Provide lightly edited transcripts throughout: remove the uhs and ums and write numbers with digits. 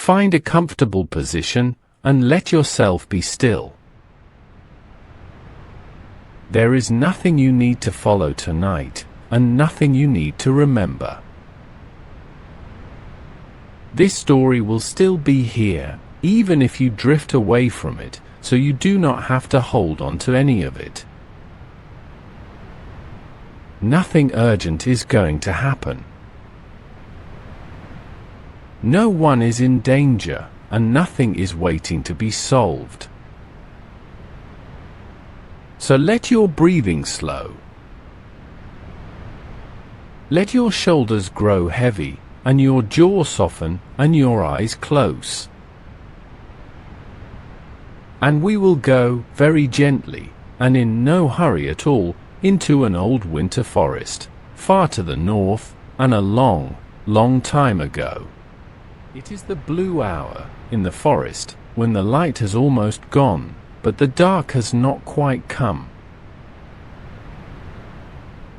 Find a comfortable position, and let yourself be still. There is nothing you need to follow tonight, and nothing you need to remember. This story will still be here, even if you drift away from it, so you do not have to hold on to any of it. Nothing urgent is going to happen. No one is in danger, and nothing is waiting to be solved. So let your breathing slow. Let your shoulders grow heavy, and your jaw soften, and your eyes close. And we will go, very gently, and in no hurry at all, into an old winter forest, far to the north, and a long, long time ago. It is the blue hour, in the forest, when the light has almost gone, but the dark has not quite come.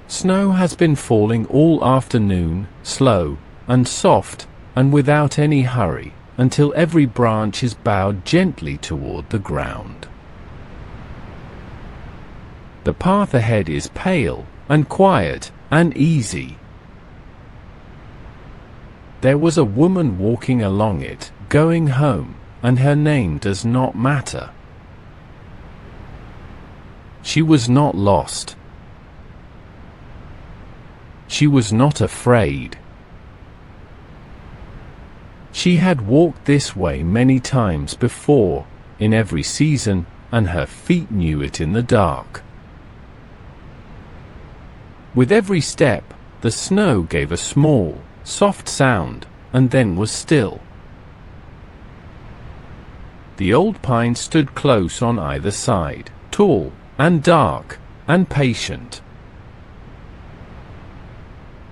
Snow has been falling all afternoon, slow, and soft, and without any hurry, until every branch is bowed gently toward the ground. The path ahead is pale, and quiet, and easy. There was a woman walking along it, going home, and her name does not matter. She was not lost. She was not afraid. She had walked this way many times before, in every season, and her feet knew it in the dark. With every step, the snow gave a small, soft sound, and then was still. The old pine stood close on either side, tall, and dark, and patient.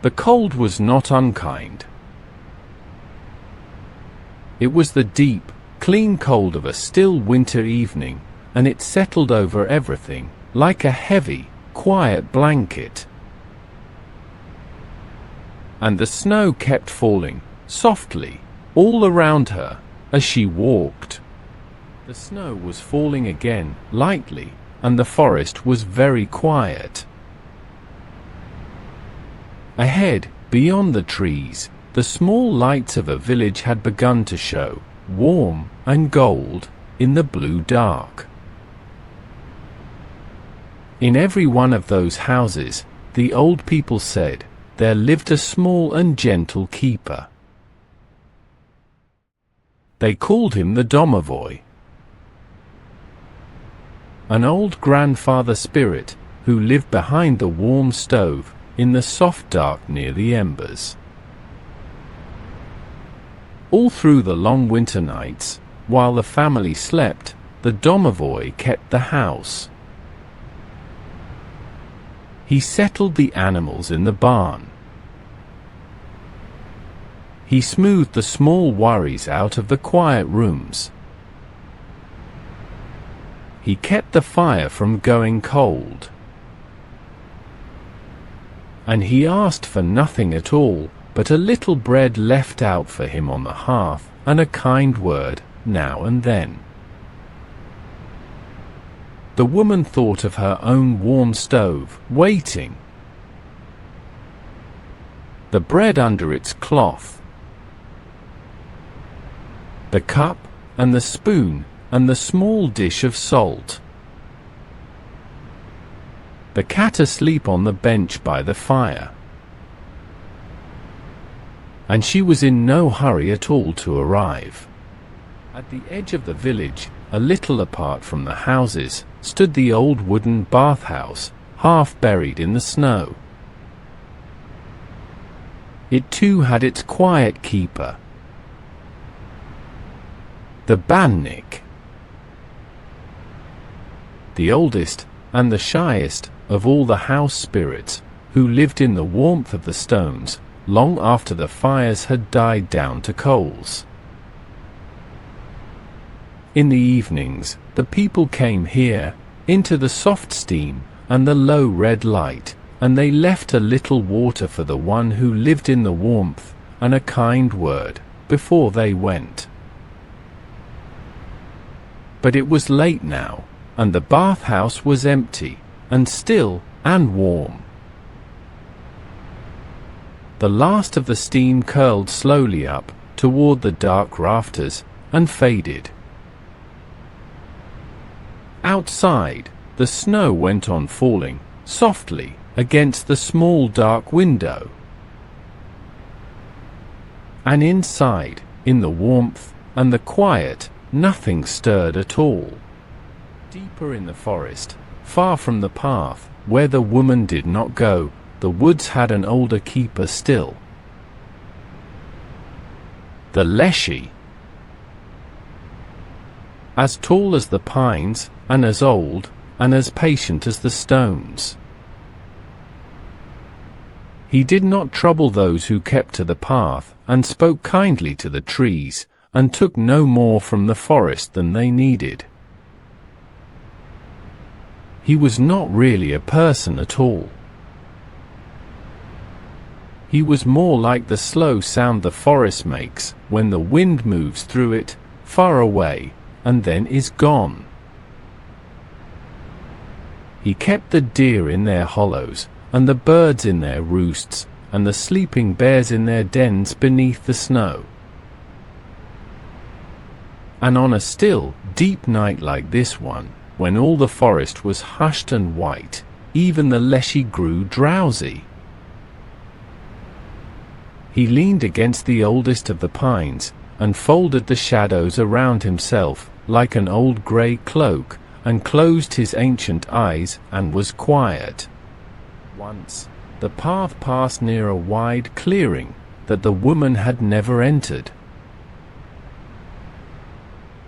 The cold was not unkind. It was the deep, clean cold of a still winter evening, and it settled over everything, like a heavy, quiet blanket. And the snow kept falling, softly, all around her, as she walked. The snow was falling again, lightly, and the forest was very quiet. Ahead, beyond the trees, the small lights of a village had begun to show, warm and gold, in the blue dark. In every one of those houses, the old people said, there lived a small and gentle keeper. They called him the Domovoi, an old grandfather spirit, who lived behind the warm stove, in the soft dark near the embers. All through the long winter nights, while the family slept, the Domovoi kept the house. He settled the animals in the barn. He smoothed the small worries out of the quiet rooms. He kept the fire from going cold. And he asked for nothing at all, but a little bread left out for him on the hearth, and a kind word, now and then. The woman thought of her own warm stove, waiting. The bread under its cloth. The cup, and the spoon, and the small dish of salt. The cat asleep on the bench by the fire. And she was in no hurry at all to arrive. At the edge of the village, a little apart from the houses, stood the old wooden bathhouse, half buried in the snow. It too had its quiet keeper, the bannik, the oldest and the shyest of all the house spirits, who lived in the warmth of the stones, long after the fires had died down to coals. In the evenings, the people came here, into the soft steam, and the low red light, and they left a little water for the one who lived in the warmth, and a kind word, before they went. But it was late now, and the bathhouse was empty, and still, and warm. The last of the steam curled slowly up toward the dark rafters and faded. Outside, the snow went on falling softly against the small dark window. And inside, in the warmth and the quiet, nothing stirred at all. Deeper in the forest, far from the path, where the woman did not go, the woods had an older keeper still. The Leshy. As tall as the pines, and as old, and as patient as the stones. He did not trouble those who kept to the path, and spoke kindly to the trees, and took no more from the forest than they needed. He was not really a person at all. He was more like the slow sound the forest makes when the wind moves through it, far away, and then is gone. He kept the deer in their hollows, and the birds in their roosts, and the sleeping bears in their dens beneath the snow. And on a still, deep night like this one, when all the forest was hushed and white, even the Leshy grew drowsy. He leaned against the oldest of the pines, and folded the shadows around himself, like an old grey cloak, and closed his ancient eyes, and was quiet. Once, the path passed near a wide clearing, that the woman had never entered.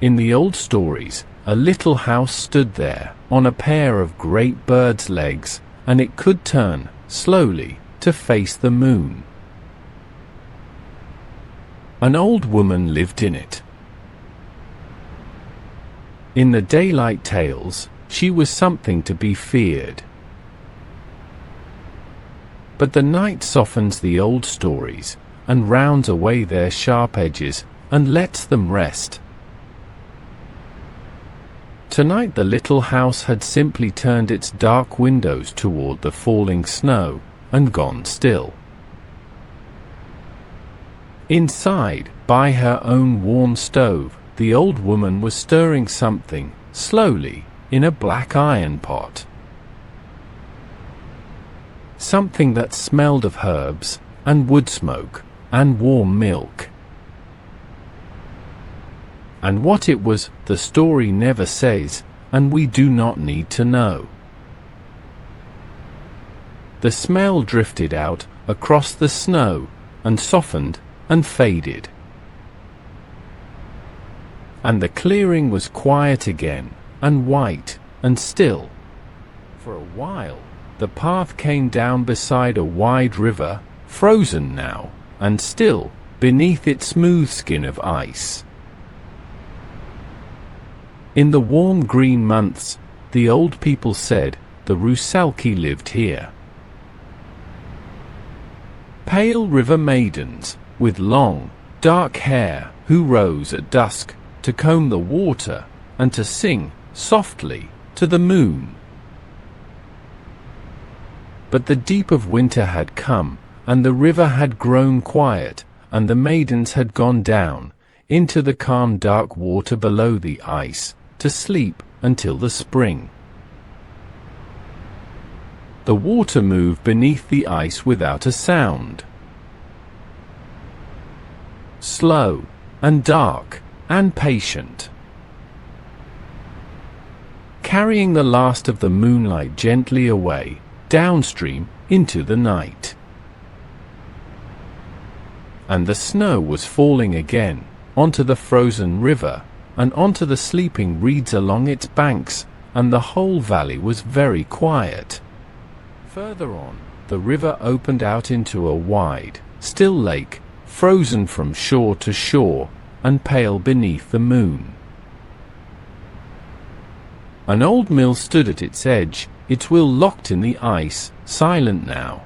In the old stories, a little house stood there, on a pair of great bird's legs, and it could turn, slowly, to face the moon. An old woman lived in it. In the daylight tales, she was something to be feared. But the night softens the old stories, and rounds away their sharp edges, and lets them rest. Tonight the little house had simply turned its dark windows toward the falling snow, and gone still. Inside, by her own warm stove, the old woman was stirring something, slowly, in a black iron pot. Something that smelled of herbs, and wood smoke, and warm milk. And what it was, the story never says, and we do not need to know. The smell drifted out, across the snow, and softened, and faded. And the clearing was quiet again, and white, and still. For a while, the path came down beside a wide river, frozen now, and still, beneath its smooth skin of ice. In the warm green months, the old people said, the Rusalki lived here. Pale river maidens, with long, dark hair, who rose at dusk, to comb the water, and to sing, softly, to the moon. But the deep of winter had come, and the river had grown quiet, and the maidens had gone down, into the calm dark water below the ice, to sleep until the spring. The water moved beneath the ice without a sound. Slow, and dark, and patient. Carrying the last of the moonlight gently away, downstream, into the night. And the snow was falling again, onto the frozen river, and onto the sleeping reeds along its banks, and the whole valley was very quiet. Further on, the river opened out into a wide, still lake, frozen from shore to shore, and pale beneath the moon. An old mill stood at its edge, its wheel locked in the ice, silent now.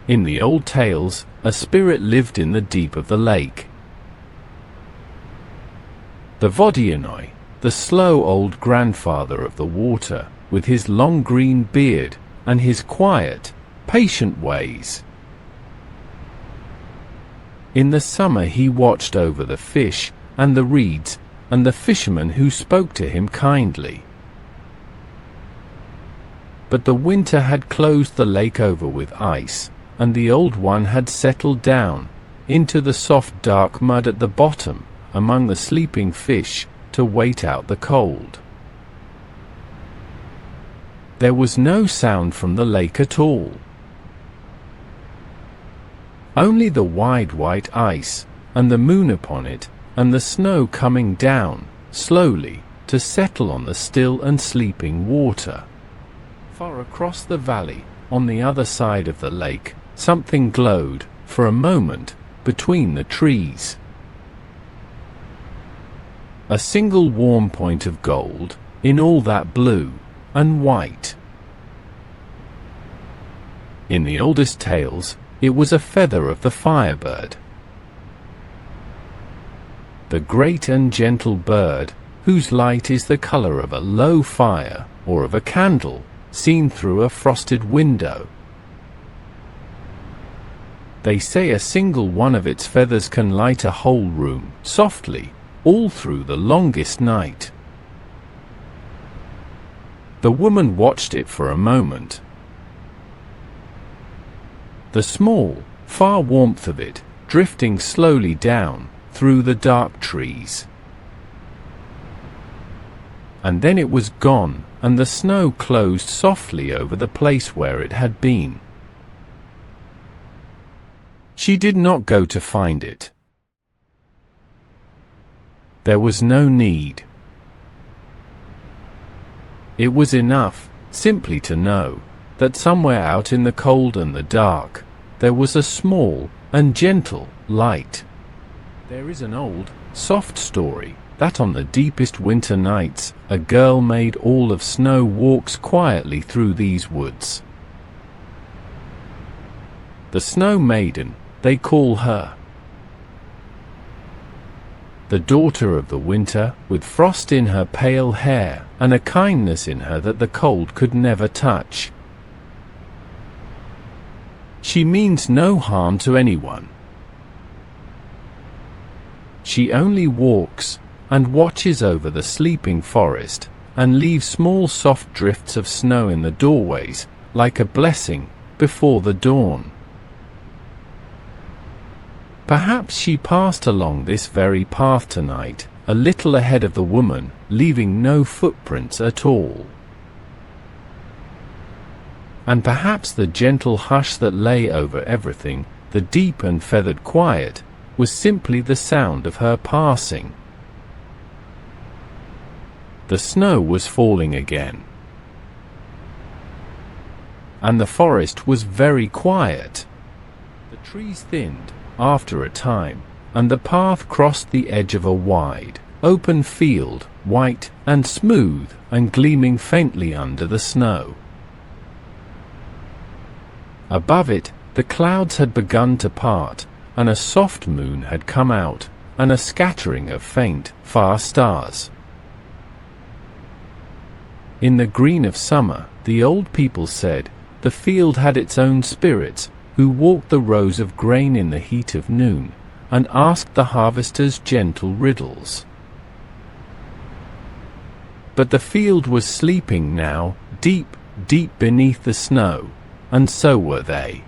In the old tales, a spirit lived in the deep of the lake. the Vodyanoi, the slow old grandfather of the water, with his long green beard and his quiet, patient ways. In the summer he watched over the fish and the reeds and the fishermen who spoke to him kindly. But the winter had closed the lake over with ice, and the Old One had settled down into the soft dark mud at the bottom among the sleeping fish to wait out the cold. There was no sound from the lake at all. Only the wide white ice, and the moon upon it, and the snow coming down, slowly, to settle on the still and sleeping water. Far across the valley, on the other side of the lake, something glowed, for a moment, between the trees. A single warm point of gold, in all that blue and white. In the oldest tales, it was a feather of the firebird. The great and gentle bird, whose light is the color of a low fire, or of a candle, seen through a frosted window. They say a single one of its feathers can light a whole room, softly, all through the longest night. The woman watched it for a moment. The small, far warmth of it, drifting slowly down, through the dark trees. And then it was gone, and the snow closed softly over the place where it had been. She did not go to find it. There was no need. It was enough, simply to know, that somewhere out in the cold and the dark, there was a small and gentle light. There is an old, soft story, that on the deepest winter nights, a girl made all of snow walks quietly through these woods. The Snow Maiden, they call her. The daughter of the winter, with frost in her pale hair, and a kindness in her that the cold could never touch. She means no harm to anyone. She only walks, and watches over the sleeping forest, and leaves small soft drifts of snow in the doorways, like a blessing, before the dawn. Perhaps she passed along this very path tonight, a little ahead of the woman, leaving no footprints at all. And perhaps the gentle hush that lay over everything, the deep and feathered quiet, was simply the sound of her passing. The snow was falling again, and the forest was very quiet. The trees thinned after a time, and the path crossed the edge of a wide, open field, white and smooth and gleaming faintly under the snow. Above it, the clouds had begun to part, and a soft moon had come out, and a scattering of faint, far stars. In the green of summer, the old people said, the field had its own spirits, who walked the rows of grain in the heat of noon, and asked the harvesters gentle riddles. But the field was sleeping now, deep, deep beneath the snow, and so were they.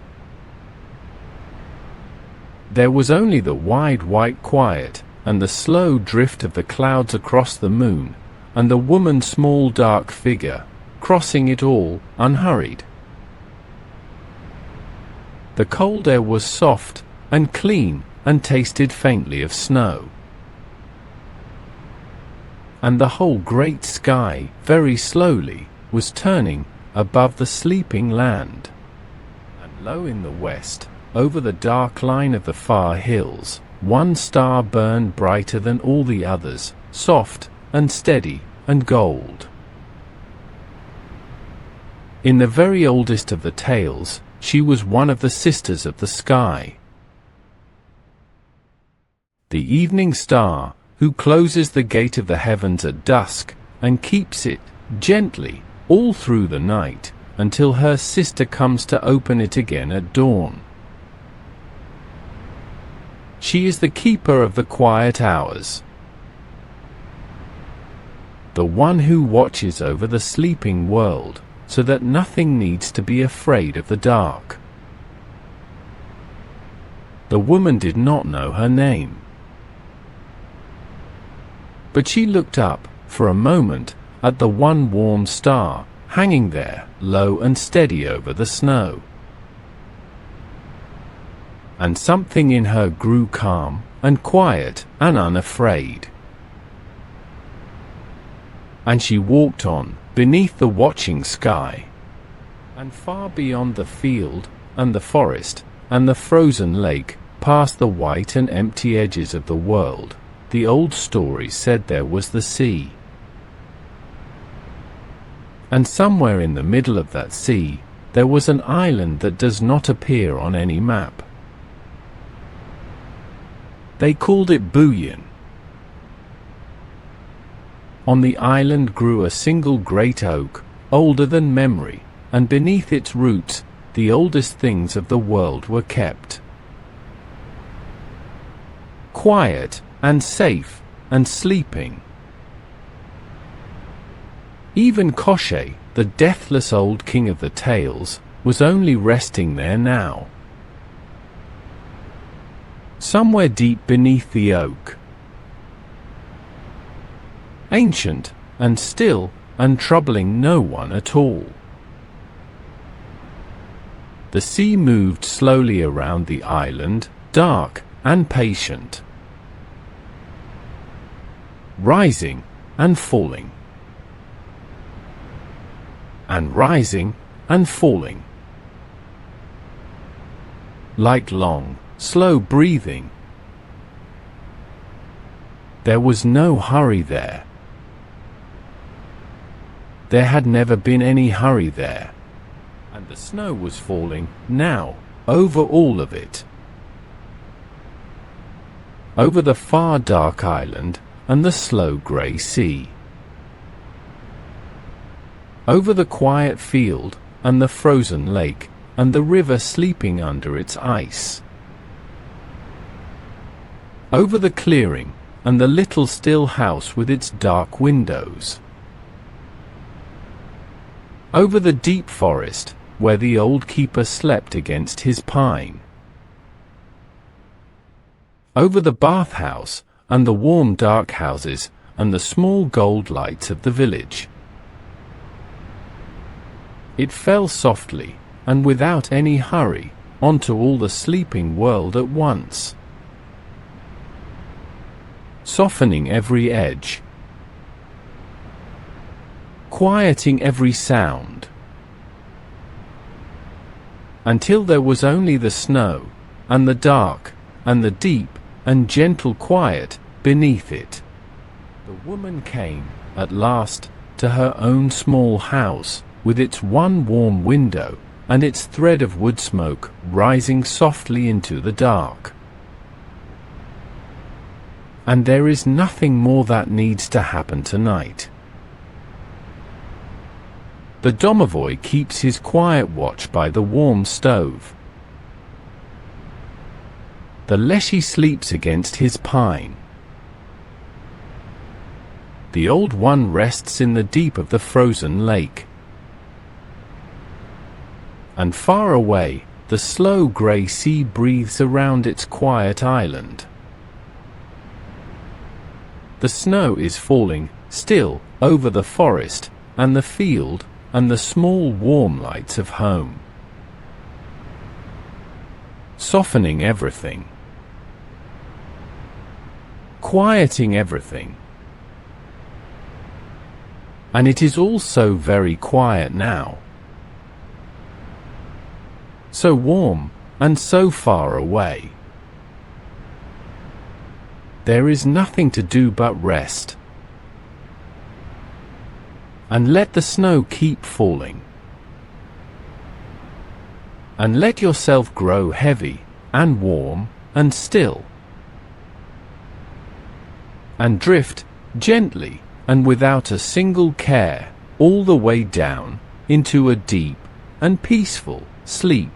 There was only the wide white quiet, and the slow drift of the clouds across the moon, and the woman's small dark figure, crossing it all, unhurried. The cold air was soft, and clean, and tasted faintly of snow. And the whole great sky, very slowly, was turning above the sleeping land. And low in the west, over the dark line of the far hills, one star burned brighter than all the others, soft and steady and gold. In the very oldest of the tales, she was one of the sisters of the sky. The evening star, who closes the gate of the heavens at dusk and keeps it gently all through the night until her sister comes to open it again at dawn. She is the keeper of the quiet hours, the one who watches over the sleeping world so that nothing needs to be afraid of the dark. The woman did not know her name, but she looked up for a moment at the one warm star hanging there, low and steady over the snow. And something in her grew calm and quiet and unafraid. And she walked on beneath the watching sky, and far beyond the field and the forest and the frozen lake, past the white and empty edges of the world, the old stories said there was the sea. And somewhere in the middle of that sea there was an island that does not appear on any map. They called it Buyin. On the island grew a single great oak, older than memory, and beneath its roots the oldest things of the world were kept. Quiet and safe and sleeping. Even Koshchei, the deathless old king of the tales, was only resting there now. Somewhere deep beneath the oak. Ancient and still and troubling no one at all. The sea moved slowly around the island, dark and patient, rising and falling, and rising and falling, like long, slow breathing. There was no hurry there. There had never been any hurry there, and the snow was falling now over all of it, over the far dark island and the slow grey sea, over the quiet field and the frozen lake and the river sleeping under its ice, over the clearing and the little still house with its dark windows, over the deep forest where the old keeper slept against his pine, over the bathhouse and the warm dark houses and the small gold lights of the village. It fell softly and without any hurry onto all the sleeping world at once, softening every edge, quieting every sound, until there was only the snow and the dark and the deep and gentle quiet beneath it. The woman came, at last, to her own small house, with its one warm window and its thread of wood smoke rising softly into the dark. And there is nothing more that needs to happen tonight. The Domovoi keeps his quiet watch by the warm stove. The Leshy sleeps against his pine. The old one rests in the deep of the frozen lake. And far away, the slow grey sea breathes around its quiet island. The snow is falling, still, over the forest, and the field, and the small warm lights of home. Softening everything. Quieting everything. And it is all so very quiet now. So warm, and so far away. There is nothing to do but rest. And let the snow keep falling. And let yourself grow heavy, and warm, and still. and drift gently and without a single care all the way down into a deep and peaceful sleep.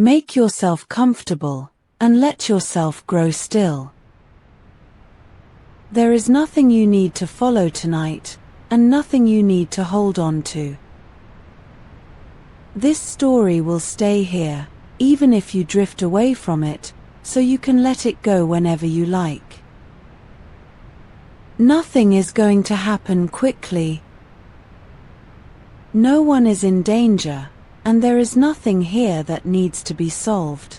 Make yourself comfortable, and let yourself grow still. There is nothing you need to follow tonight, and nothing you need to hold on to. This story will stay here, even if you drift away from it, so you can let it go whenever you like. Nothing is going to happen quickly. No one is in danger, and there is nothing here that needs to be solved.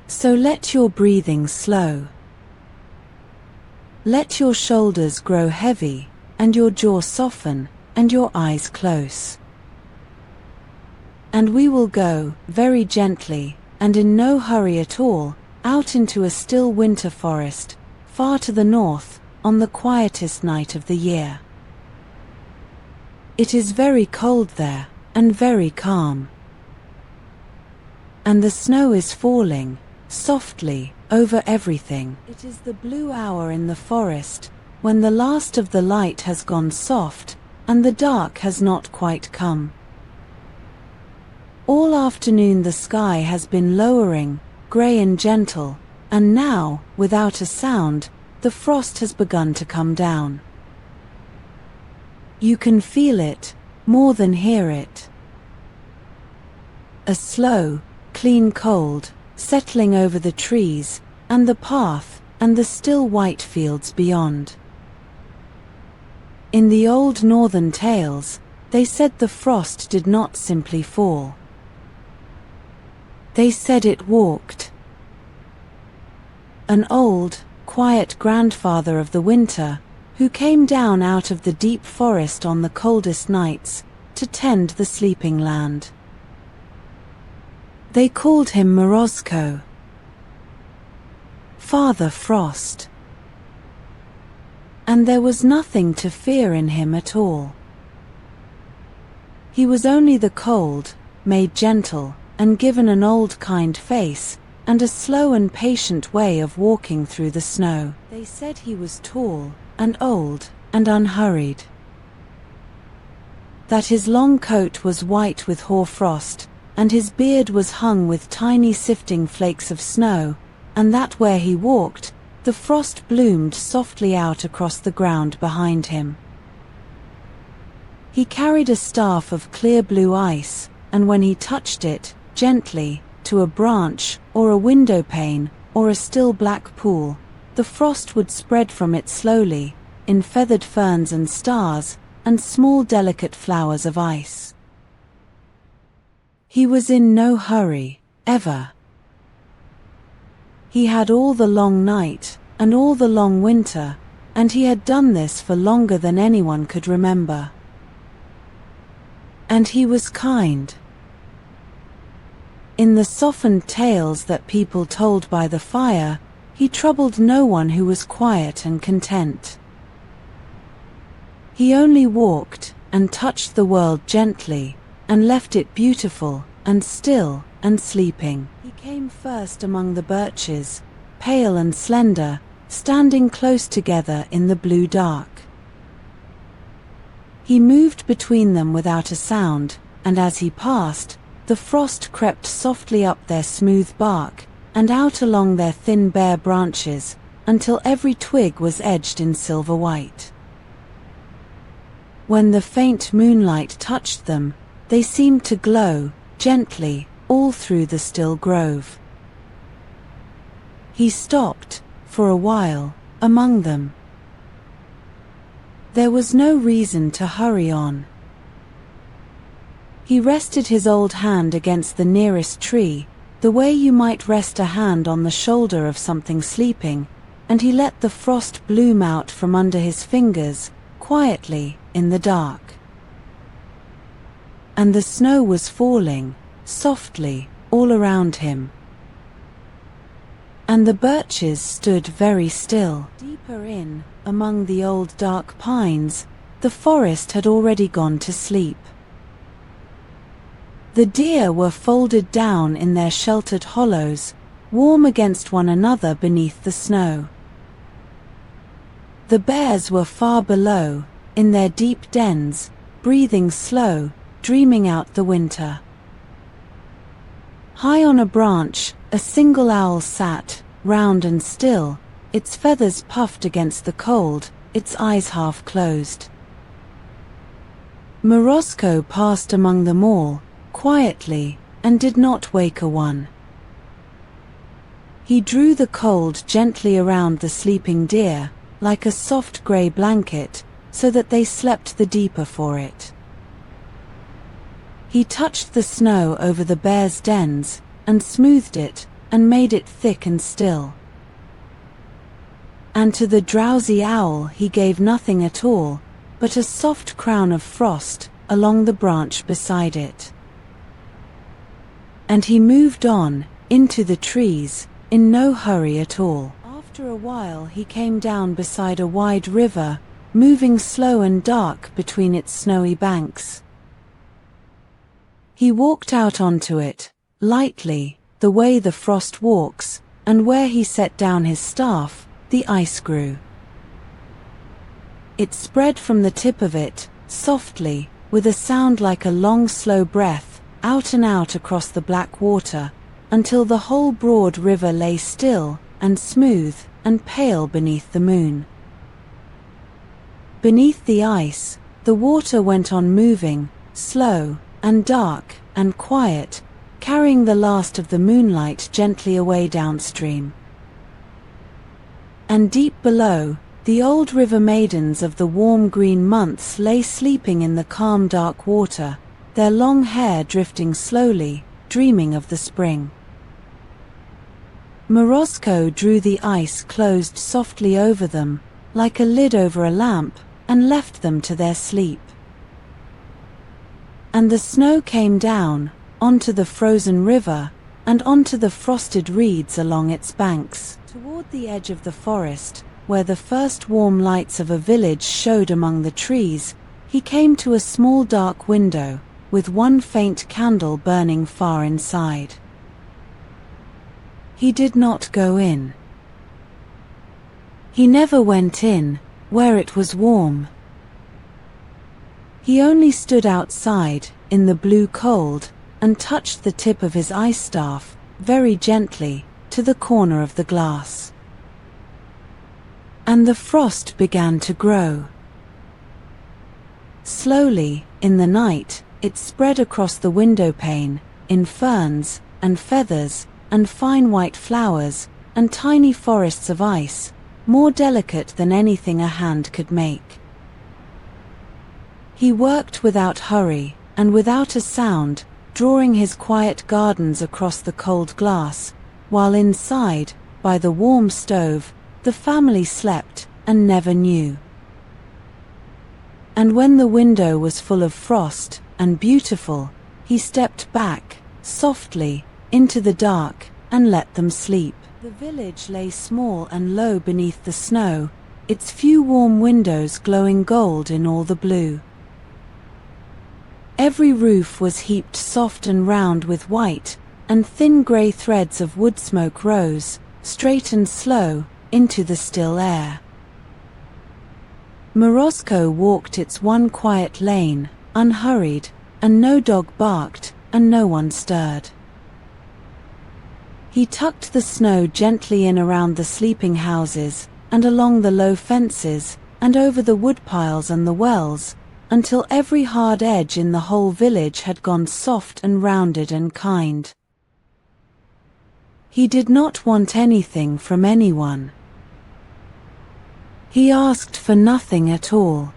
So let your breathing slow. Let your shoulders grow heavy, and your jaw soften, and your eyes close. And we will go, very gently, and in no hurry at all, out into a still winter forest, far to the north, on the quietest night of the year. It is very cold there, and very calm. And the snow is falling, softly, over everything. It is the blue hour in the forest, when the last of the light has gone soft, and the dark has not quite come. All afternoon the sky has been lowering, grey and gentle, and now, without a sound, the frost has begun to come down. You can feel it, more than hear it. A slow, clean cold, settling over the trees, and the path, and the still white fields beyond. In the old northern tales, they said the frost did not simply fall. They said it walked. An old, quiet grandfather of the winter, who came down out of the deep forest on the coldest nights, to tend the sleeping land. They called him Morozko, Father Frost. And there was nothing to fear in him at all. He was only the cold, made gentle, and given an old kind face, and a slow and patient way of walking through the snow. They said he was tall, and old, and unhurried. That his long coat was white with hoar frost, and his beard was hung with tiny sifting flakes of snow, and that where he walked, the frost bloomed softly out across the ground behind him. He carried a staff of clear blue ice, and when he touched it, gently, to a branch, or a window pane, or a still black pool, the frost would spread from it slowly, in feathered ferns and stars, and small delicate flowers of ice. He was in no hurry, ever. He had all the long night, and all the long winter, and he had done this for longer than anyone could remember. And he was kind. In the softened tales that people told by the fire, he troubled no one who was quiet and content. He only walked, and touched the world gently, and left it beautiful, and still, and sleeping. He came first among the birches, pale and slender, standing close together in the blue dark. He moved between them without a sound, and as he passed, the frost crept softly up their smooth bark, and out along their thin bare branches, until every twig was edged in silver white. When the faint moonlight touched them, they seemed to glow, gently, all through the still grove. He stopped, for a while, among them. There was no reason to hurry on. He rested his old hand against the nearest tree, the way you might rest a hand on the shoulder of something sleeping, and he let the frost bloom out from under his fingers, quietly, in the dark. And the snow was falling, softly, all around him. And the birches stood very still. Deeper in, among the old dark pines, the forest had already gone to sleep. The deer were folded down in their sheltered hollows, warm against one another beneath the snow. The bears were far below, in their deep dens, breathing slow, dreaming out the winter. High on a branch, a single owl sat, round and still, its feathers puffed against the cold, its eyes half closed. Morozko passed among them all, quietly, and did not wake a one. He drew the cold gently around the sleeping deer, like a soft grey blanket, so that they slept the deeper for it. He touched the snow over the bears' dens, and smoothed it, and made it thick and still. And to the drowsy owl he gave nothing at all, but a soft crown of frost, along the branch beside it. And he moved on, into the trees, in no hurry at all. After a while he came down beside a wide river, moving slow and dark between its snowy banks. He walked out onto it, lightly, the way the frost walks, and where he set down his staff, the ice grew. It spread from the tip of it, softly, with a sound like a long slow breath, out and out across the black water, until the whole broad river lay still, and smooth, and pale beneath the moon. Beneath the ice, the water went on moving, slow, and dark, and quiet, carrying the last of the moonlight gently away downstream. And deep below, the old river maidens of the warm green months lay sleeping in the calm dark water, their long hair drifting slowly, dreaming of the spring. Morozko drew the ice closed softly over them, like a lid over a lamp, and left them to their sleep. And the snow came down, onto the frozen river, and onto the frosted reeds along its banks. Toward the edge of the forest, where the first warm lights of a village showed among the trees, he came to a small dark window, with one faint candle burning far inside. He did not go in. He never went in, where it was warm. He only stood outside, in the blue cold, and touched the tip of his ice staff, very gently, to the corner of the glass. And the frost began to grow. Slowly, in the night, it spread across the window pane, in ferns, and feathers, and fine white flowers, and tiny forests of ice, more delicate than anything a hand could make. He worked without hurry, and without a sound, drawing his quiet gardens across the cold glass, while inside, by the warm stove, the family slept, and never knew. And when the window was full of frost, and beautiful, he stepped back, softly, into the dark, and let them sleep. The village lay small and low beneath the snow, its few warm windows glowing gold in all the blue. Every roof was heaped soft and round with white, and thin grey threads of wood smoke rose, straight and slow, into the still air. Morozko walked its one quiet lane, unhurried, and no dog barked, and no one stirred. He tucked the snow gently in around the sleeping houses, and along the low fences, and over the woodpiles and the wells, until every hard edge in the whole village had gone soft and rounded and kind. He did not want anything from anyone. He asked for nothing at all.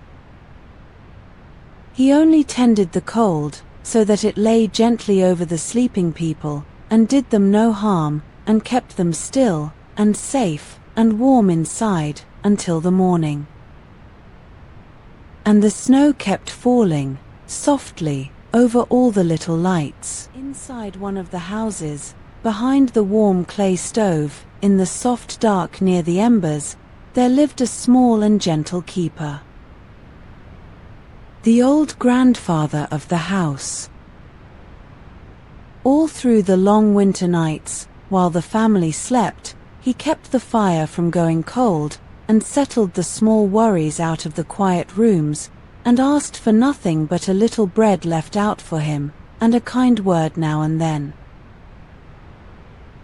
He only tended the cold, so that it lay gently over the sleeping people, and did them no harm, and kept them still, and safe, and warm inside, until the morning. And the snow kept falling, softly, over all the little lights. Inside one of the houses, behind the warm clay stove, in the soft dark near the embers, there lived a small and gentle keeper. The old grandfather of the house. All through the long winter nights, while the family slept, he kept the fire from going cold, and settled the small worries out of the quiet rooms, and asked for nothing but a little bread left out for him, and a kind word now and then.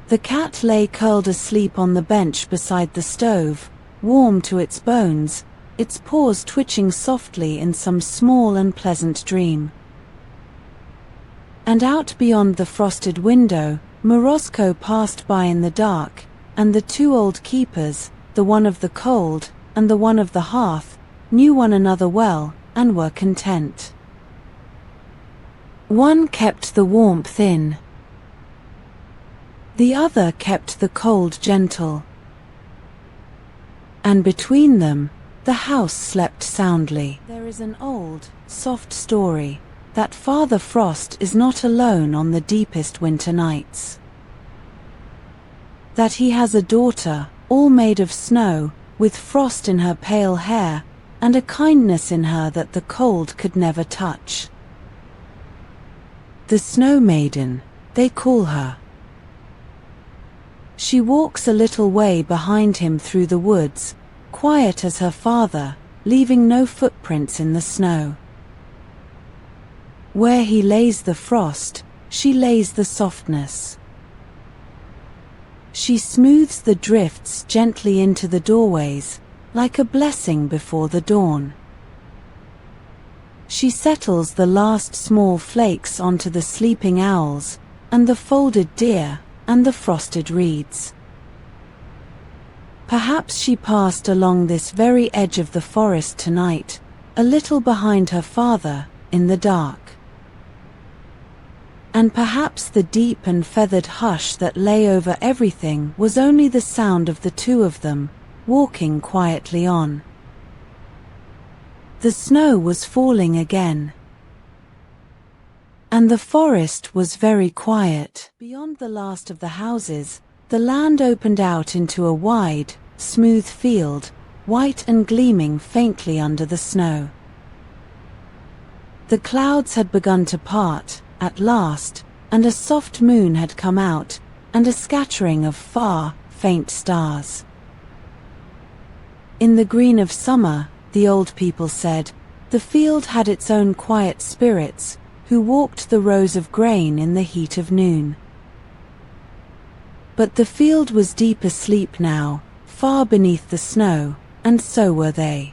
The cat lay curled asleep on the bench beside the stove, warm to its bones, its paws twitching softly in some small and pleasant dream. And out beyond the frosted window, Morozko passed by in the dark, and the two old keepers, the one of the cold and the one of the hearth, knew one another well and were content. One kept the warmth in. The other kept the cold gentle. And between them, the house slept soundly. There is an old, soft story that Father Frost is not alone on the deepest winter nights. That he has a daughter, all made of snow, with frost in her pale hair, and a kindness in her that the cold could never touch. The Snow Maiden, they call her. She walks a little way behind him through the woods, quiet as her father, leaving no footprints in the snow. Where he lays the frost, she lays the softness. She smooths the drifts gently into the doorways, like a blessing before the dawn. She settles the last small flakes onto the sleeping owls, and the folded deer, and the frosted reeds. Perhaps she passed along this very edge of the forest tonight, a little behind her father, in the dark. And perhaps the deep and feathered hush that lay over everything was only the sound of the two of them, walking quietly on. The snow was falling again. And the forest was very quiet. Beyond the last of the houses, the land opened out into a wide, smooth field, white and gleaming faintly under the snow. The clouds had begun to part, at last, and a soft moon had come out, and a scattering of far, faint stars. In the green of summer, the old people said, the field had its own quiet spirits, who walked the rows of grain in the heat of noon. But the field was deep asleep now, far beneath the snow, and so were they.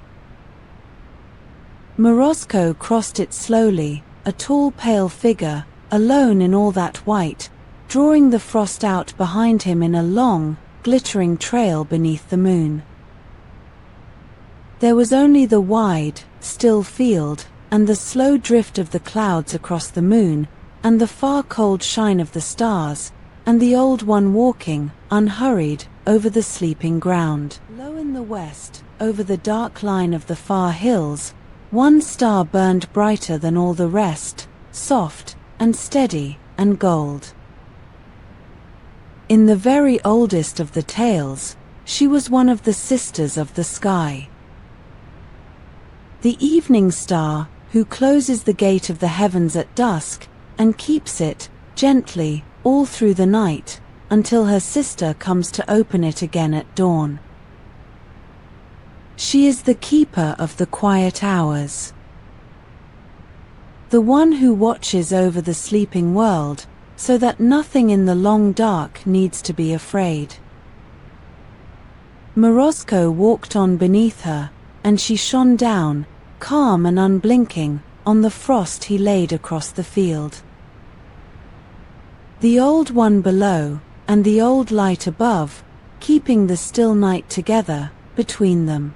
Morozko crossed it slowly, a tall pale figure, alone in all that white, drawing the frost out behind him in a long, glittering trail beneath the moon. There was only the wide, still field, and the slow drift of the clouds across the moon, and the far cold shine of the stars, and the old one walking, unhurried, over the sleeping ground. Low in the west, over the dark line of the far hills, one star burned brighter than all the rest, soft, and steady, and gold. In the very oldest of the tales, she was one of the sisters of the sky. The evening star, who closes the gate of the heavens at dusk, and keeps it, gently, all through the night, until her sister comes to open it again at dawn. She is the keeper of the quiet hours. The one who watches over the sleeping world, so that nothing in the long dark needs to be afraid. Morozko walked on beneath her, and she shone down, calm and unblinking, on the frost he laid across the field. The old one below, and the old light above, keeping the still night together, between them.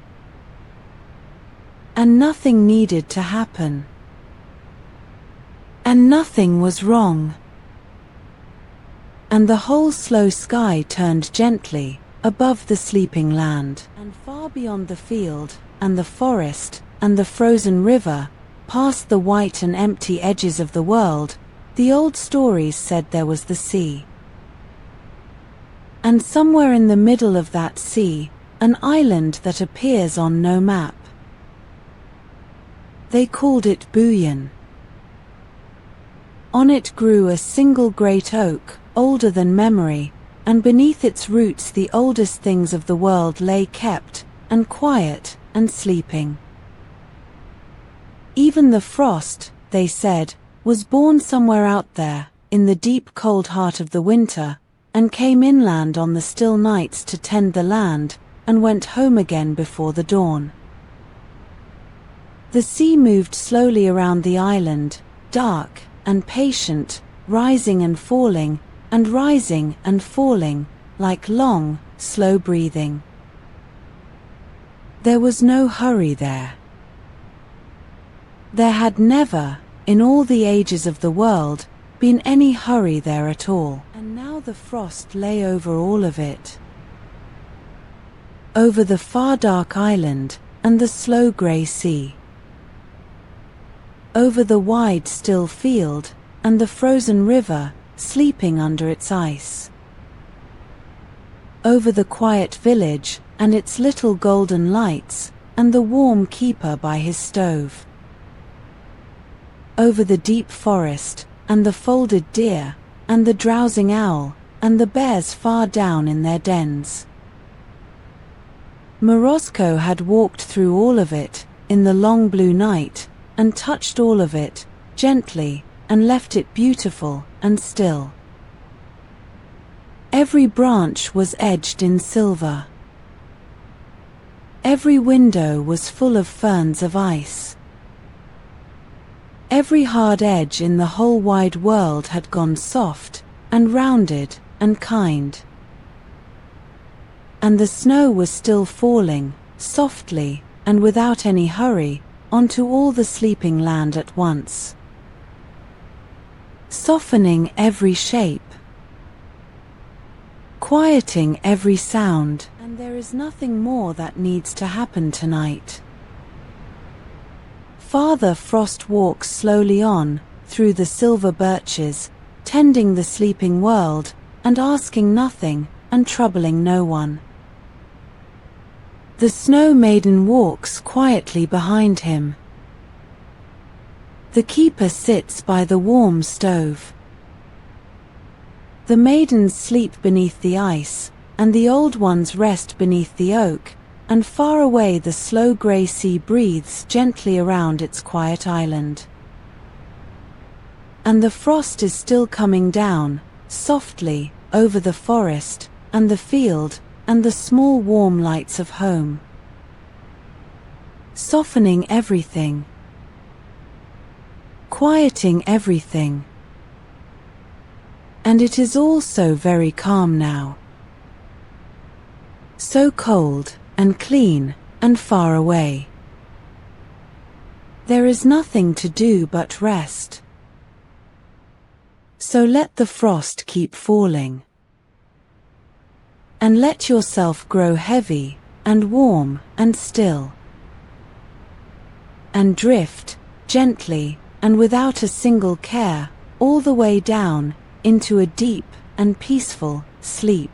And nothing needed to happen. And nothing was wrong. And the whole slow sky turned gently, above the sleeping land. And far beyond the field, and the forest, and the frozen river, past the white and empty edges of the world, the old stories said there was the sea. And somewhere in the middle of that sea, an island that appears on no map. They called it Buyan. On it grew a single great oak, older than memory, and beneath its roots the oldest things of the world lay kept, and quiet, and sleeping. Even the frost, they said, was born somewhere out there, in the deep cold heart of the winter, and came inland on the still nights to tend the land, and went home again before the dawn. The sea moved slowly around the island, dark and patient, rising and falling, and rising and falling, like long, slow breathing. There was no hurry there. There had never, in all the ages of the world, been any hurry there at all. And now the frost lay over all of it. Over the far dark island, and the slow grey sea. Over the wide still field, and the frozen river, sleeping under its ice. Over the quiet village, and its little golden lights, and the warm keeper by his stove. Over the deep forest, and the folded deer, and the drowsing owl, and the bears far down in their dens. Morozko had walked through all of it, in the long blue night, and touched all of it, gently, and left it beautiful and still. Every branch was edged in silver. Every window was full of ferns of ice. Every hard edge in the whole wide world had gone soft, and rounded, and kind. And the snow was still falling, softly, and without any hurry, onto all the sleeping land at once. Softening every shape. Quieting every sound. And there is nothing more that needs to happen tonight. Father Frost walks slowly on, through the silver birches, tending the sleeping world, and asking nothing, and troubling no one. The Snow Maiden walks quietly behind him. The keeper sits by the warm stove. The maidens sleep beneath the ice, and the old ones rest beneath the oak, and far away the slow grey sea breathes gently around its quiet island. And the frost is still coming down, softly, over the forest, and the field, and the small warm lights of home. Softening everything. Quieting everything. And it is all so very calm now. So cold, and clean, and far away. There is nothing to do but rest. So let the frost keep falling. And let yourself grow heavy, and warm, and still. And drift, gently, and without a single care, all the way down, into a deep and peaceful sleep.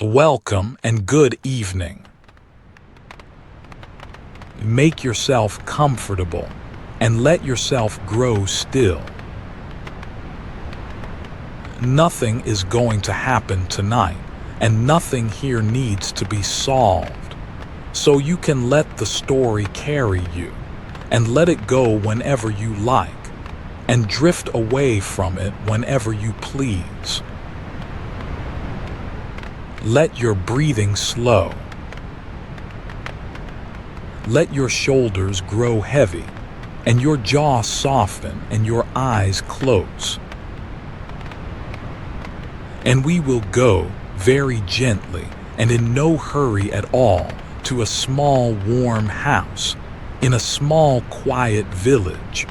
Welcome and good evening. Make yourself comfortable and let yourself grow still. Nothing is going to happen tonight, and nothing here needs to be solved. So you can let the story carry you, and let it go whenever you like, and drift away from it whenever you please. Let your breathing slow. Let your shoulders grow heavy, and your jaw soften and your eyes close. And we will go very gently and in no hurry at all to a small warm house in a small quiet village,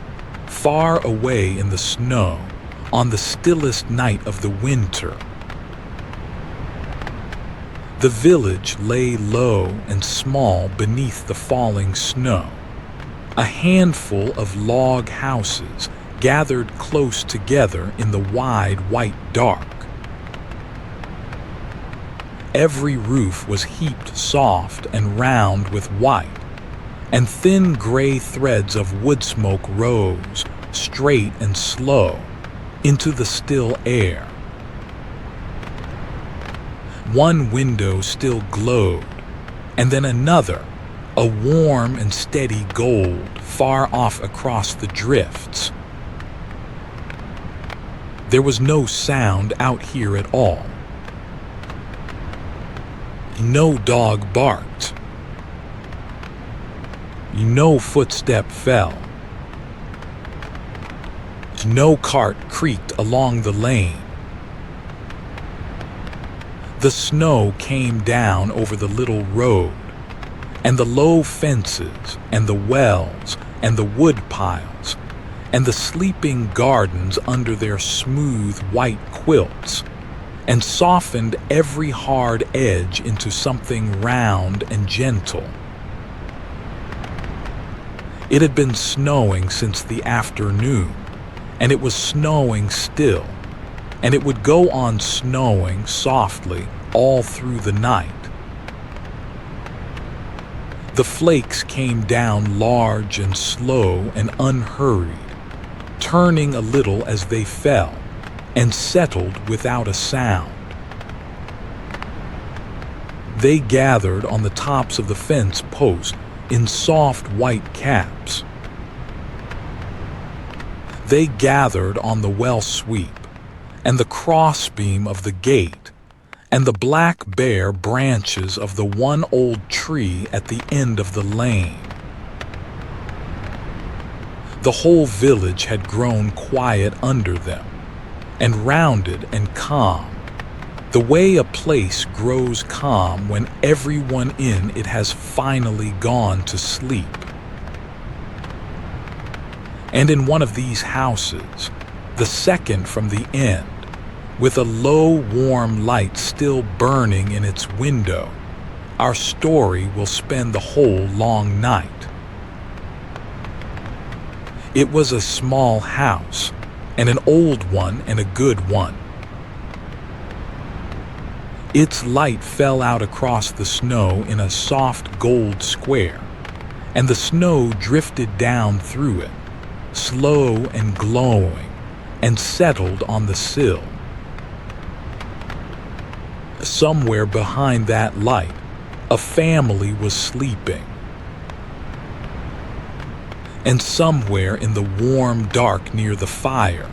far away in the snow on the stillest night of the winter. The village lay low and small beneath the falling snow. A handful of log houses gathered close together in the wide white dark. Every roof was heaped soft and round with white, and thin gray threads of wood smoke rose, straight and slow, into the still air. One window still glowed, and then another, a warm and steady gold far off across the drifts. There was no sound out here at all. No dog barked. No footstep fell. No cart creaked along the lane. The snow came down over the little road, and the low fences, and the wells, and the wood piles, and the sleeping gardens under their smooth white quilts, and softened every hard edge into something round and gentle. It had been snowing since the afternoon, and it was snowing still, and it would go on snowing softly all through the night. The flakes came down large and slow and unhurried, turning a little as they fell, and settled without a sound. They gathered on the tops of the fence post in soft white caps. They gathered on the well sweep, and the crossbeam of the gate, and the black bare branches of the one old tree at the end of the lane. The whole village had grown quiet under them, and rounded and calm, the way a place grows calm when everyone in it has finally gone to sleep. And in one of these houses, the second from the end, with a low, warm light still burning in its window, our story will spend the whole long night. It was a small house, and an old one and a good one. Its light fell out across the snow in a soft gold square, and the snow drifted down through it, slow and glowing, and settled on the sill. Somewhere behind that light, a family was sleeping. And somewhere in the warm dark near the fire,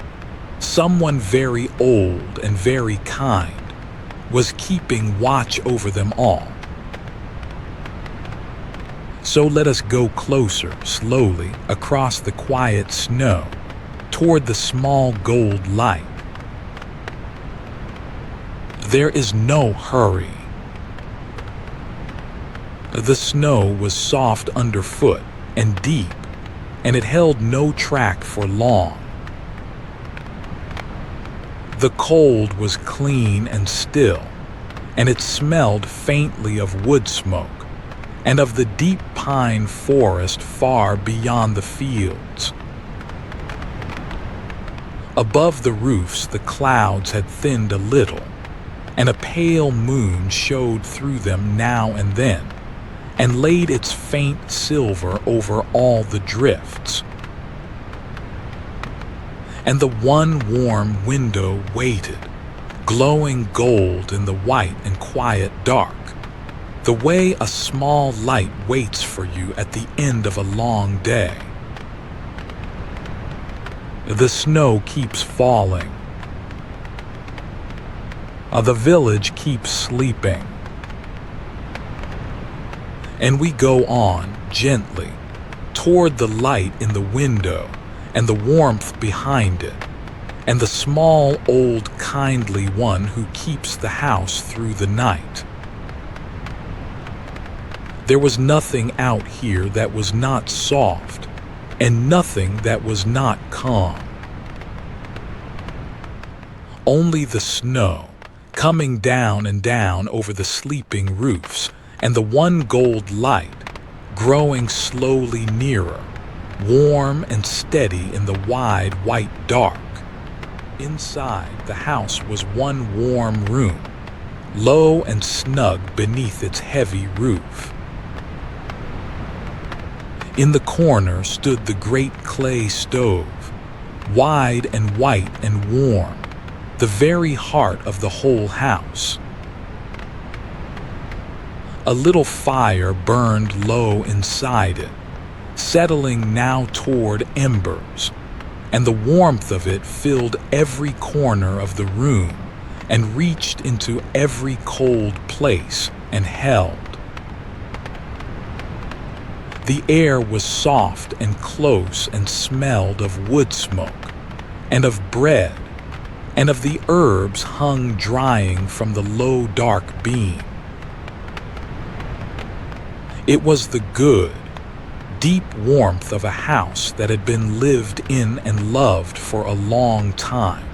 someone very old and very kind was keeping watch over them all. So let us go closer, slowly, across the quiet snow, toward the small gold light. There is no hurry. The snow was soft underfoot and deep, and it held no track for long. The cold was clean and still, and it smelled faintly of wood smoke, and of the deep pine forest far beyond the fields. Above the roofs the clouds had thinned a little, and a pale moon showed through them now and then, and laid its faint silver over all the drifts. And the one warm window waited, glowing gold in the white and quiet dark, the way a small light waits for you at the end of a long day. The snow keeps falling. The village keeps sleeping. And we go on, gently, toward the light in the window and the warmth behind it, and the small, old, kindly one who keeps the house through the night. There was nothing out here that was not soft, and nothing that was not calm. Only the snow, coming down and down over the sleeping roofs, and the one gold light, growing slowly nearer, warm and steady in the wide white dark. Inside, the house was one warm room, low and snug beneath its heavy roof. In the corner stood the great clay stove, wide and white and warm, the very heart of the whole house. A little fire burned low inside it, settling now toward embers, and the warmth of it filled every corner of the room and reached into every cold place and held. The air was soft and close and smelled of wood smoke, and of bread, and of the herbs hung drying from the low dark beam. It was the good, deep warmth of a house that had been lived in and loved for a long time.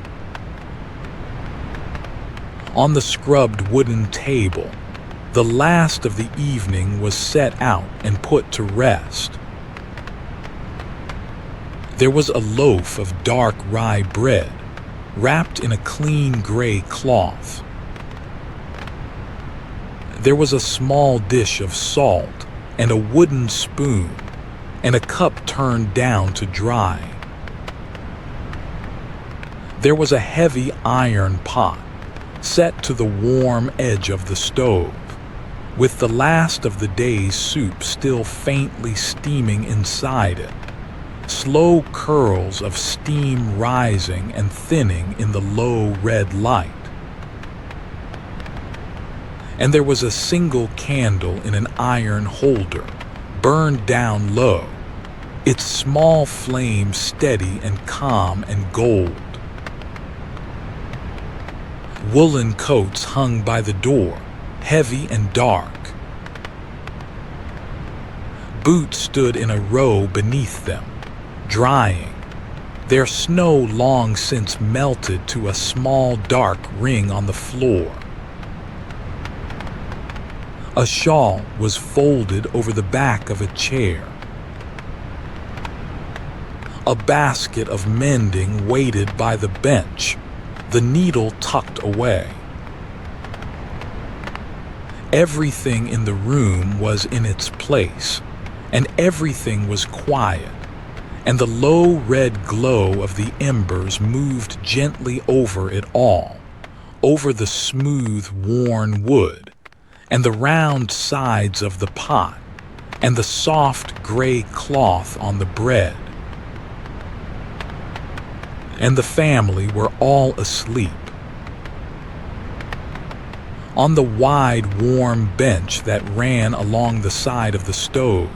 On the scrubbed wooden table, the last of the evening was set out and put to rest. There was a loaf of dark rye bread, wrapped in a clean gray cloth. There was a small dish of salt and a wooden spoon, and a cup turned down to dry. There was a heavy iron pot set to the warm edge of the stove, with the last of the day's soup still faintly steaming inside it, slow curls of steam rising and thinning in the low red light. And there was a single candle in an iron holder, burned down low, its small flame steady and calm and gold. Woolen coats hung by the door, heavy and dark. Boots stood in a row beneath them, drying, their snow long since melted to a small dark ring on the floor. A shawl was folded over the back of a chair. A basket of mending waited by the bench, the needle tucked away. Everything in the room was in its place, and everything was quiet, and the low red glow of the embers moved gently over it all, over the smooth, worn wood, and the round sides of the pot, and the soft gray cloth on the bread. And the family were all asleep. On the wide, warm bench that ran along the side of the stove,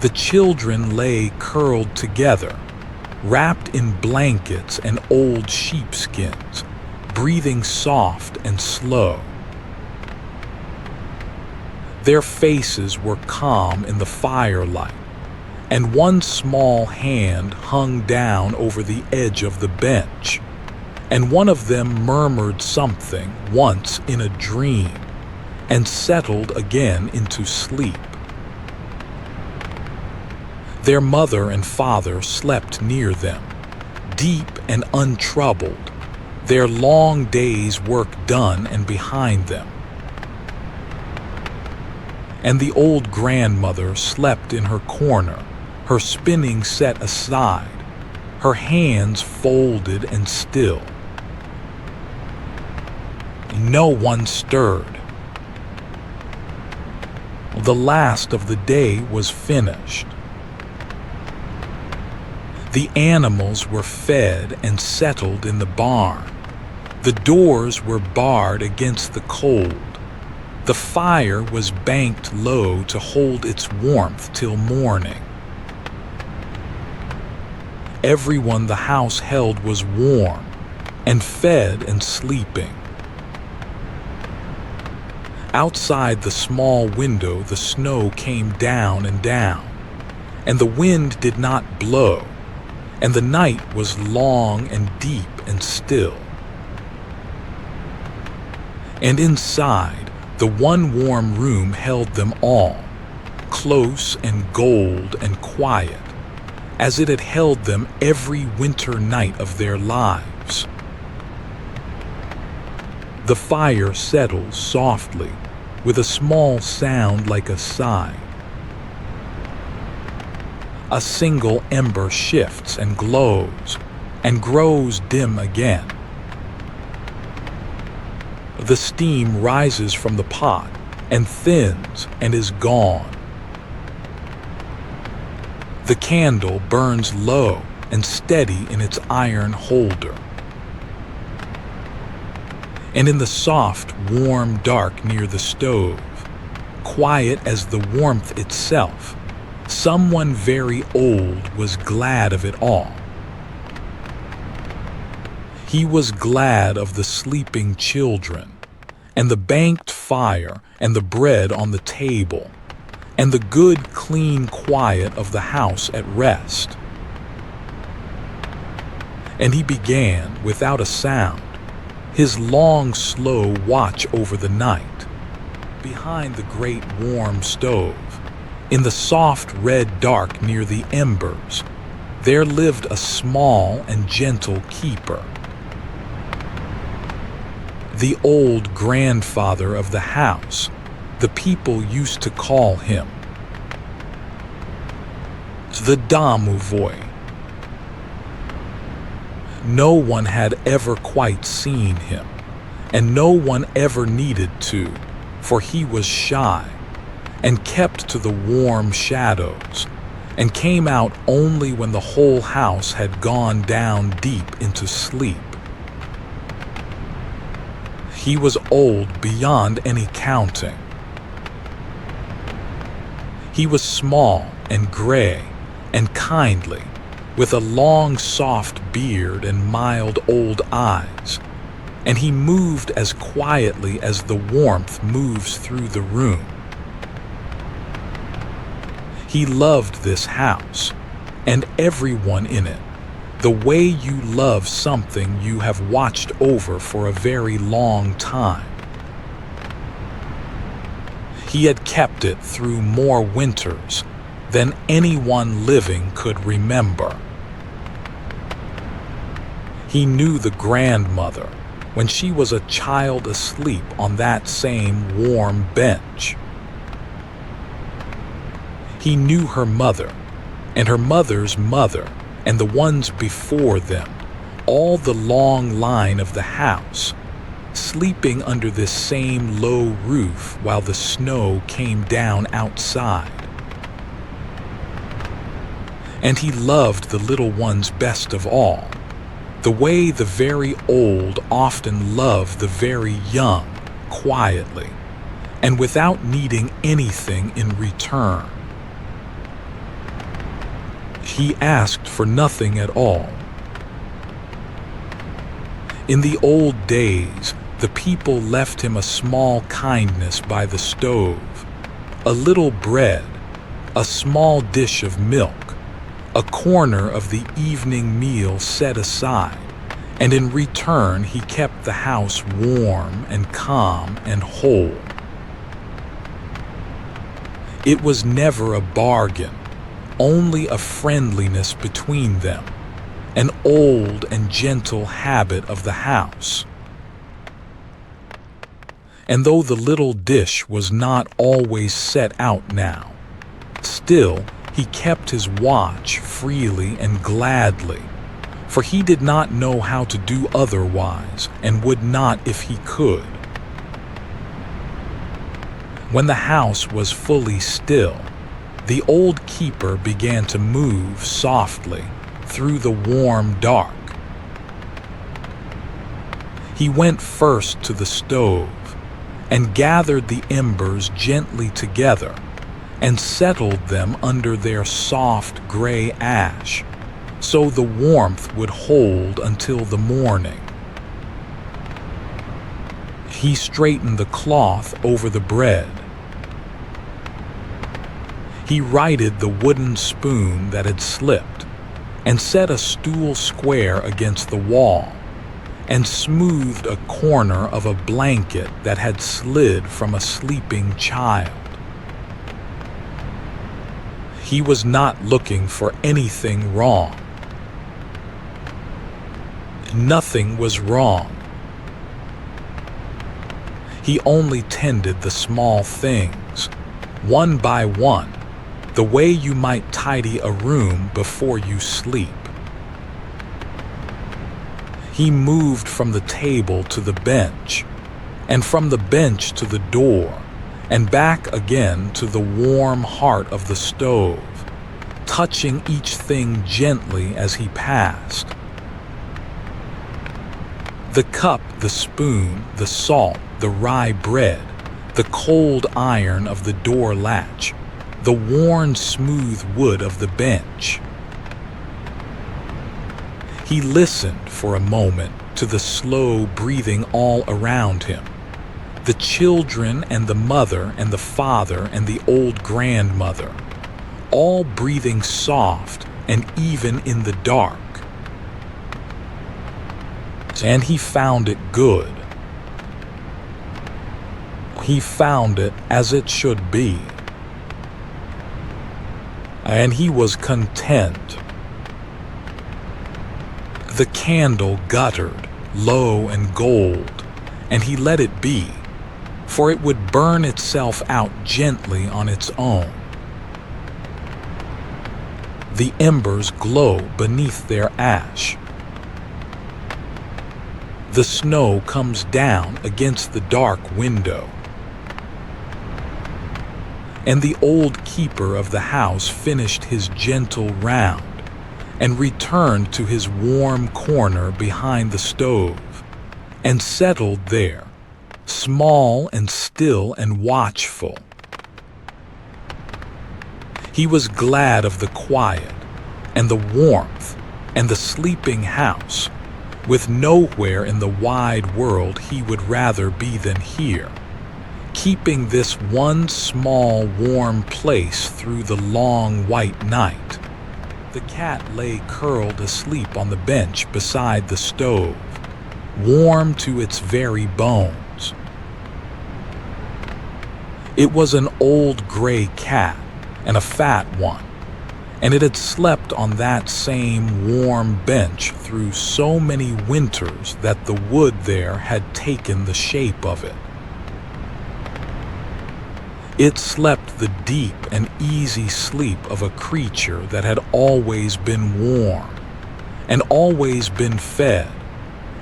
the children lay curled together, wrapped in blankets and old sheepskins, breathing soft and slow. Their faces were calm in the firelight, and one small hand hung down over the edge of the bench, and one of them murmured something once in a dream, and settled again into sleep. Their mother and father slept near them, deep and untroubled, their long day's work done and behind them. And the old grandmother slept in her corner, her spinning set aside, her hands folded and still. No one stirred. The last of the day was finished. The animals were fed and settled in the barn. The doors were barred against the cold. The fire was banked low to hold its warmth till morning. Everyone the house held was warm and fed and sleeping. Outside the small window the snow came down and down, and the wind did not blow, and the night was long and deep and still. And inside, the one warm room held them all, close and gold and quiet, as it had held them every winter night of their lives. The fire settles softly, with a small sound like a sigh. A single ember shifts and glows, and grows dim again. The steam rises from the pot, and thins, and is gone. The candle burns low and steady in its iron holder. And in the soft, warm dark near the stove, quiet as the warmth itself, someone very old was glad of it all. He was glad of the sleeping children, and the banked fire, and the bread on the table, and the good, clean quiet of the house at rest. And he began, without a sound, his long, slow watch over the night, behind the great warm stove, in the soft red dark near the embers, there lived a small and gentle keeper. The old grandfather of the house, the people used to call him the Domovoi. No one had ever quite seen him, and no one ever needed to, for he was shy, and kept to the warm shadows, and came out only when the whole house had gone down deep into sleep. He was old beyond any counting. He was small and gray and kindly, with a long soft beard and mild old eyes, and he moved as quietly as the warmth moves through the room. He loved this house, and everyone in it, the way you love something you have watched over for a very long time. He had kept it through more winters than anyone living could remember. He knew the grandmother when she was a child asleep on that same warm bench. He knew her mother, and her mother's mother, and the ones before them, all the long line of the house, sleeping under this same low roof while the snow came down outside. And he loved the little ones best of all, the way the very old often love the very young, quietly, and without needing anything in return. He asked for nothing at all. In the old days, the people left him a small kindness by the stove, a little bread, a small dish of milk, a corner of the evening meal set aside, and in return he kept the house warm and calm and whole. It was never a bargain, only a friendliness between them, an old and gentle habit of the house. And though the little dish was not always set out now, still he kept his watch freely and gladly, for he did not know how to do otherwise, and would not if he could. When the house was fully still, the old keeper began to move softly through the warm dark. He went first to the stove and gathered the embers gently together and settled them under their soft gray ash, so the warmth would hold until the morning. He straightened the cloth over the bread. He righted the wooden spoon that had slipped and set a stool square against the wall, and smoothed a corner of a blanket that had slid from a sleeping child. He was not looking for anything wrong. Nothing was wrong. He only tended the small things, one by one, the way you might tidy a room before you sleep. He moved from the table to the bench, and from the bench to the door, and back again to the warm heart of the stove, touching each thing gently as he passed. The cup, the spoon, the salt, the rye bread, the cold iron of the door latch, the worn smooth wood of the bench. He listened for a moment to the slow breathing all around him, the children and the mother and the father and the old grandmother, all breathing soft and even in the dark. And he found it good. He found it as it should be. And he was content. The candle guttered, low and gold, and he let it be, for it would burn itself out gently on its own. The embers glow beneath their ash. The snow comes down against the dark window. And the old keeper of the house finished his gentle round and returned to his warm corner behind the stove and settled there, small and still and watchful. He was glad of the quiet and the warmth and the sleeping house, with nowhere in the wide world he would rather be than here, keeping this one small warm place through the long white night. The cat lay curled asleep on the bench beside the stove, warm to its very bones. It was an old gray cat, and a fat one, and it had slept on that same warm bench through so many winters that the wood there had taken the shape of it. It slept the deep and easy sleep of a creature that had always been warm, and always been fed,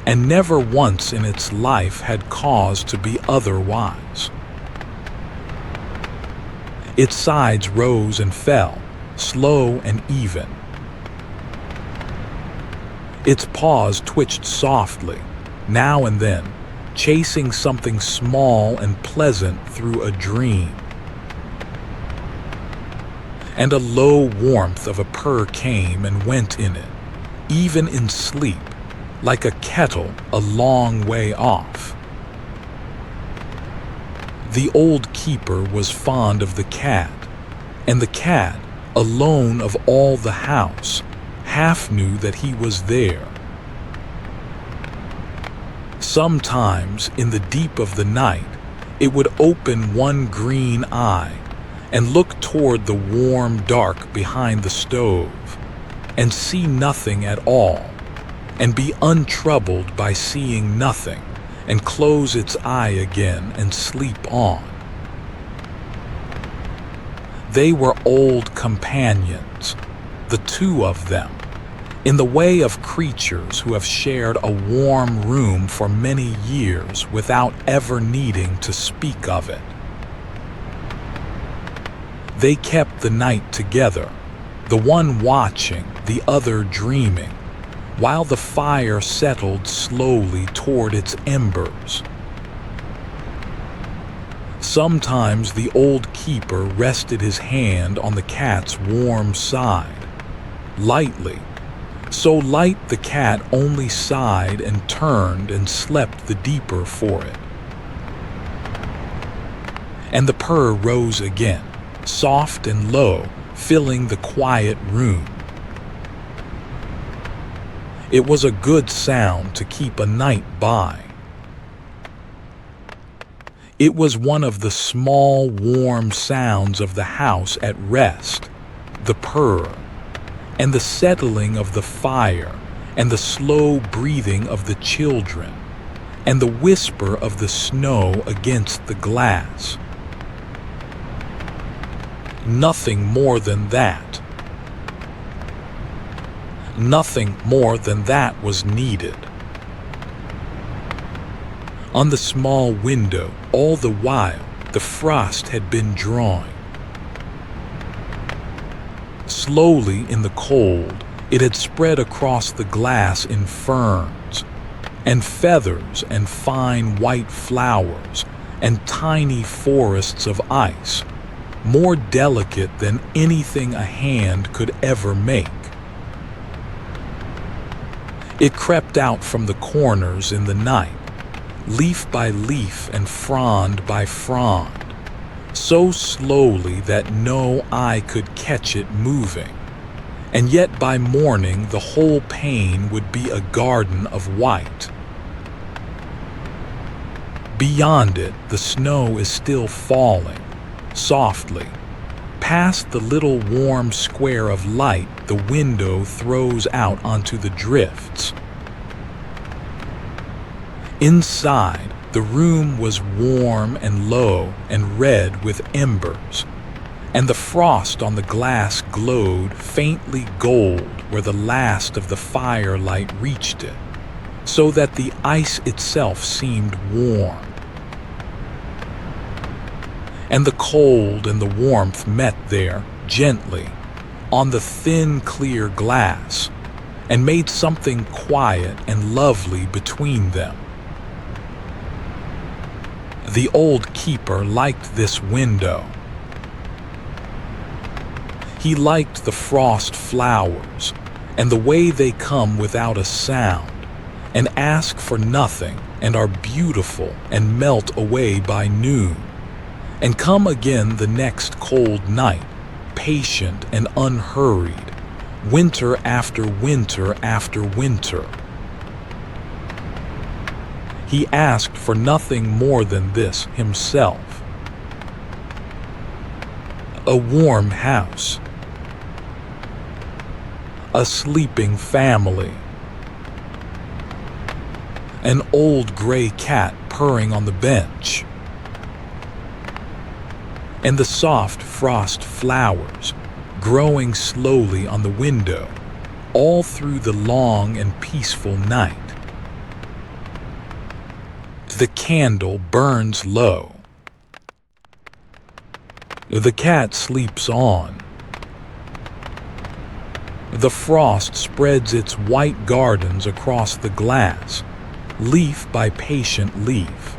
and never once in its life had cause to be otherwise. Its sides rose and fell, slow and even. Its paws twitched softly, now and then, chasing something small and pleasant through a dream. And a low warmth of a purr came and went in it, even in sleep, like a kettle a long way off. The old keeper was fond of the cat, and the cat, alone of all the house, half knew that he was there. Sometimes, in the deep of the night, it would open one green eye and look toward the warm dark behind the stove, and see nothing at all, and be untroubled by seeing nothing, and close its eye again and sleep on. They were old companions, the two of them, in the way of creatures who have shared a warm room for many years without ever needing to speak of it. They kept the night together, the one watching, the other dreaming, while the fire settled slowly toward its embers. Sometimes the old keeper rested his hand on the cat's warm side, lightly, so light the cat only sighed and turned and slept the deeper for it. And the purr rose again, soft and low, filling the quiet room. It was a good sound to keep a night by. It was one of the small, warm sounds of the house at rest, the purr, and the settling of the fire, and the slow breathing of the children, and the whisper of the snow against the glass. Nothing more than that. Nothing more than that was needed. On the small window, all the while, the frost had been drawing. Slowly in the cold, it had spread across the glass in ferns, and feathers and fine white flowers, and tiny forests of ice, more delicate than anything a hand could ever make. It crept out from the corners in the night, leaf by leaf and frond by frond, so slowly that no eye could catch it moving, and yet by morning the whole pane would be a garden of white. Beyond it, the snow is still falling, softly. Past the little warm square of light the window throws out onto the drifts. Inside, the room was warm and low and red with embers, and the frost on the glass glowed faintly gold where the last of the firelight reached it, so that the ice itself seemed warm. And the cold and the warmth met there, gently, on the thin, clear glass, and made something quiet and lovely between them. The old keeper liked this window. He liked the frost flowers, and the way they come without a sound, and ask for nothing, and are beautiful, and melt away by noon, and come again the next cold night, patient and unhurried, winter after winter after winter. He asked for nothing more than this himself: a warm house, a sleeping family, an old gray cat purring on the bench, and the soft frost flowers growing slowly on the window all through the long and peaceful night. The candle burns low. The cat sleeps on. The frost spreads its white gardens across the glass, leaf by patient leaf.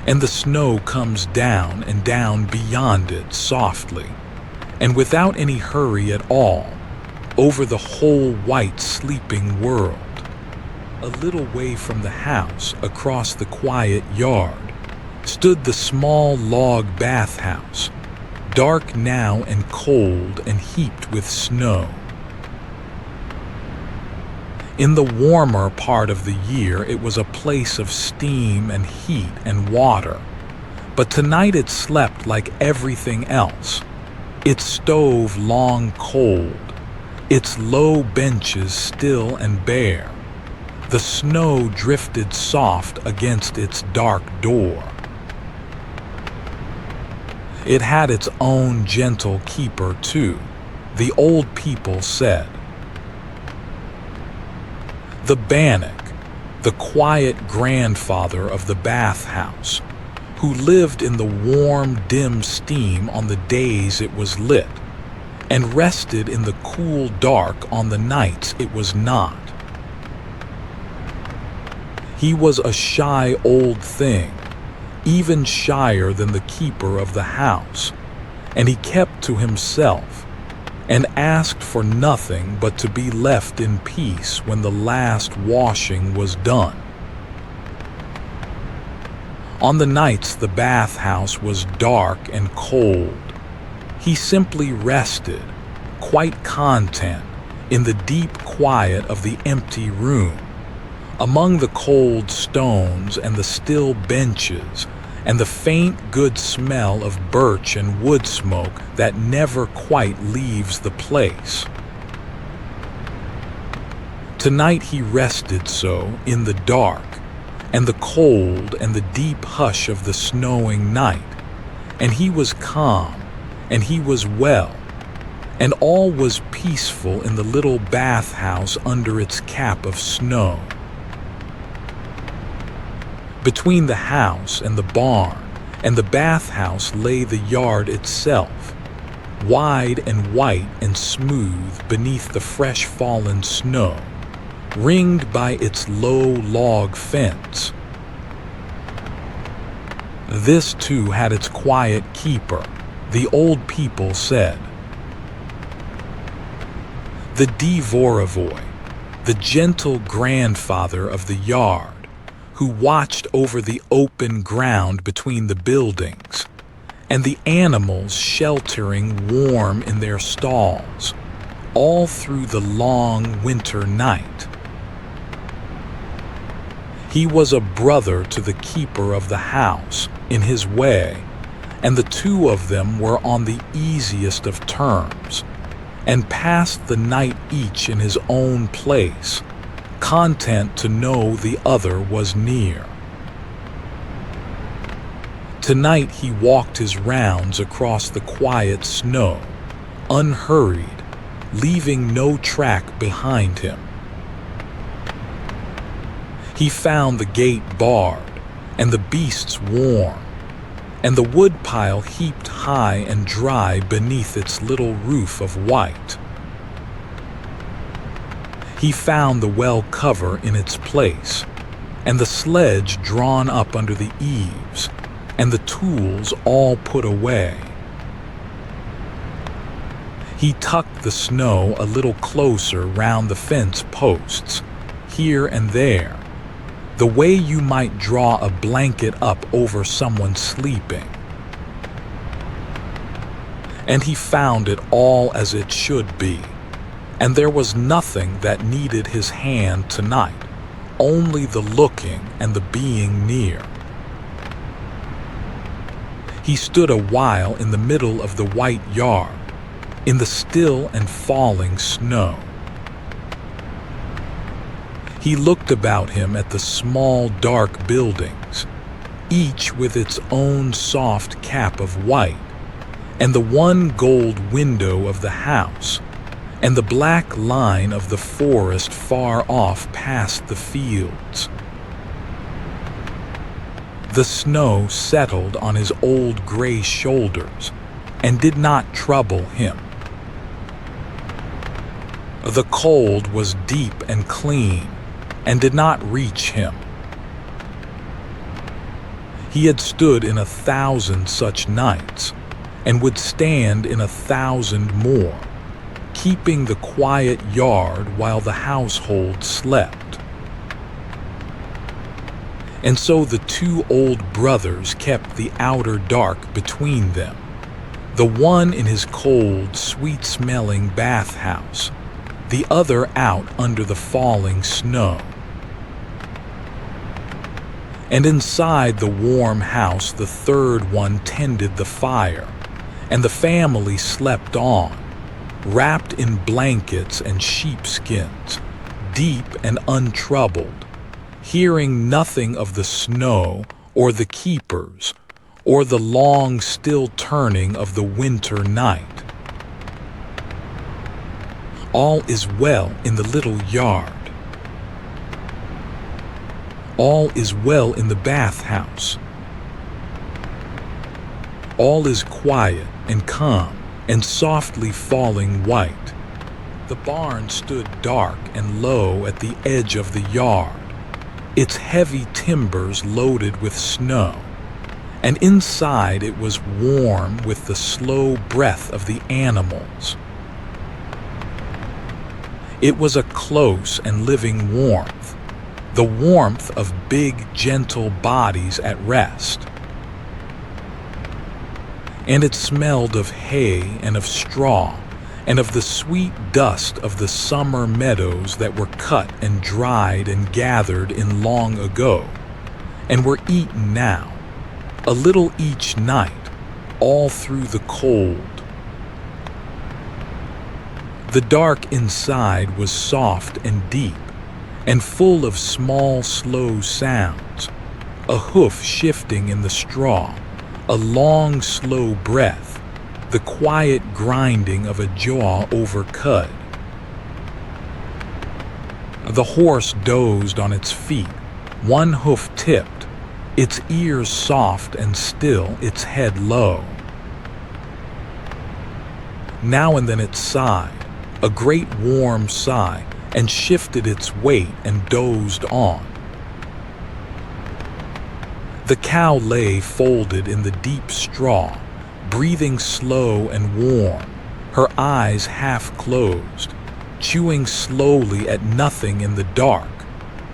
And the snow comes down and down beyond it softly, and without any hurry at all, over the whole white sleeping world. A little way from the house, across the quiet yard, stood the small log bathhouse, dark now and cold and heaped with snow. In the warmer part of the year, it was a place of steam and heat and water, but tonight it slept like everything else, its stove long cold, its low benches still and bare. The snow drifted soft against its dark door. It had its own gentle keeper too, the old people said. The bannock, the quiet grandfather of the bathhouse, who lived in the warm, dim steam on the days it was lit, and rested in the cool dark on the nights it was not. He was a shy old thing, even shyer than the keeper of the house, and he kept to himself, and asked for nothing but to be left in peace when the last washing was done. On the nights the bathhouse was dark and cold, he simply rested, quite content, in the deep quiet of the empty room, among the cold stones and the still benches and the faint good smell of birch and wood smoke that never quite leaves the place. Tonight he rested so in the dark and the cold and the deep hush of the snowing night, and he was calm and he was well, and all was peaceful in the little bathhouse under its cap of snow. Between the house and the barn and the bathhouse lay the yard itself, wide and white and smooth beneath the fresh fallen snow, ringed by its low log fence. This too had its quiet keeper, the old people said. The Domovoi, the gentle grandfather of the yard, who watched over the open ground between the buildings, and the animals sheltering warm in their stalls, all through the long winter night. He was a brother to the keeper of the house, in his way, and the two of them were on the easiest of terms, and passed the night each in his own place, content to know the other was near. Tonight he walked his rounds across the quiet snow, unhurried, leaving no track behind him. He found the gate barred, and the beasts warm, and the woodpile heaped high and dry beneath its little roof of white. He found the well cover in its place, and the sledge drawn up under the eaves, and the tools all put away. He tucked the snow a little closer round the fence posts, here and there, the way you might draw a blanket up over someone sleeping. And he found it all as it should be, and there was nothing that needed his hand tonight, only the looking and the being near. He stood a while in the middle of the white yard, in the still and falling snow. He looked about him at the small dark buildings, each with its own soft cap of white, and the one gold window of the house, and the black line of the forest far off past the fields. The snow settled on his old gray shoulders and did not trouble him. The cold was deep and clean and did not reach him. He had stood in 1,000 such nights and would stand in 1,000 more, keeping the quiet yard while the household slept. And so the two old brothers kept the outer dark between them, the one in his cold, sweet-smelling bathhouse, the other out under the falling snow. And inside the warm house the third one tended the fire, and the family slept on, wrapped in blankets and sheepskins, deep and untroubled, hearing nothing of the snow or the keepers, or the long still turning of the winter night. All is well in the little yard. All is well in the bathhouse. All is quiet and calm and softly falling white. The barn stood dark and low at the edge of the yard, its heavy timbers loaded with snow, and inside it was warm with the slow breath of the animals. It was a close and living warmth, the warmth of big, gentle bodies at rest. And it smelled of hay and of straw, and of the sweet dust of the summer meadows that were cut and dried and gathered in long ago, and were eaten now, a little each night, all through the cold. The dark inside was soft and deep, and full of small, slow sounds, a hoof shifting in the straw, a long, slow breath, the quiet grinding of a jaw over cud. The horse dozed on its feet, one hoof tipped, its ears soft and still, its head low. Now and then it sighed, a great warm sigh, and shifted its weight and dozed on. The cow lay folded in the deep straw, breathing slow and warm, her eyes half closed, chewing slowly at nothing in the dark,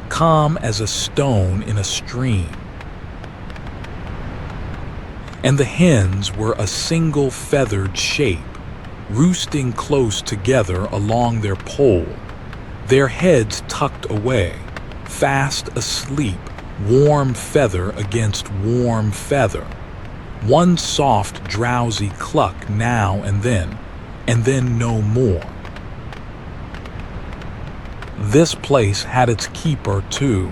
calm as a stone in a stream. And the hens were a single feathered shape, roosting close together along their pole, their heads tucked away, fast asleep, warm feather against warm feather, one soft drowsy cluck now and then no more. This place had its keeper too.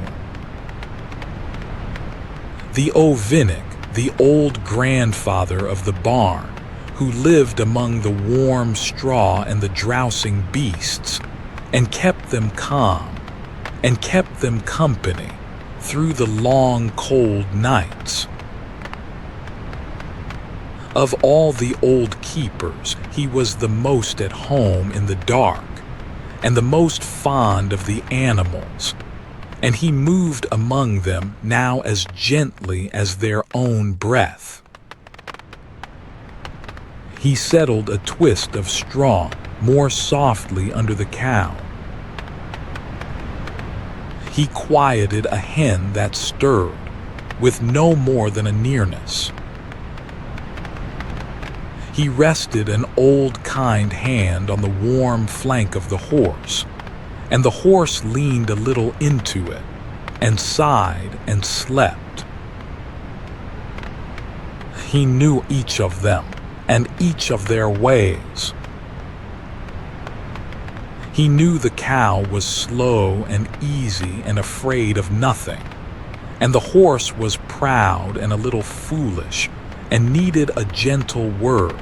The Ovinnik, the old grandfather of the barn, who lived among the warm straw and the drowsing beasts, and kept them calm, and kept them company through the long cold nights. Of all the old keepers, he was the most at home in the dark, and the most fond of the animals, and he moved among them now as gently as their own breath. He settled a twist of straw more softly under the cow. He quieted a hen that stirred, with no more than a nearness. He rested an old kind hand on the warm flank of the horse, and the horse leaned a little into it, and sighed and slept. He knew each of them, and each of their ways. He knew the cow was slow and easy and afraid of nothing, and the horse was proud and a little foolish and needed a gentle word,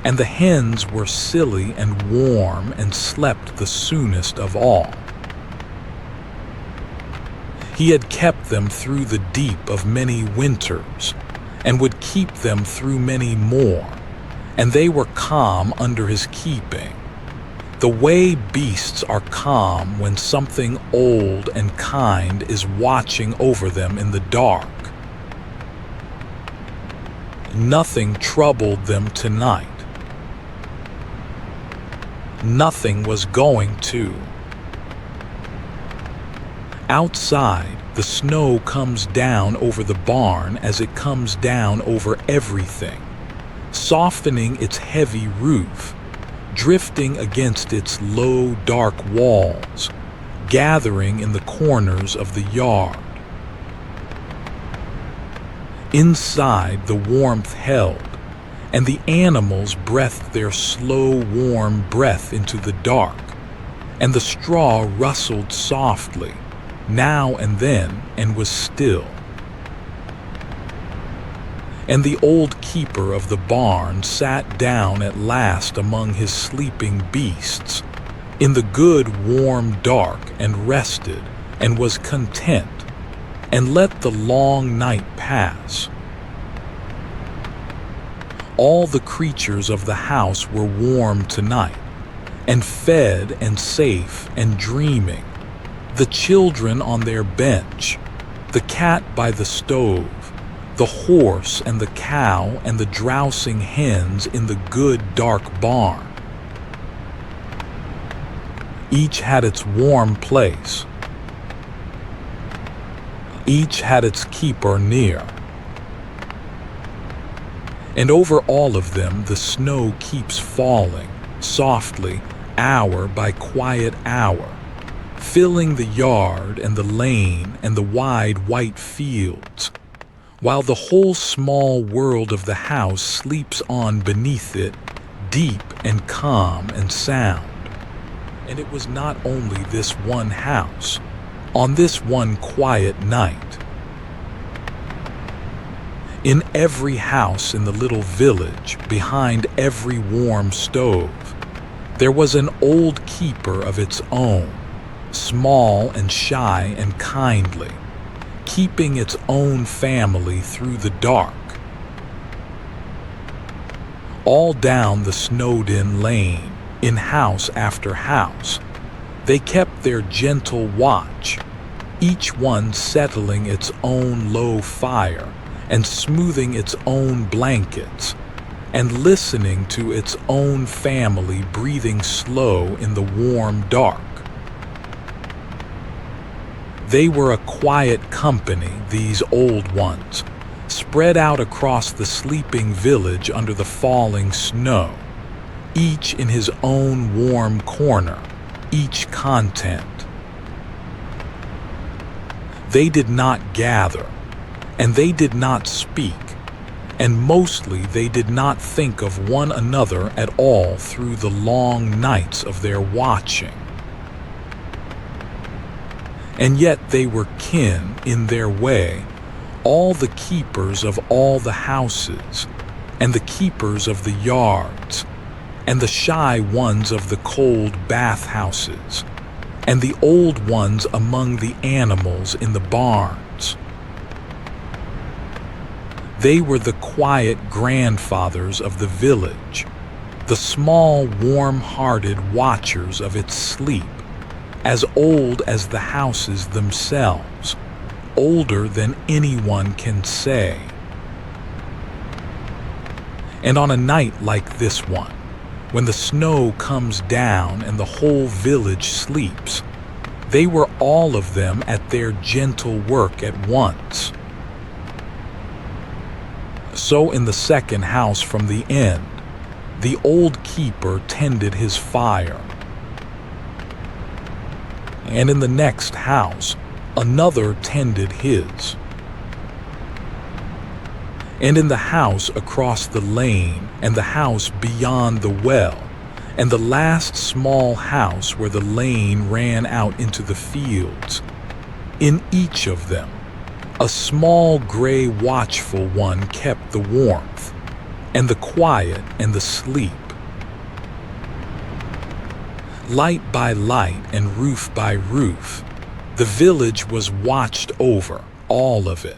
and the hens were silly and warm and slept the soonest of all. He had kept them through the deep of many winters, and would keep them through many more, and they were calm under his keeping, the way beasts are calm when something old and kind is watching over them in the dark. Nothing troubled them tonight. Nothing was going to. Outside, the snow comes down over the barn as it comes down over everything, softening its heavy roof, drifting against its low, dark walls, gathering in the corners of the yard. Inside, the warmth held, and the animals breathed their slow, warm breath into the dark, and the straw rustled softly, now and then, and was still. And the old keeper of the barn sat down at last among his sleeping beasts, in the good warm dark, and rested, and was content, and let the long night pass. All the creatures of the house were warm tonight, and fed and safe and dreaming, the children on their bench, the cat by the stove, the horse and the cow and the drowsing hens in the good dark barn. Each had its warm place. Each had its keeper near. And over all of them the snow keeps falling, softly, hour by quiet hour, filling the yard and the lane and the wide white fields, while the whole small world of the house sleeps on beneath it, deep and calm and sound. And it was not only this one house, on this one quiet night. In every house in the little village, behind every warm stove, there was an old keeper of its own, small and shy and kindly, keeping its own family through the dark. All down the snowed-in lane, in house after house, they kept their gentle watch, each one settling its own low fire and smoothing its own blankets, and listening to its own family breathing slow in the warm dark. They were a quiet company, these old ones, spread out across the sleeping village under the falling snow, each in his own warm corner, each content. They did not gather, and they did not speak, and mostly they did not think of one another at all through the long nights of their watching. And yet they were kin in their way, all the keepers of all the houses, and the keepers of the yards, and the shy ones of the cold bathhouses, and the old ones among the animals in the barns. They were the quiet grandfathers of the village, the small, warm-hearted watchers of its sleep, as old as the houses themselves, older than anyone can say. And on a night like this one, when the snow comes down and the whole village sleeps, they were all of them at their gentle work at once. So in the second house from the end, the old keeper tended his fire. And in the next house, another tended his. And in the house across the lane, and the house beyond the well, and the last small house where the lane ran out into the fields, in each of them, a small gray watchful one kept the warmth, and the quiet and the sleep. Light by light and roof by roof, the village was watched over, all of it,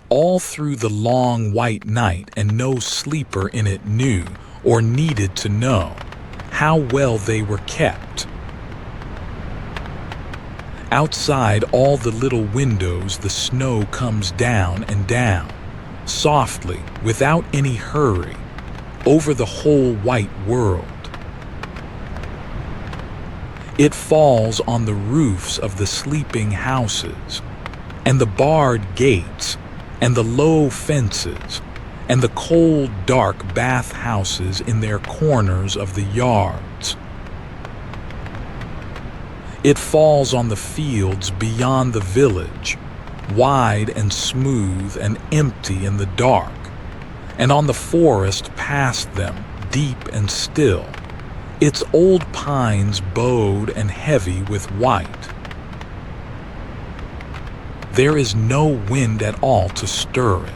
all through the long white night, and no sleeper in it knew or needed to know how well they were kept. Outside all the little windows the snow comes down and down, softly, without any hurry, over the whole white world. It falls on the roofs of the sleeping houses, and the barred gates, and the low fences, and the cold, dark bathhouses in their corners of the yards. It falls on the fields beyond the village, wide and smooth and empty in the dark, and on the forest past them, deep and still, its old pines bowed and heavy with white. There is no wind at all to stir it.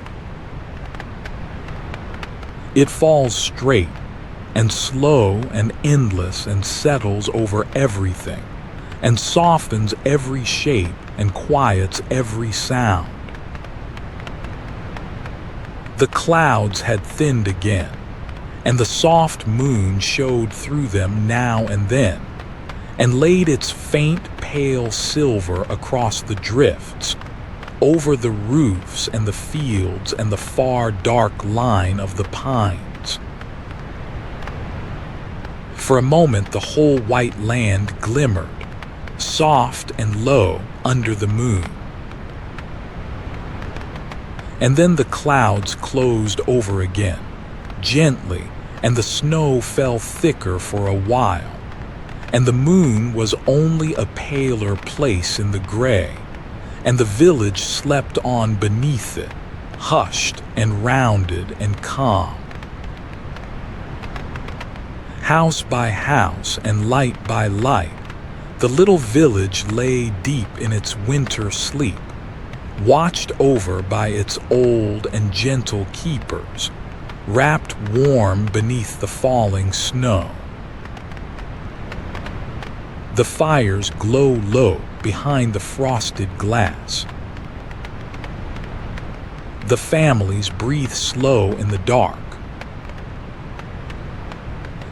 It falls straight and slow and endless and settles over everything and softens every shape and quiets every sound. The clouds had thinned again, and the soft moon showed through them now and then, and laid its faint pale silver across the drifts, over the roofs and the fields and the far dark line of the pines. For a moment the whole white land glimmered, soft and low under the moon. And then the clouds closed over again, gently, and the snow fell thicker for a while, and the moon was only a paler place in the gray, and the village slept on beneath it, hushed and rounded and calm. House by house and light by light, the little village lay deep in its winter sleep, watched over by its old and gentle keepers, wrapped warm beneath the falling snow. The fires glow low behind the frosted glass. The families breathe slow in the dark.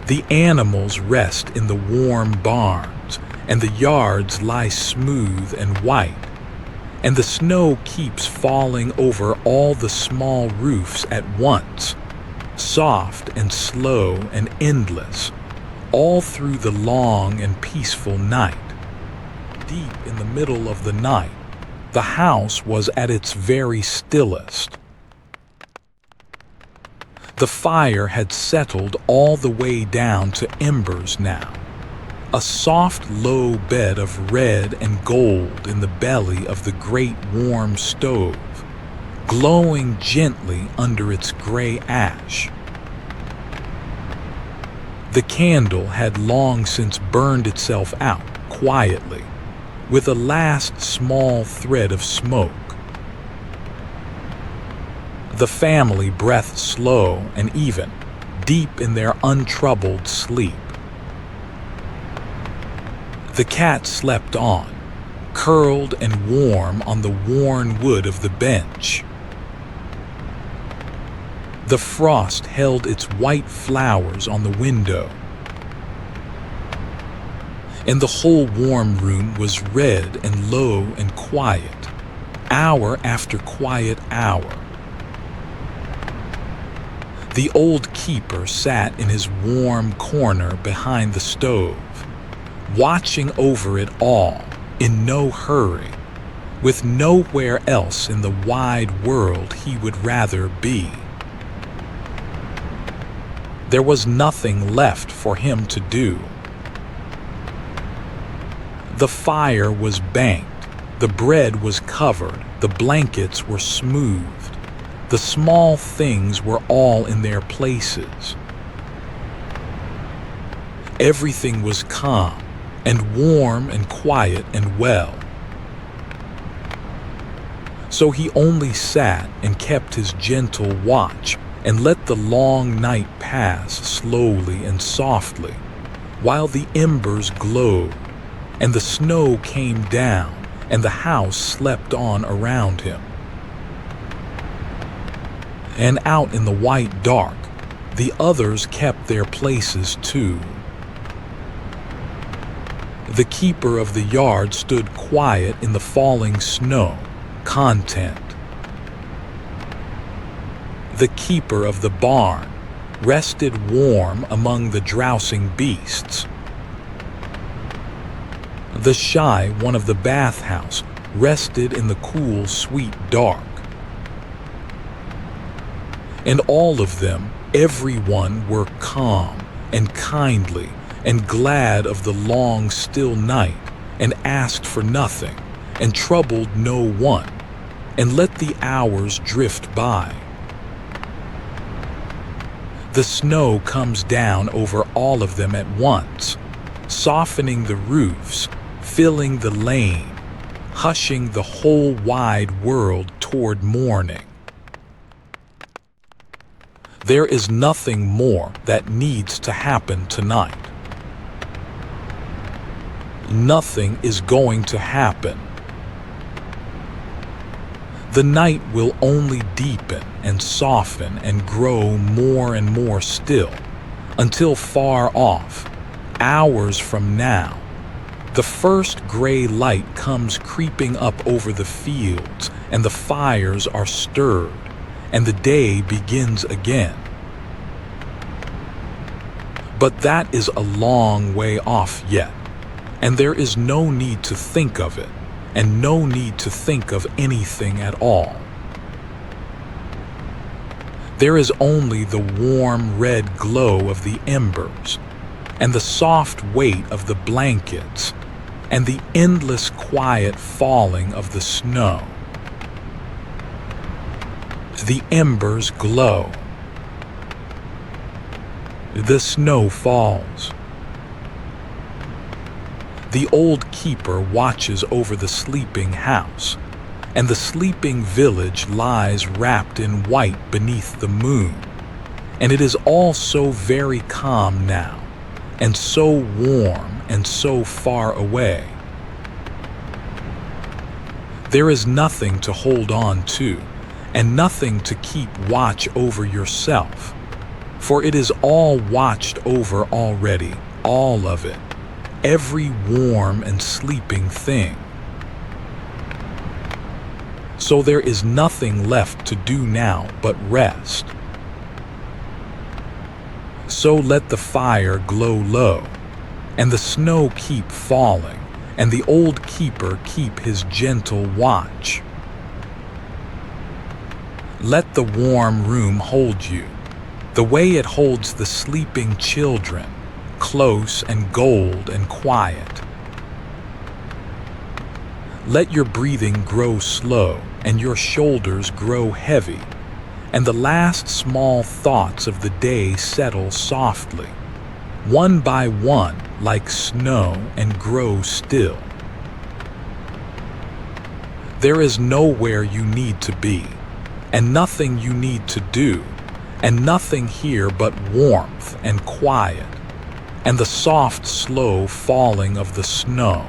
The animals rest in the warm barns, and the yards lie smooth and white, and the snow keeps falling over all the small roofs at once, soft and slow and endless, all through the long and peaceful night. Deep in the middle of the night, the house was at its very stillest. The fire had settled all the way down to embers now, a soft low bed of red and gold in the belly of the great warm stove, glowing gently under its gray ash. The candle had long since burned itself out quietly, with a last small thread of smoke. The family breathed slow and even, deep in their untroubled sleep. The cat slept on, curled and warm on the worn wood of the bench. The frost held its white flowers on the window, and the whole warm room was red and low and quiet, hour after quiet hour. The old keeper sat in his warm corner behind the stove, watching over it all, in no hurry, with nowhere else in the wide world he would rather be. There was nothing left for him to do. The fire was banked, the bread was covered, the blankets were smoothed, the small things were all in their places. Everything was calm and warm and quiet and well. So he only sat and kept his gentle watch and let the long night pass slowly and softly, while the embers glowed, and the snow came down, and the house slept on around him. And out in the white dark, the others kept their places too. The keeper of the yard stood quiet in the falling snow, content. The keeper of the barn rested warm among the drowsing beasts. The shy one of the bathhouse rested in the cool, sweet dark. And all of them, everyone, were calm and kindly and glad of the long, still night, and asked for nothing, and troubled no one, and let the hours drift by. The snow comes down over all of them at once, softening the roofs, filling the lane, hushing the whole wide world toward morning. There is nothing more that needs to happen tonight. Nothing is going to happen. The night will only deepen and soften and grow more and more still, until far off, hours from now, the first gray light comes creeping up over the fields, and the fires are stirred, and the day begins again. But that is a long way off yet, and there is no need to think of it, and no need to think of anything at all. There is only the warm red glow of the embers, and the soft weight of the blankets, and the endless quiet falling of the snow. The embers glow. The snow falls. The old keeper watches over the sleeping house, and the sleeping village lies wrapped in white beneath the moon, and it is all so very calm now, and so warm and so far away. There is nothing to hold on to, and nothing to keep watch over yourself, for it is all watched over already, all of it, every warm and sleeping thing. So there is nothing left to do now but rest. So let the fire glow low, and the snow keep falling, and the old keeper keep his gentle watch. Let the warm room hold you, the way it holds the sleeping children, close and gold and quiet. Let your breathing grow slow, and your shoulders grow heavy, and the last small thoughts of the day settle softly, one by one like snow, and grow still. There is nowhere you need to be, and nothing you need to do, and nothing here but warmth and quiet, and the soft, slow falling of the snow.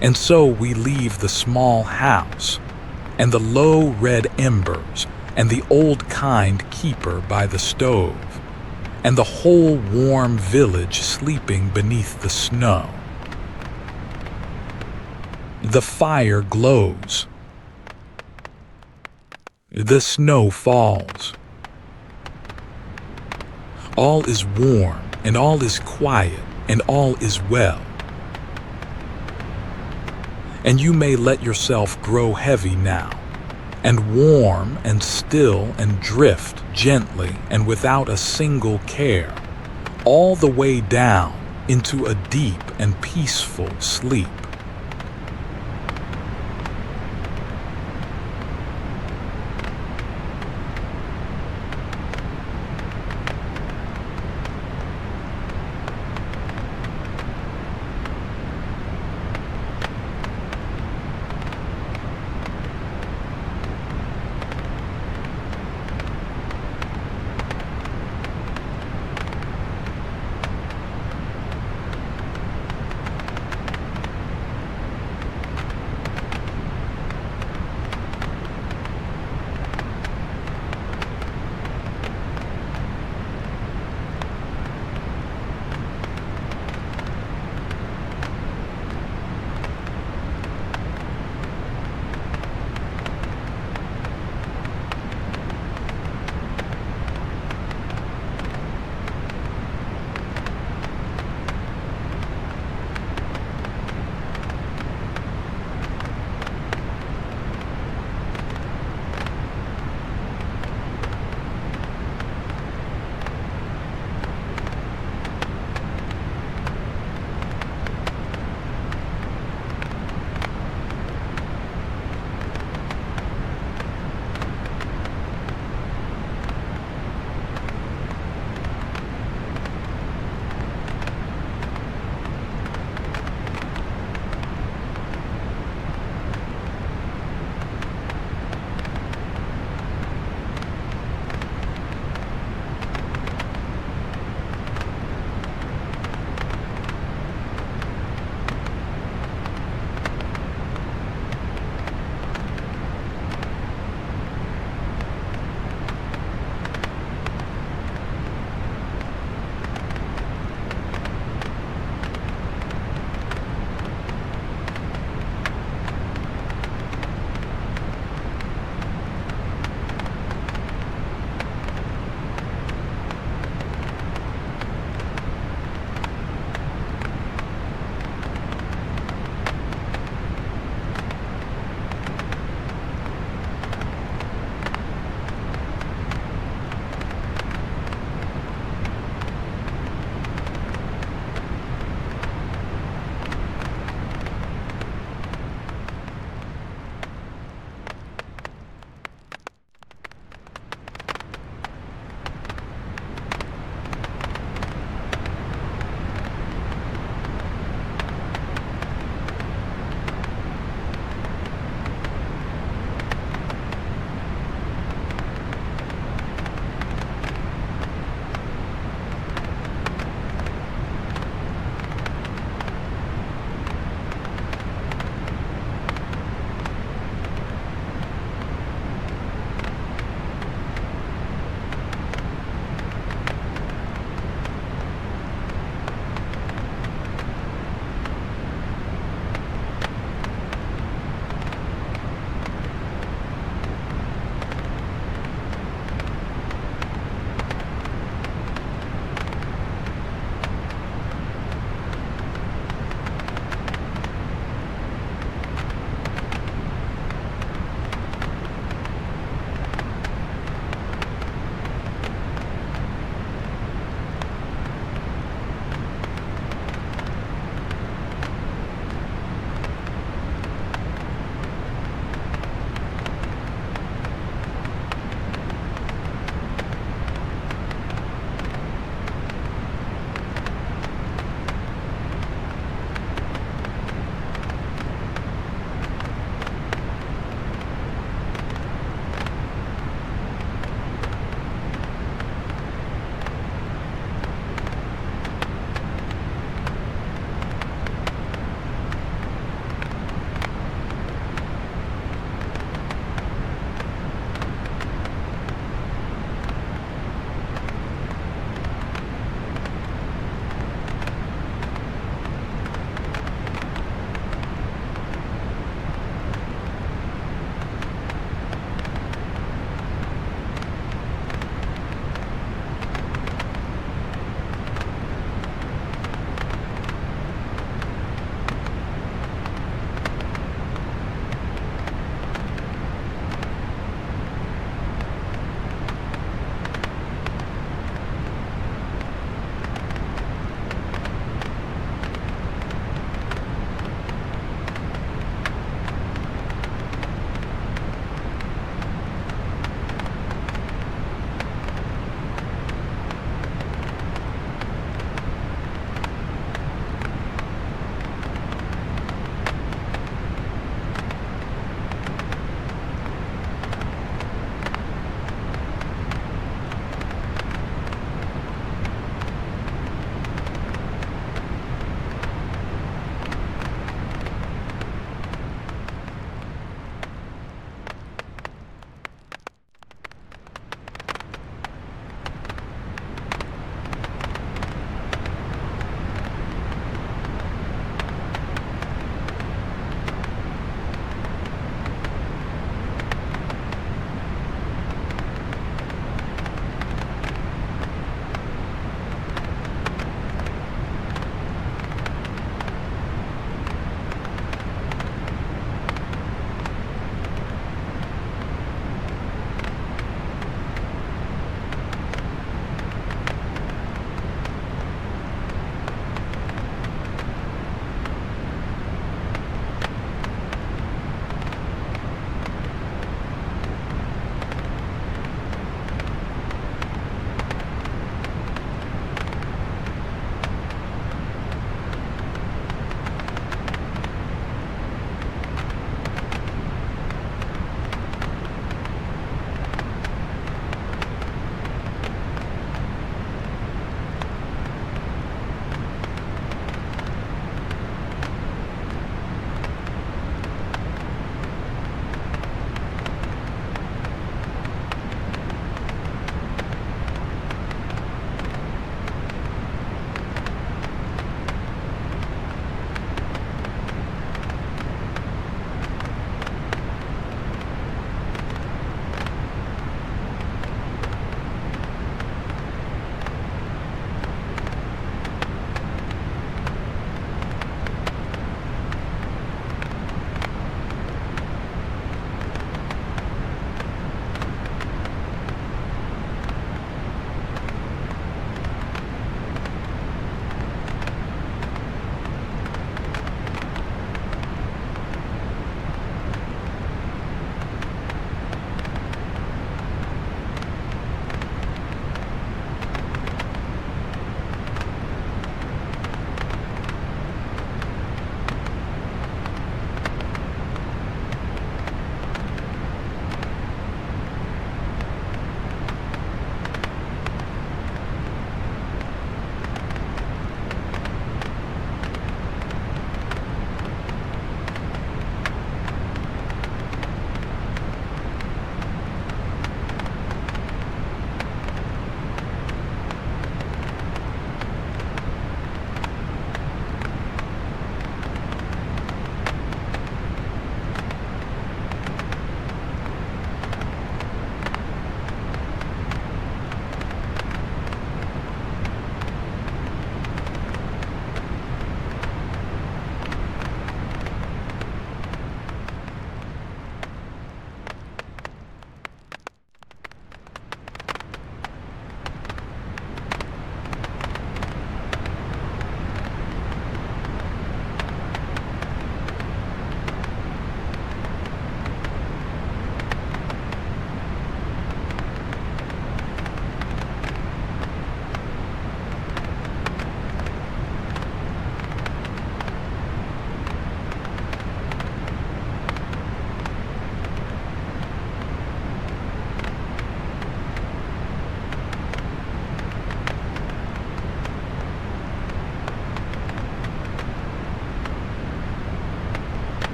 And so we leave the small house, and the low red embers, and the old kind keeper by the stove, and the whole warm village sleeping beneath the snow. The fire glows. The snow falls. All is warm, and all is quiet, and all is well. And you may let yourself grow heavy now, and warm and still, and drift gently and without a single care, all the way down into a deep and peaceful sleep.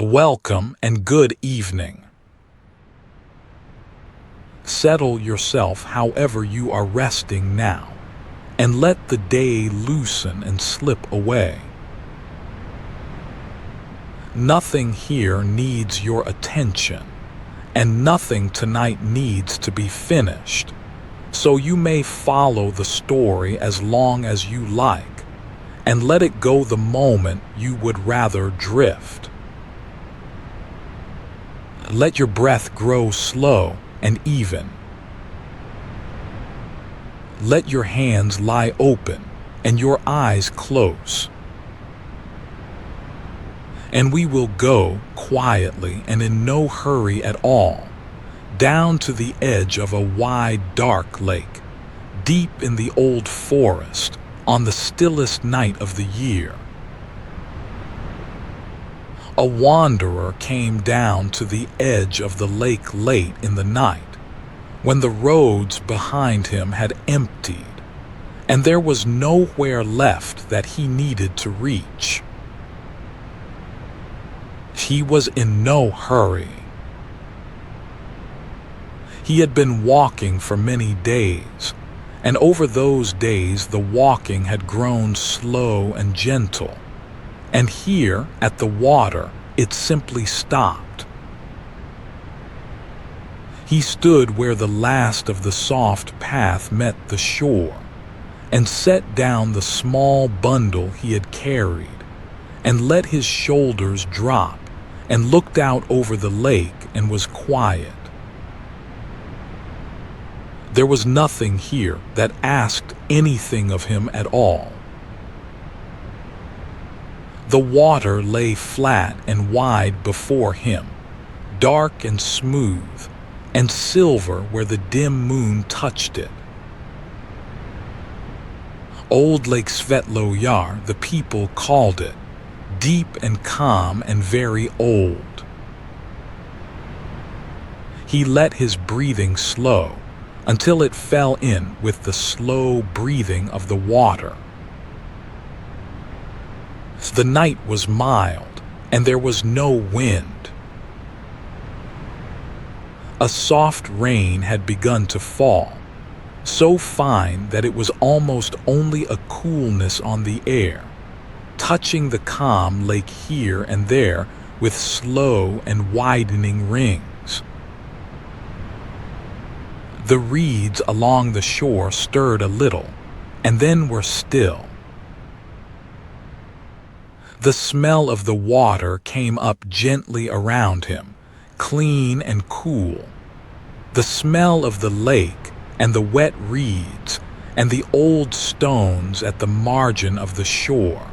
Welcome and good evening. Settle yourself however you are resting now, and let the day loosen and slip away. Nothing here needs your attention, and nothing tonight needs to be finished, so you may follow the story as long as you like, and let it go the moment you would rather drift. Let your breath grow slow and even. Let your hands lie open and your eyes close. And we will go quietly and in no hurry at all, down to the edge of a wide, dark lake, deep in the old forest, on the stillest night of the year. A wanderer came down to the edge of the lake late in the night, when the roads behind him had emptied, and there was nowhere left that he needed to reach. He was in no hurry. He had been walking for many days, and over those days the walking had grown slow and gentle. And here, at the water, it simply stopped. He stood where the last of the soft path met the shore, and set down the small bundle he had carried, and let his shoulders drop, and looked out over the lake and was quiet. There was nothing here that asked anything of him at all. The water lay flat and wide before him, dark and smooth, and silver where the dim moon touched it. Old Lake Svetlo Yar, the people called it, deep and calm and very old. He let his breathing slow until it fell in with the slow breathing of the water. The night was mild, and there was no wind. A soft rain had begun to fall, so fine that it was almost only a coolness on the air, touching the calm lake here and there with slow and widening rings. The reeds along the shore stirred a little, and then were still. The smell of the water came up gently around him, clean and cool. The smell of the lake and the wet reeds and the old stones at the margin of the shore.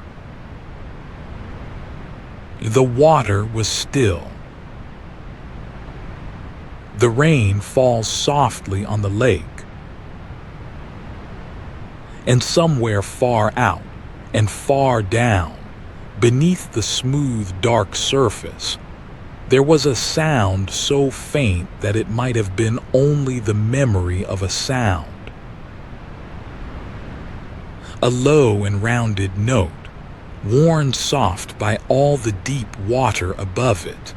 The water was still. The rain falls softly on the lake. And somewhere far out and far down, beneath the smooth, dark surface, there was a sound so faint that it might have been only the memory of a sound. A low and rounded note, worn soft by all the deep water above it.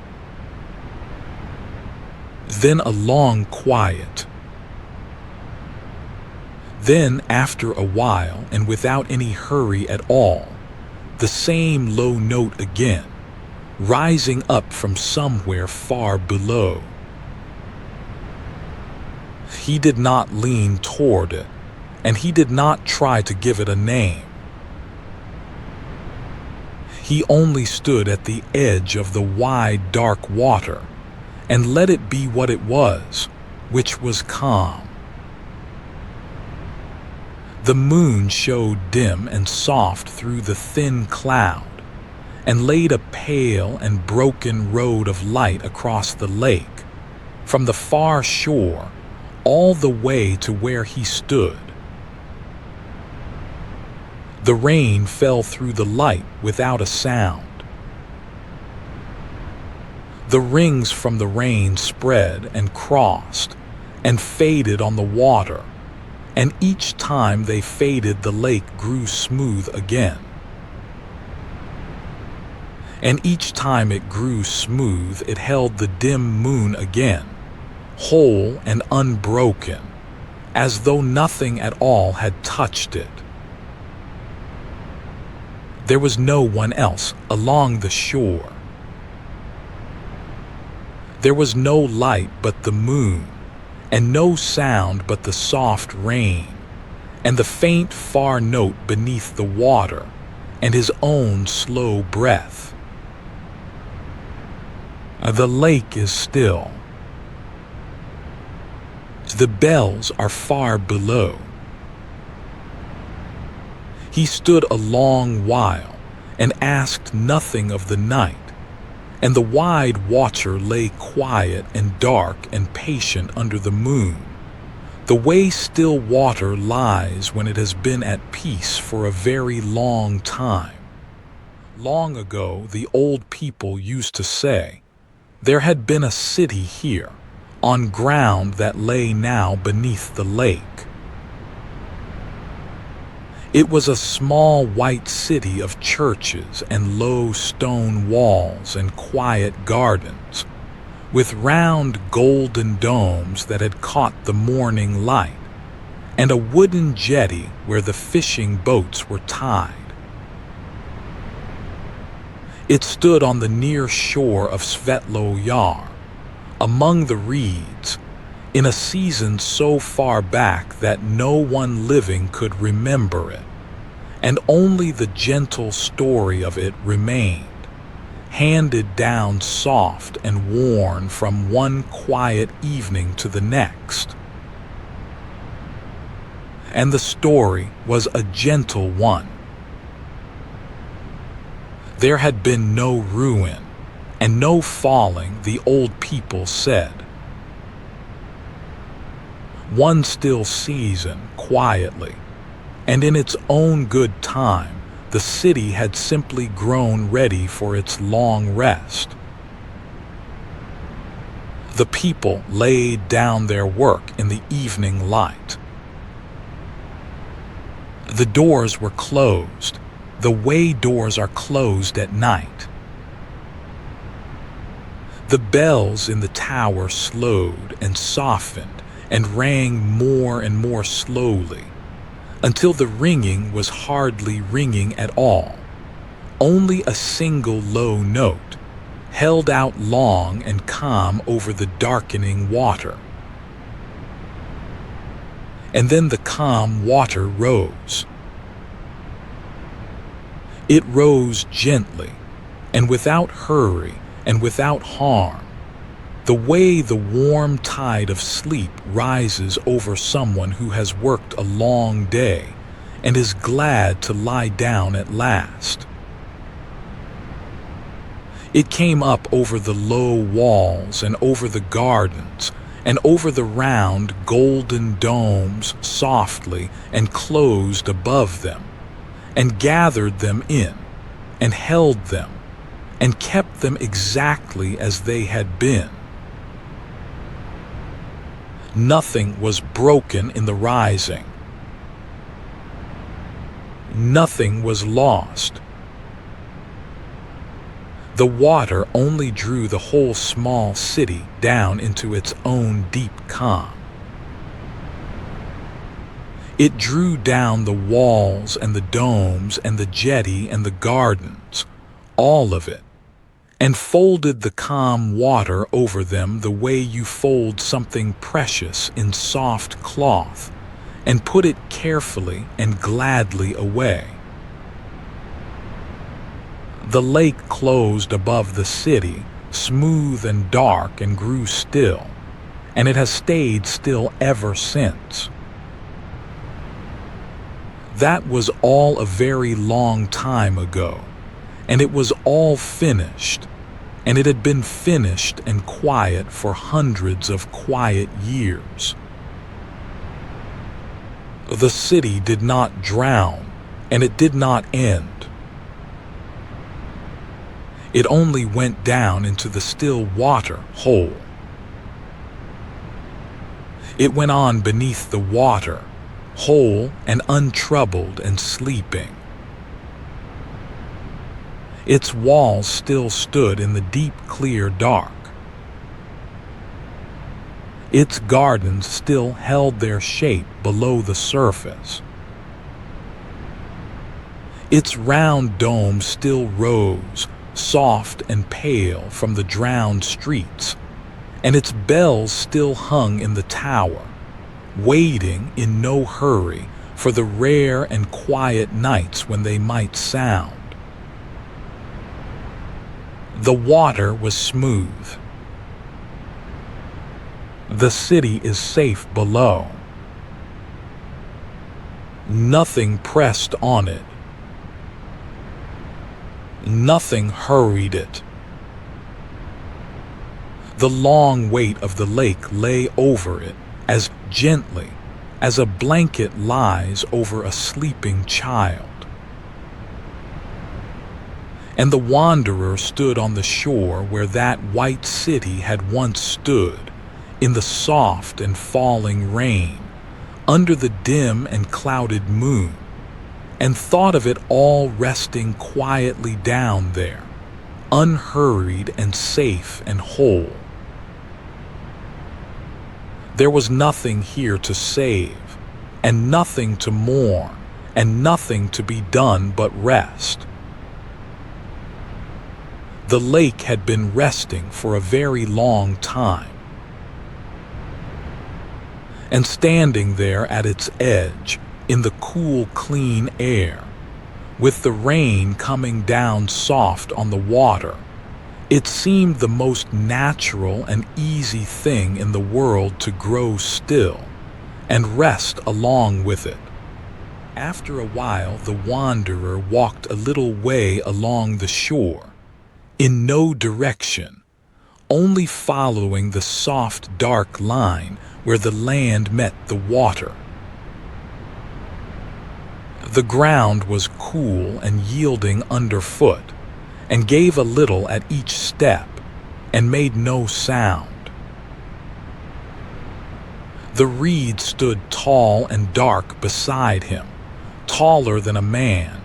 Then a long quiet. Then, after a while, and without any hurry at all, the same low note again, rising up from somewhere far below. He did not lean toward it, and he did not try to give it a name. He only stood at the edge of the wide, dark water, and let it be what it was, which was calm. The moon showed dim and soft through the thin cloud, and laid a pale and broken road of light across the lake, from the far shore all the way to where he stood. The rain fell through the light without a sound. The rings from the rain spread and crossed and faded on the water, and each time they faded the lake grew smooth again. and each time it grew smooth, it held the dim moon again, whole and unbroken, as though nothing at all had touched it. There was no one else along the shore. There was no light but the moon, and no sound but the soft rain, and the faint far note beneath the water, and his own slow breath. The lake is still. The bells are far below. He stood a long while and asked nothing of the night, and the wide watcher lay quiet and dark and patient under the moon, the way still water lies when it has been at peace for a very long time. Long ago, the old people used to say, there had been a city here, on ground that lay now beneath the lake. It was a small white city of churches and low stone walls and quiet gardens, with round golden domes that had caught the morning light, and a wooden jetty where the fishing boats were tied. It stood on the near shore of Svetlo Yar, among the reeds, in a season so far back that no one living could remember it, and only the gentle story of it remained, handed down soft and worn from one quiet evening to the next. And the story was a gentle one. There had been no ruin, and no falling, the old people said. One still season, quietly, and in its own good time, the city had simply grown ready for its long rest. The people laid down their work in the evening light. The doors were closed, the way doors are closed at night. The bells in the tower slowed and softened and rang more and more slowly, until the ringing was hardly ringing at all, only a single low note, held out long and calm over the darkening water. And then the calm water rose. It rose gently, and without hurry, and without harm, the way the warm tide of sleep rises over someone who has worked a long day and is glad to lie down at last. It came up over the low walls and over the gardens and over the round golden domes softly and closed above them, and gathered them in and held them and kept them exactly as they had been. Nothing was broken in the rising. Nothing was lost. The water only drew the whole small city down into its own deep calm. It drew down the walls and the domes and the jetty and the gardens, all of it, and folded the calm water over them the way you fold something precious in soft cloth, and put it carefully and gladly away. The lake closed above the city, smooth and dark, and grew still, and it has stayed still ever since. That was all a very long time ago, and it was all finished, and it had been finished and quiet for hundreds of quiet years. The city did not drown, and it did not end. It only went down into the still water whole. It went on beneath the water, whole and untroubled and sleeping. Its walls still stood in the deep, clear dark. Its gardens still held their shape below the surface. Its round dome still rose, soft and pale from the drowned streets, and its bells still hung in the tower, waiting in no hurry for the rare and quiet nights when they might sound. The water was smooth. The city is safe below. Nothing pressed on it. Nothing hurried it. The long weight of the lake lay over it as gently as a blanket lies over a sleeping child. And the wanderer stood on the shore where that white city had once stood, in the soft and falling rain, under the dim and clouded moon, and thought of it all resting quietly down there, unhurried and safe and whole. There was nothing here to save, and nothing to mourn, and nothing to be done but rest. The lake had been resting for a very long time. And standing there at its edge, in the cool, clean air, with the rain coming down soft on the water, it seemed the most natural and easy thing in the world to grow still and rest along with it. After a while, the wanderer walked a little way along the shore, in no direction, only following the soft, dark line where the land met the water. The ground was cool and yielding underfoot, and gave a little at each step, and made no sound. The reeds stood tall and dark beside him, taller than a man,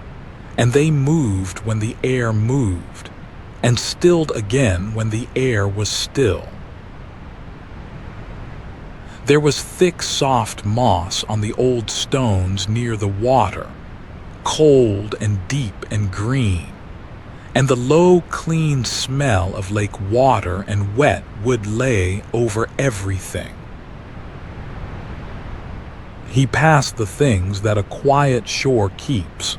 and they moved when the air moved, and stilled again when the air was still. There was thick, soft moss on the old stones near the water, cold and deep and green, and the low, clean smell of lake water and wet wood lay over everything. He passed the things that a quiet shore keeps.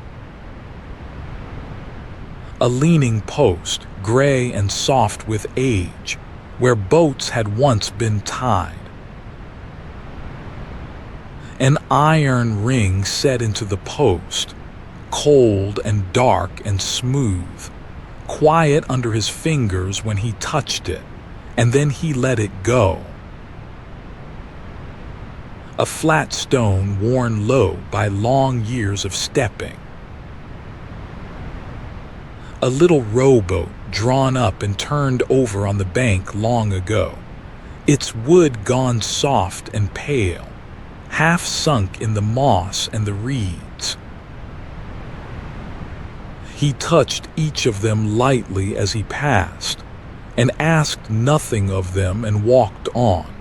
A leaning post, gray and soft with age, where boats had once been tied. An iron ring set into the post, cold and dark and smooth, quiet under his fingers when he touched it, and then he let it go. A flat stone worn low by long years of stepping. A little rowboat drawn up and turned over on the bank long ago, its wood gone soft and pale, half sunk in the moss and the reeds. He touched each of them lightly as he passed, and asked nothing of them and walked on.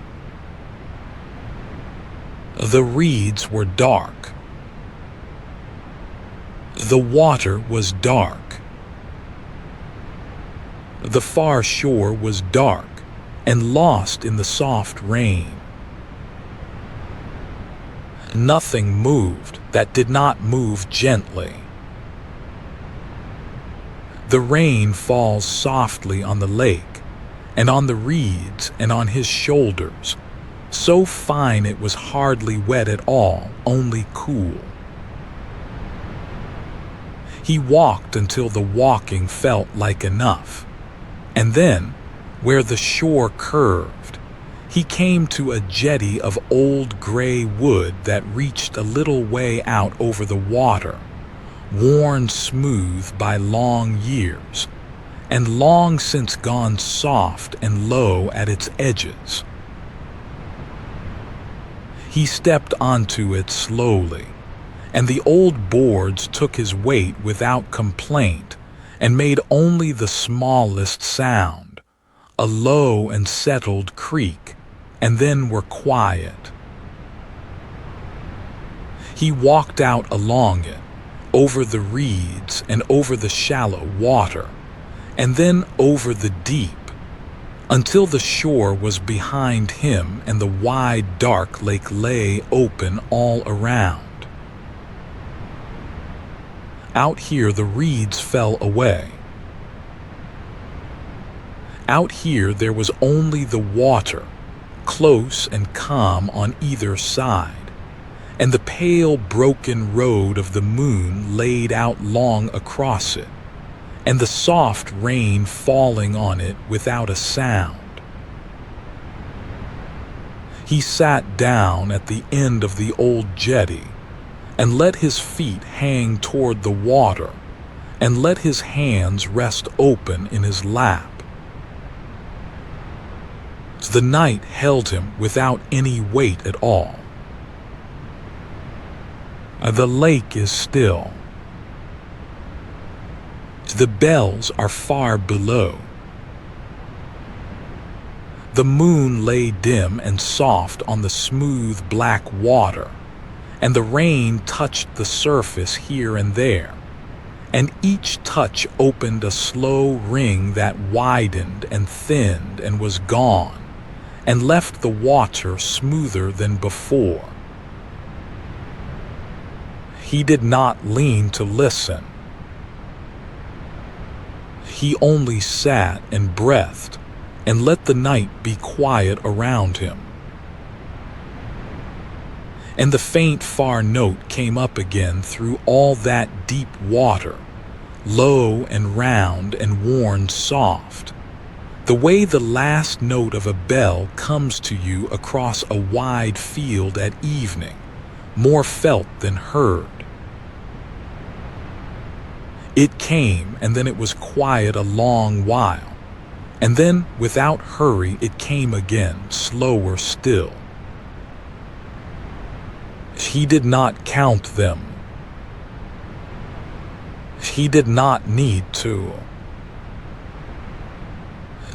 The reeds were dark. The water was dark. The far shore was dark and lost in the soft rain. Nothing moved that did not move gently. The rain falls softly on the lake, and on the reeds and on his shoulders, so fine it was hardly wet at all, only cool. He walked until the walking felt like enough, and then, where the shore curved, he came to a jetty of old gray wood that reached a little way out over the water, worn smooth by long years, and long since gone soft and low at its edges. He stepped onto it slowly, and the old boards took his weight without complaint, and made only the smallest sound, a low and settled creak, and then were quiet. He walked out along it, over the reeds and over the shallow water, and then over the deep, until the shore was behind him and the wide dark lake lay open all around. Out here the reeds fell away. Out here there was only the water, close and calm on either side, and the pale broken road of the moon laid out long across it, and the soft rain falling on it without a sound. He sat down at the end of the old jetty and let his feet hang toward the water and let his hands rest open in his lap. The night held him without any weight at all. The lake is still. The bells are far below. The moon lay dim and soft on the smooth black water, and the rain touched the surface here and there, and each touch opened a slow ring that widened and thinned and was gone, and left the water smoother than before. He did not lean to listen. He only sat and breathed and let the night be quiet around him. And the faint far note came up again through all that deep water, low and round and worn soft, the way the last note of a bell comes to you across a wide field at evening, more felt than heard. It came, and then it was quiet a long while, and then, without hurry, it came again, slower still. He did not count them. He did not need to.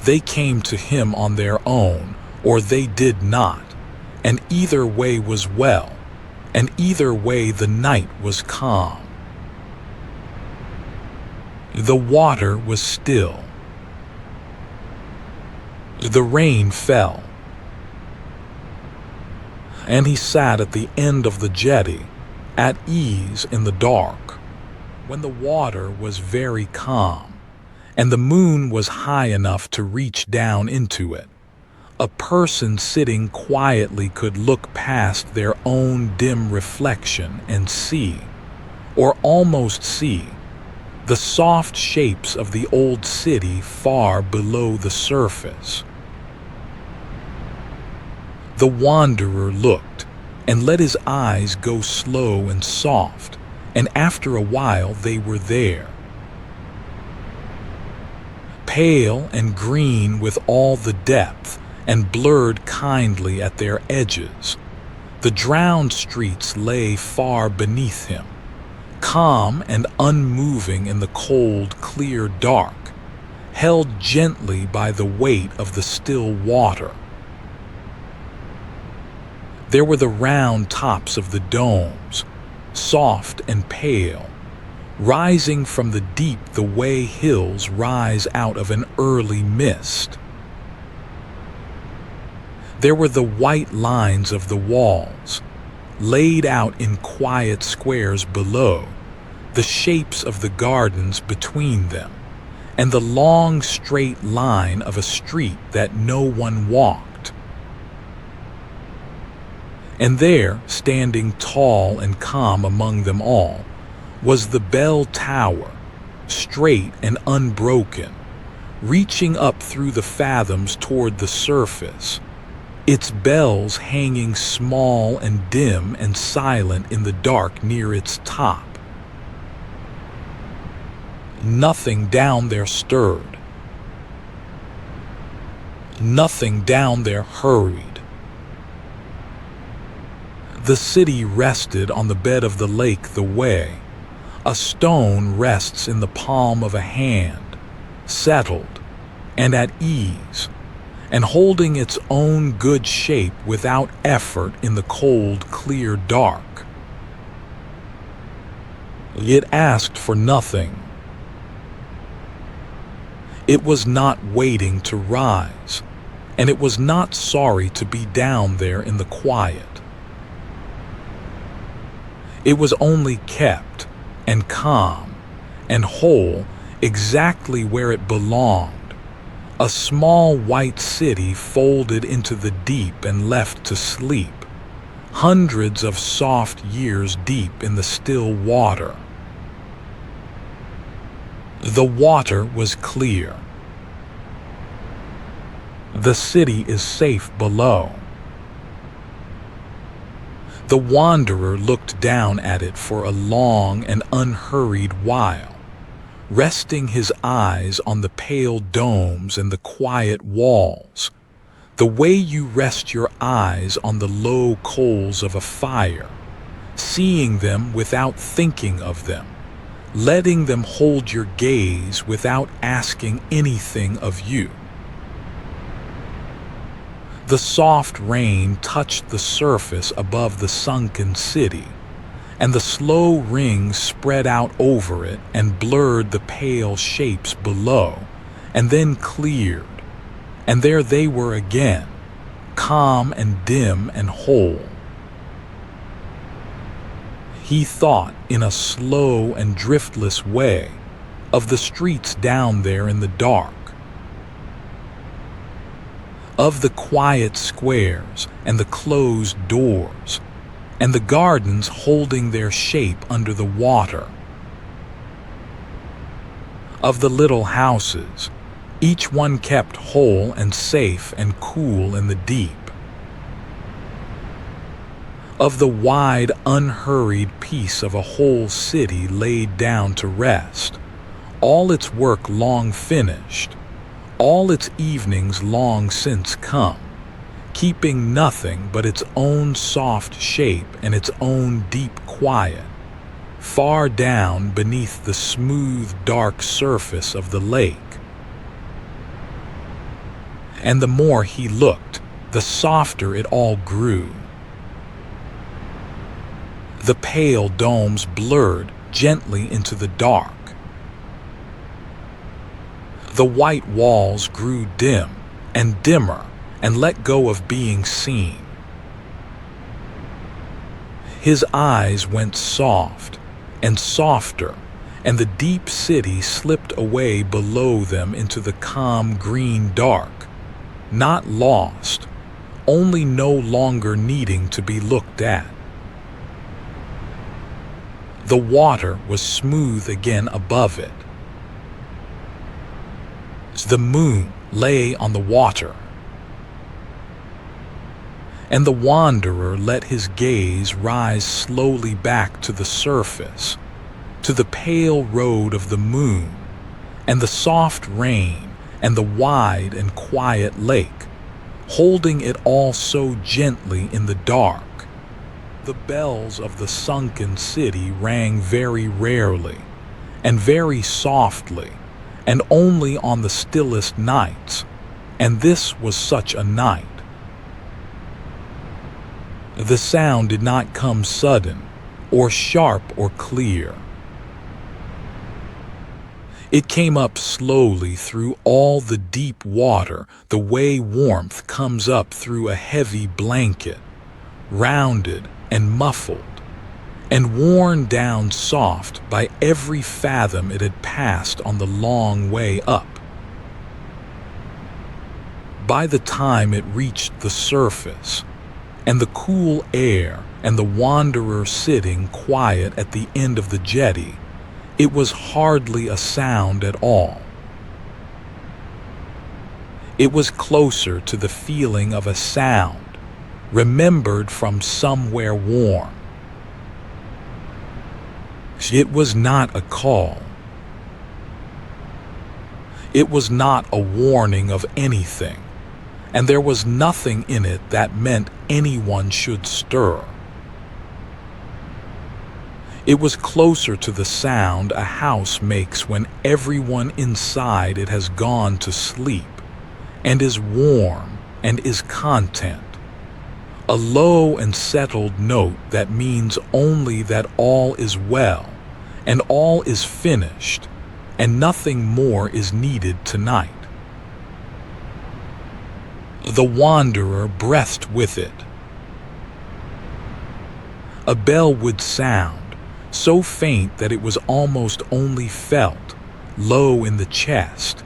They came to him on their own, or they did not, and either way was well, and either way the night was calm. The water was still. The rain fell. And he sat at the end of the jetty, at ease in the dark, when the water was very calm, and the moon was high enough to reach down into it. A person sitting quietly could look past their own dim reflection and see, or almost see, the soft shapes of the old city far below the surface. The wanderer looked and let his eyes go slow and soft, and after a while they were there. Pale and green with all the depth, and blurred kindly at their edges, the drowned streets lay far beneath him, calm and unmoving in the cold, clear dark, held gently by the weight of the still water. There were the round tops of the domes, soft and pale, rising from the deep the way hills rise out of an early mist. There were the white lines of the walls, laid out in quiet squares below, the shapes of the gardens between them, and the long straight line of a street that no one walked. And there, standing tall and calm among them all, was the bell tower, straight and unbroken, reaching up through the fathoms toward the surface, its bells hanging small and dim and silent in the dark near its top. Nothing down there stirred. Nothing down there hurried. The city rested on the bed of the lake the way, A stone rests in the palm of a hand, settled and at ease, and holding its own good shape without effort in the cold, clear dark. It asked for nothing. It was not waiting to rise, and it was not sorry to be down there in the quiet. It was only kept and calm and whole exactly where it belonged, a small white city folded into the deep and left to sleep, hundreds of soft years deep in the still water. The water was clear. The city is safe below. The wanderer looked down at it for a long and unhurried while, resting his eyes on the pale domes and the quiet walls, the way you rest your eyes on the low coals of a fire, seeing them without thinking of them, letting them hold your gaze without asking anything of you. The soft rain touched the surface above the sunken city, and the slow rings spread out over it and blurred the pale shapes below, and then cleared, and there they were again, calm and dim and whole. He thought in a slow and driftless way of the streets down there in the dark, of the quiet squares and the closed doors, and the gardens holding their shape under the water, of the little houses, each one kept whole and safe and cool in the deep, of the wide, unhurried peace of a whole city laid down to rest, all its work long finished, all its evenings long since come, keeping nothing but its own soft shape and its own deep quiet, far down beneath the smooth, dark surface of the lake. And the more he looked, the softer it all grew. The pale domes blurred gently into the dark. The white walls grew dim and dimmer and let go of being seen. His eyes went soft and softer, and the deep city slipped away below them into the calm green dark, not lost, only no longer needing to be looked at. The water was smooth again above it. The moon lay on the water, and the wanderer let his gaze rise slowly back to the surface, to the pale road of the moon, and the soft rain, and the wide and quiet lake, holding it all so gently in the dark. The bells of the sunken city rang very rarely, and very softly, and only on the stillest nights, and this was such a night. The sound did not come sudden, or sharp or clear. It came up slowly through all the deep water, the way warmth comes up through a heavy blanket, rounded and muffled, and worn down soft by every fathom it had passed on the long way up. By the time it reached the surface, and the cool air and the wanderer sitting quiet at the end of the jetty, it was hardly a sound at all. It was closer to the feeling of a sound, remembered from somewhere warm. It was not a call. It was not a warning of anything, and there was nothing in it that meant anyone should stir. It was closer to the sound a house makes when everyone inside it has gone to sleep, and is warm and is content. A low and settled note that means only that all is well, and all is finished, and nothing more is needed tonight. The wanderer breathed with it. A bell would sound, so faint that it was almost only felt, low in the chest,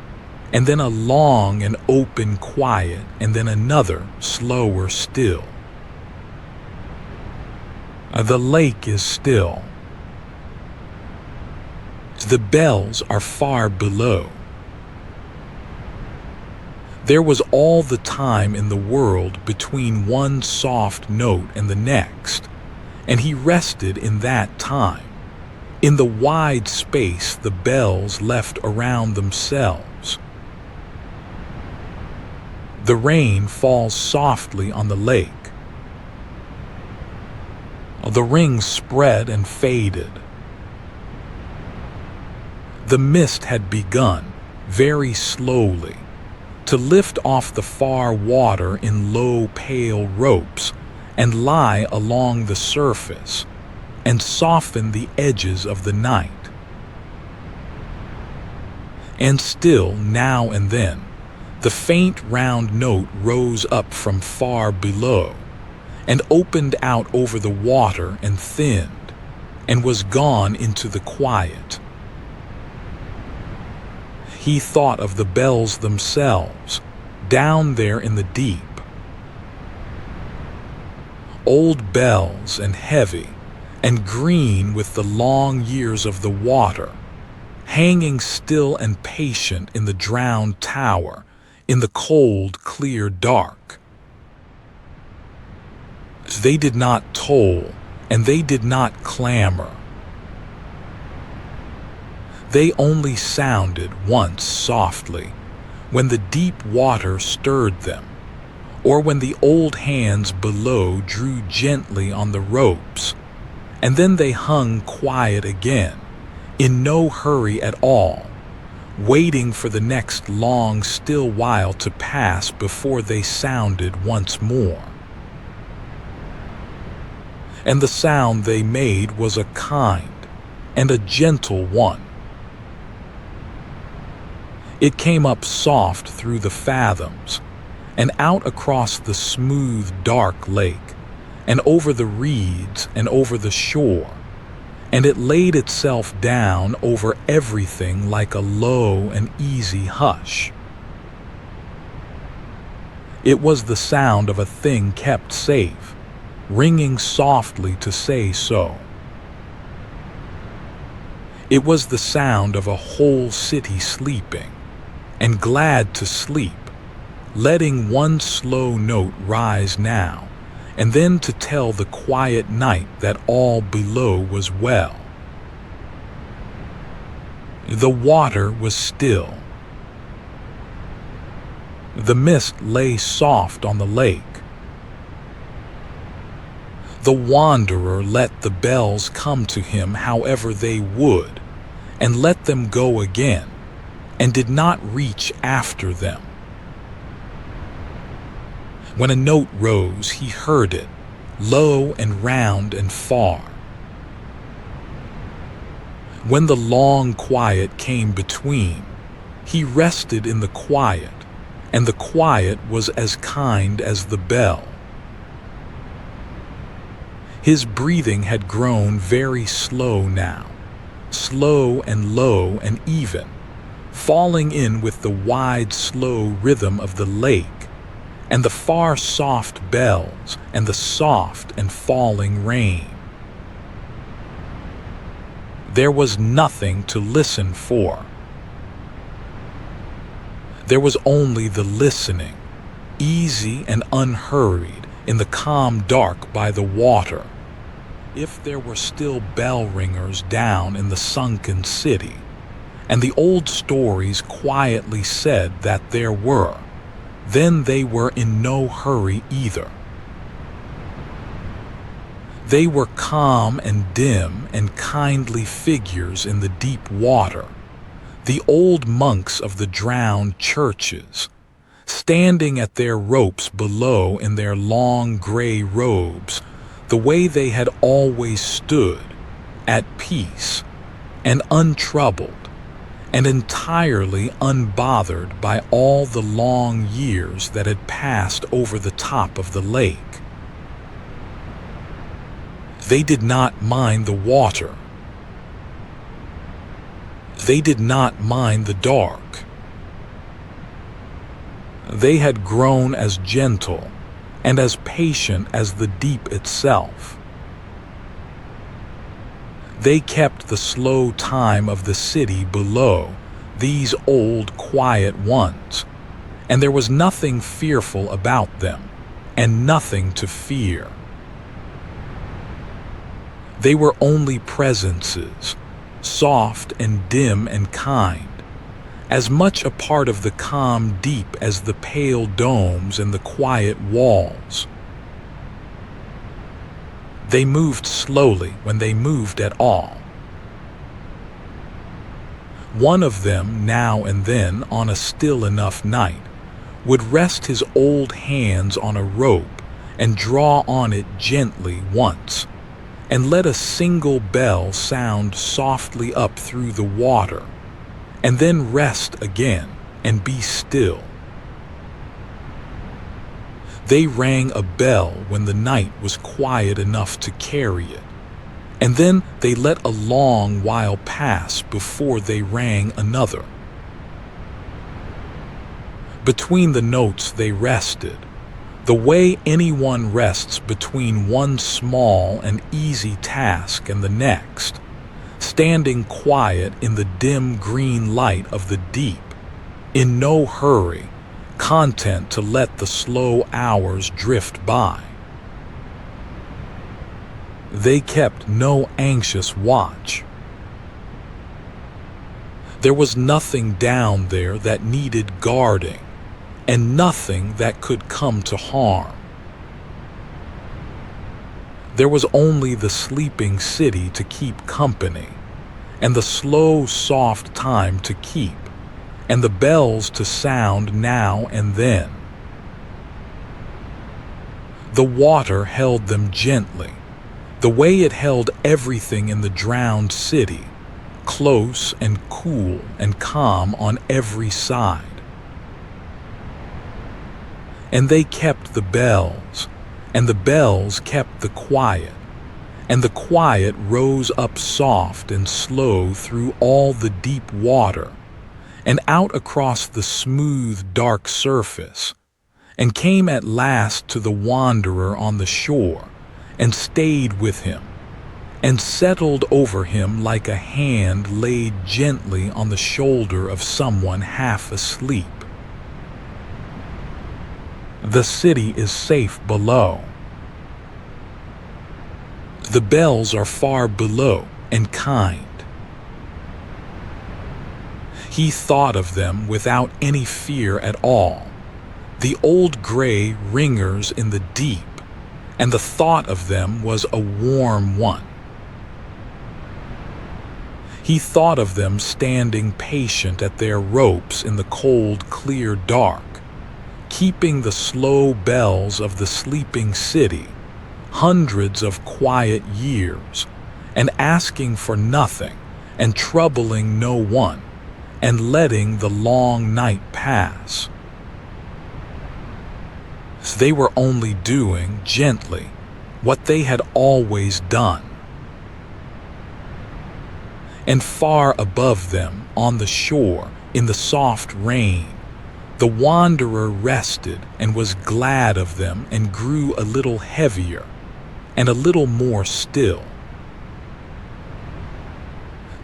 and then a long and open quiet, and then another, slower still. The lake is still. The bells are far below. There was all the time in the world between one soft note and the next, and he rested in that time, in the wide space the bells left around themselves. The rain falls softly on the lake. The rings spread and faded. The mist had begun, very slowly, to lift off the far water in low, pale ropes and lie along the surface and soften the edges of the night. And still, now and then, the faint round note rose up from far below and opened out over the water and thinned and was gone into the quiet. He thought of the bells themselves, down there in the deep. Old bells and heavy, and green with the long years of the water, hanging still and patient in the drowned tower, in the cold, clear dark. They did not toll, and they did not clamor. They only sounded once softly, when the deep water stirred them, or when the old hands below drew gently on the ropes, and then they hung quiet again, in no hurry at all, waiting for the next long, still while to pass before they sounded once more. And the sound they made was a kind and a gentle one. It came up soft through the fathoms, and out across the smooth, dark lake, and over the reeds and over the shore, and it laid itself down over everything like a low and easy hush. It was the sound of a thing kept safe, ringing softly to say so. It was the sound of a whole city sleeping, and glad to sleep, letting one slow note rise now, and then to tell the quiet night that all below was well. The water was still. The mist lay soft on the lake. The wanderer let the bells come to him however they would, and let them go again, and did not reach after them. When a note rose, he heard it, low and round and far. When the long quiet came between, he rested in the quiet, and the quiet was as kind as the bell. His breathing had grown very slow now, slow and low and even, falling in with the wide, slow rhythm of the lake, and the far soft bells, and the soft and falling rain. There was nothing to listen for. There was only the listening, easy and unhurried, in the calm dark by the water. If there were still bell ringers down in the sunken city, and the old stories quietly said that there were, then they were in no hurry either. They were calm and dim and kindly figures in the deep water, the old monks of the drowned churches, standing at their ropes below in their long gray robes, the way they had always stood, at peace and untroubled and entirely unbothered by all the long years that had passed over the top of the lake. They did not mind the water. They did not mind the dark. They had grown as gentle and as patient as the deep itself. They kept the slow time of the city below, these old quiet ones, and there was nothing fearful about them, and nothing to fear. They were only presences, soft and dim and kind, as much a part of the calm deep as the pale domes and the quiet walls. They moved slowly when they moved at all. One of them, now and then, on a still enough night, would rest his old hands on a rope and draw on it gently once, and let a single bell sound softly up through the water, and then rest again and be still. They rang a bell when the night was quiet enough to carry it, and then they let a long while pass before they rang another. Between the notes they rested, the way anyone rests between one small and easy task and the next, standing quiet in the dim green light of the deep, in no hurry, content to let the slow hours drift by. They kept no anxious watch. There was nothing down there that needed guarding, and nothing that could come to harm. There was only the sleeping city to keep company, and the slow, soft time to keep, and the bells to sound now and then. The water held them gently, the way it held everything in the drowned city, close and cool and calm on every side. And they kept the bells, and the bells kept the quiet, and the quiet rose up soft and slow through all the deep water, and out across the smooth, dark surface, and came at last to the wanderer on the shore, and stayed with him, and settled over him like a hand laid gently on the shoulder of someone half asleep. The city is safe below. The bells are far below and kind. He thought of them without any fear at all, the old gray ringers in the deep, and the thought of them was a warm one. He thought of them standing patient at their ropes in the cold, clear dark, keeping the slow bells of the sleeping city, hundreds of quiet years, and asking for nothing, and troubling no one, and letting the long night pass. They were only doing, gently, what they had always done. And far above them, on the shore, in the soft rain, the wanderer rested and was glad of them and grew a little heavier and a little more still.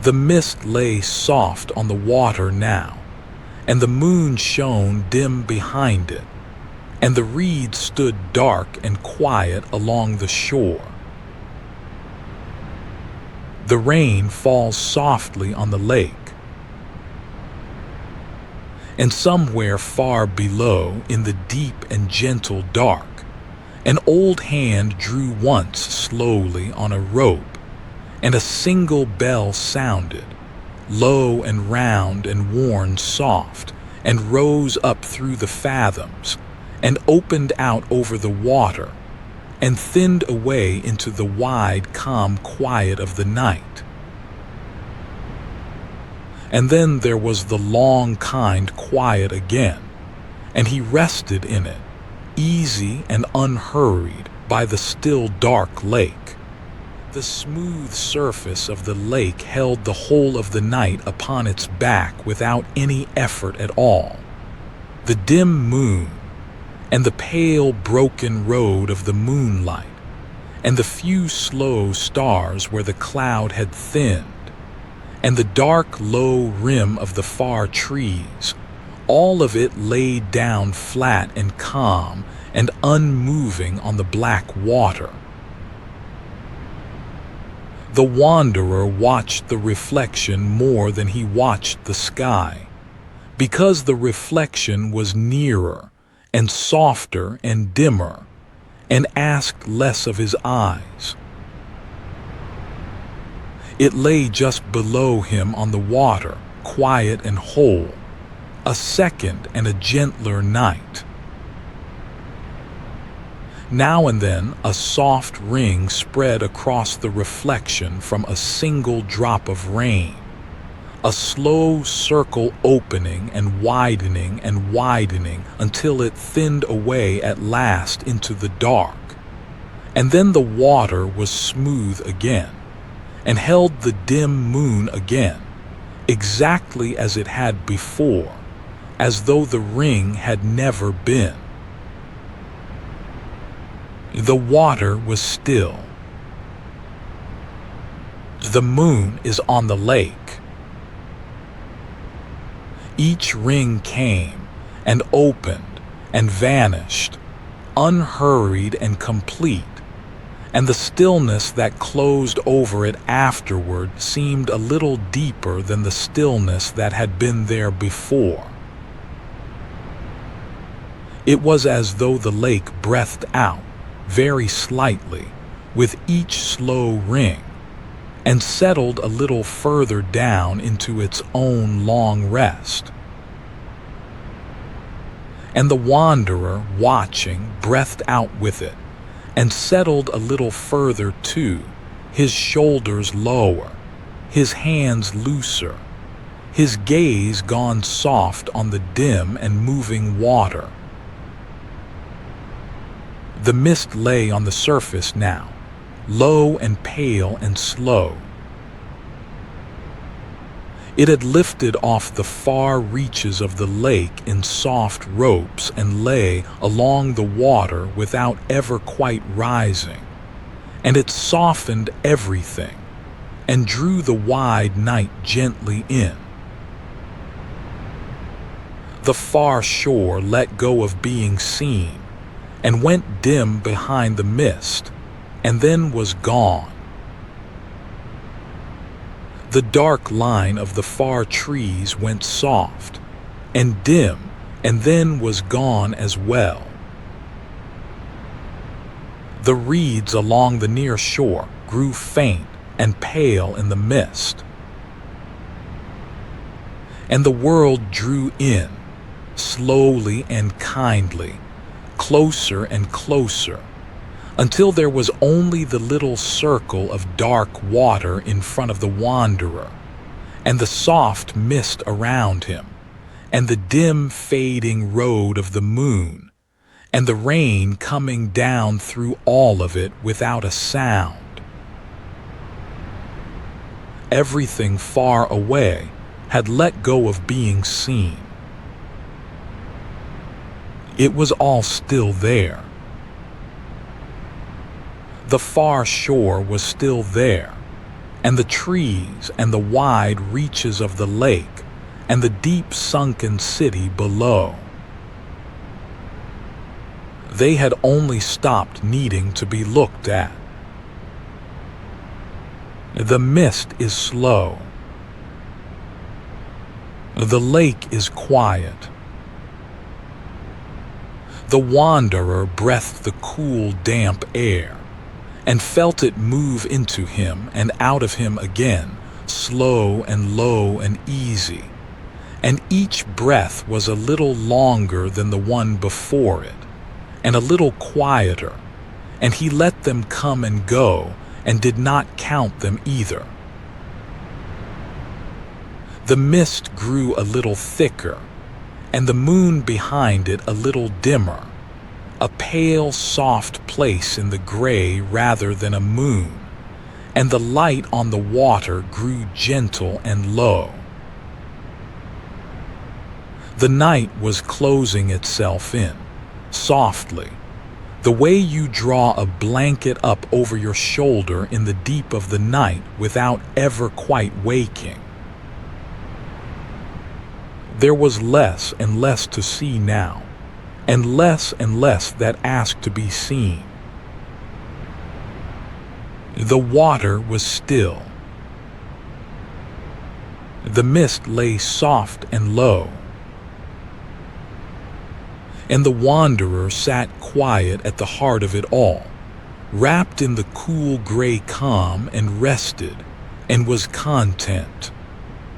The mist lay soft on the water now, and the moon shone dim behind it, and the reeds stood dark and quiet along the shore. The rain falls softly on the lake, and somewhere far below, in the deep and gentle dark, An old hand drew once slowly on a rope, and a single bell sounded, low and round and worn soft, and rose up through the fathoms, and opened out over the water, and thinned away into the wide, calm quiet of the night. And then there was the long, kind quiet again, and he rested in it, easy and unhurried by the still dark lake. The smooth surface of the lake held the whole of the night upon its back without any effort at all. The dim moon, and the pale broken road of the moonlight, and the few slow stars where the cloud had thinned, and the dark low rim of the far trees, all of it laid down flat and calm and unmoving on the black water. The wanderer watched the reflection more than he watched the sky, because the reflection was nearer and softer and dimmer, and asked less of his eyes. It lay just below him on the water, quiet and whole, a second and a gentler night. Now and then a soft ring spread across the reflection from a single drop of rain, a slow circle opening and widening until it thinned away at last into the dark, and then the water was smooth again, and held the dim moon again, exactly as it had before, as though the ring had never been. The water was still. The moon is on the lake. Each ring came and opened and vanished, unhurried and complete, and the stillness that closed over it afterward seemed a little deeper than the stillness that had been there before. It was as though the lake breathed out very slightly with each slow ring, and settled a little further down into its own long rest. And the wanderer, watching, breathed out with it, and settled a little further too, his shoulders lower, his hands looser, his gaze gone soft on the dim and moving water. The mist lay on the surface now, low and pale and slow. It had lifted off the far reaches of the lake in soft ropes and lay along the water without ever quite rising, and it softened everything and drew the wide night gently in. The far shore let go of being seen and went dim behind the mist, and then was gone. The dark line of the far trees went soft and dim, and then was gone as well. The reeds along the near shore grew faint and pale in the mist, and the world drew in, slowly and kindly, closer and closer, until there was only the little circle of dark water in front of the wanderer, and the soft mist around him, and the dim fading road of the moon, and the rain coming down through all of it without a sound. Everything far away had let go of being seen. It was all still there. The far shore was still there, and the trees and the wide reaches of the lake and the deep sunken city below. They had only stopped needing to be looked at. The mist is slow. The lake is quiet. The wanderer breathed the cool, damp air, and felt it move into him and out of him again, slow and low and easy, and each breath was a little longer than the one before it, and a little quieter, and he let them come and go, and did not count them either. The mist grew a little thicker, and the moon behind it a little dimmer, a pale, soft place in the gray rather than a moon, and the light on the water grew gentle and low. The night was closing itself in, softly, the way you draw a blanket up over your shoulder in the deep of the night without ever quite waking. There was less and less to see now, and less that asked to be seen. The water was still. The mist lay soft and low, and the wanderer sat quiet at the heart of it all, wrapped in the cool gray calm, and rested, and was content.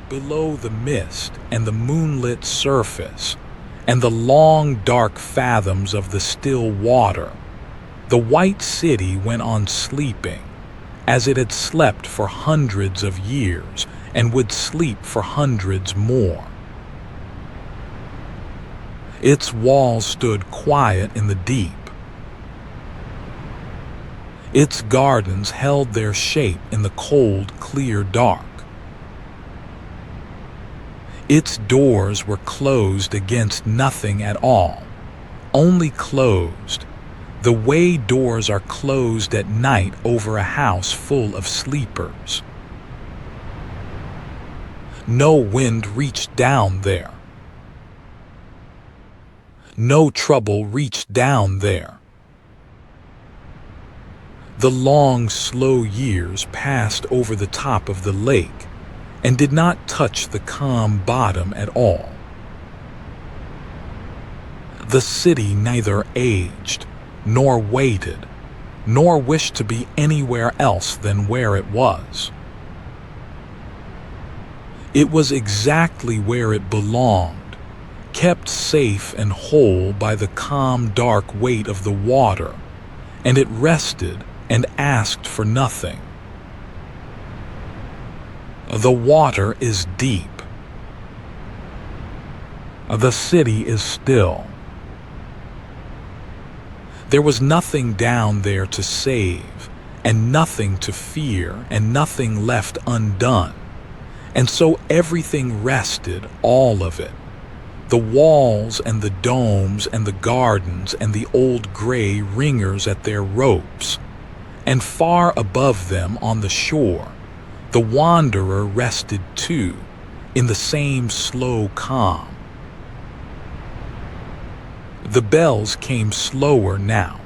Below the mist and the moonlit surface, and the long dark fathoms of the still water, the white city went on sleeping, as it had slept for hundreds of years, and would sleep for hundreds more. Its walls stood quiet in the deep. Its gardens held their shape in the cold, clear dark. Its doors were closed against nothing at all, only closed, the way doors are closed at night over a house full of sleepers. No wind reached down there. No trouble reached down there. The long, slow years passed over the top of the lake and did not touch the calm bottom at all. The city neither aged, nor waited, nor wished to be anywhere else than where it was. It was exactly where it belonged, kept safe and whole by the calm, dark weight of the water, and it rested and asked for nothing. The water is deep. The city is still. There was nothing down there to save, and nothing to fear, and nothing left undone. And so everything rested, all of it. The walls and the domes and the gardens and the old gray ringers at their ropes. And far above them on the shore, the wanderer rested too, in the same slow calm. The bells came slower now.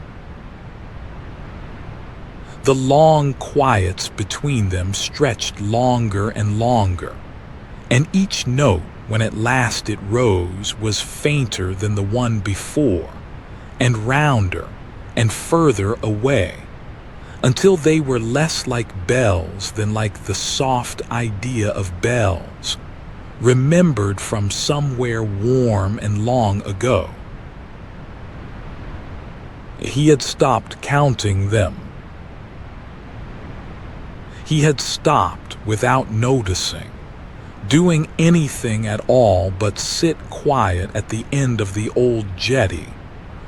The long quiets between them stretched longer and longer, and each note, when at last it rose, was fainter than the one before, and rounder, and further away, until they were less like bells than like the soft idea of bells, remembered from somewhere warm and long ago. He had stopped counting them. He had stopped without noticing, doing anything at all but sit quiet at the end of the old jetty,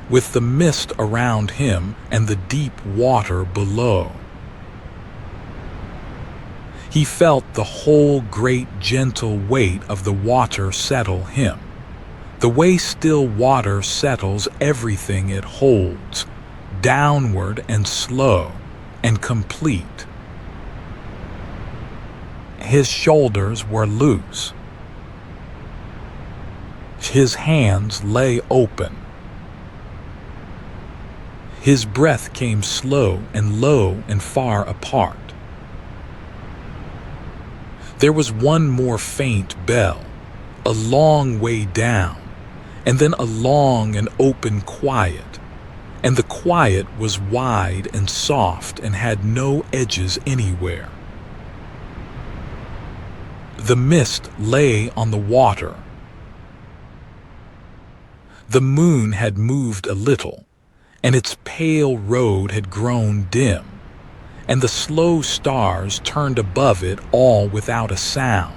with the mist around him and the deep water below. He felt the whole great gentle weight of the water settle him, the way still water settles everything it holds, downward and slow and complete. His shoulders were loose. His hands lay open. His breath came slow and low and far apart. There was one more faint bell, a long way down, and then a long and open quiet, and the quiet was wide and soft and had no edges anywhere. The mist lay on the water. The moon had moved a little, and its pale road had grown dim, and the slow stars turned above it all without a sound.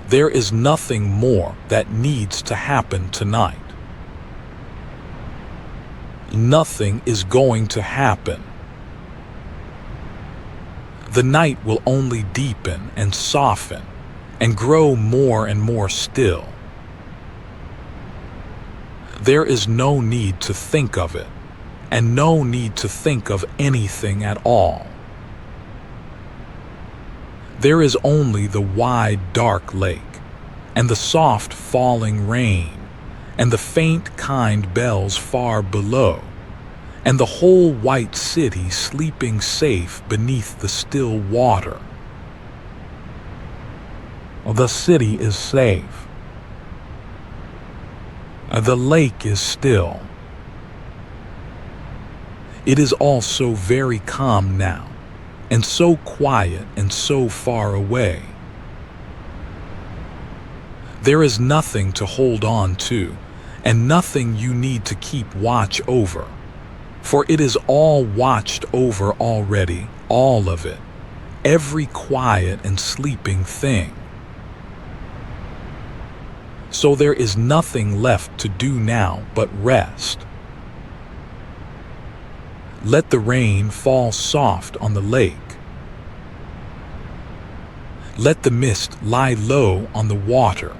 There is nothing more that needs to happen tonight. Nothing is going to happen. The night will only deepen and soften and grow more and more still. There is no need to think of it, and no need to think of anything at all. There is only the wide, dark lake, and the soft falling rain, and the faint, kind bells far below, and the whole white city sleeping safe beneath the still water. The city is safe. The lake is still. It is all so very calm now, and so quiet and so far away. There is nothing to hold on to, and nothing you need to keep watch over, for it is all watched over already, all of it, every quiet and sleeping thing. So there is nothing left to do now but rest. Let the rain fall soft on the lake. Let the mist lie low on the water.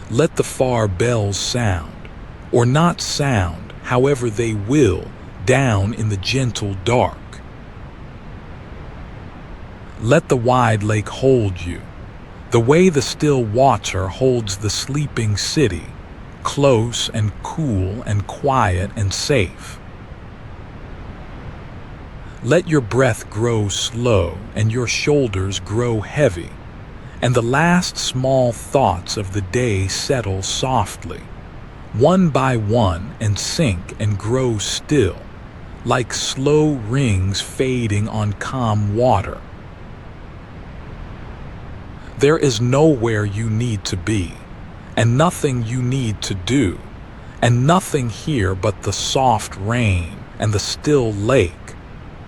Let the far bells sound, or not sound, however they will, down in the gentle dark. Let the wide lake hold you, the way the still water holds the sleeping city, close and cool and quiet and safe. Let your breath grow slow and your shoulders grow heavy, and the last small thoughts of the day settle softly, one by one, and sink and grow still, like slow rings fading on calm water. There is nowhere you need to be, and nothing you need to do, and nothing here but the soft rain and the still lake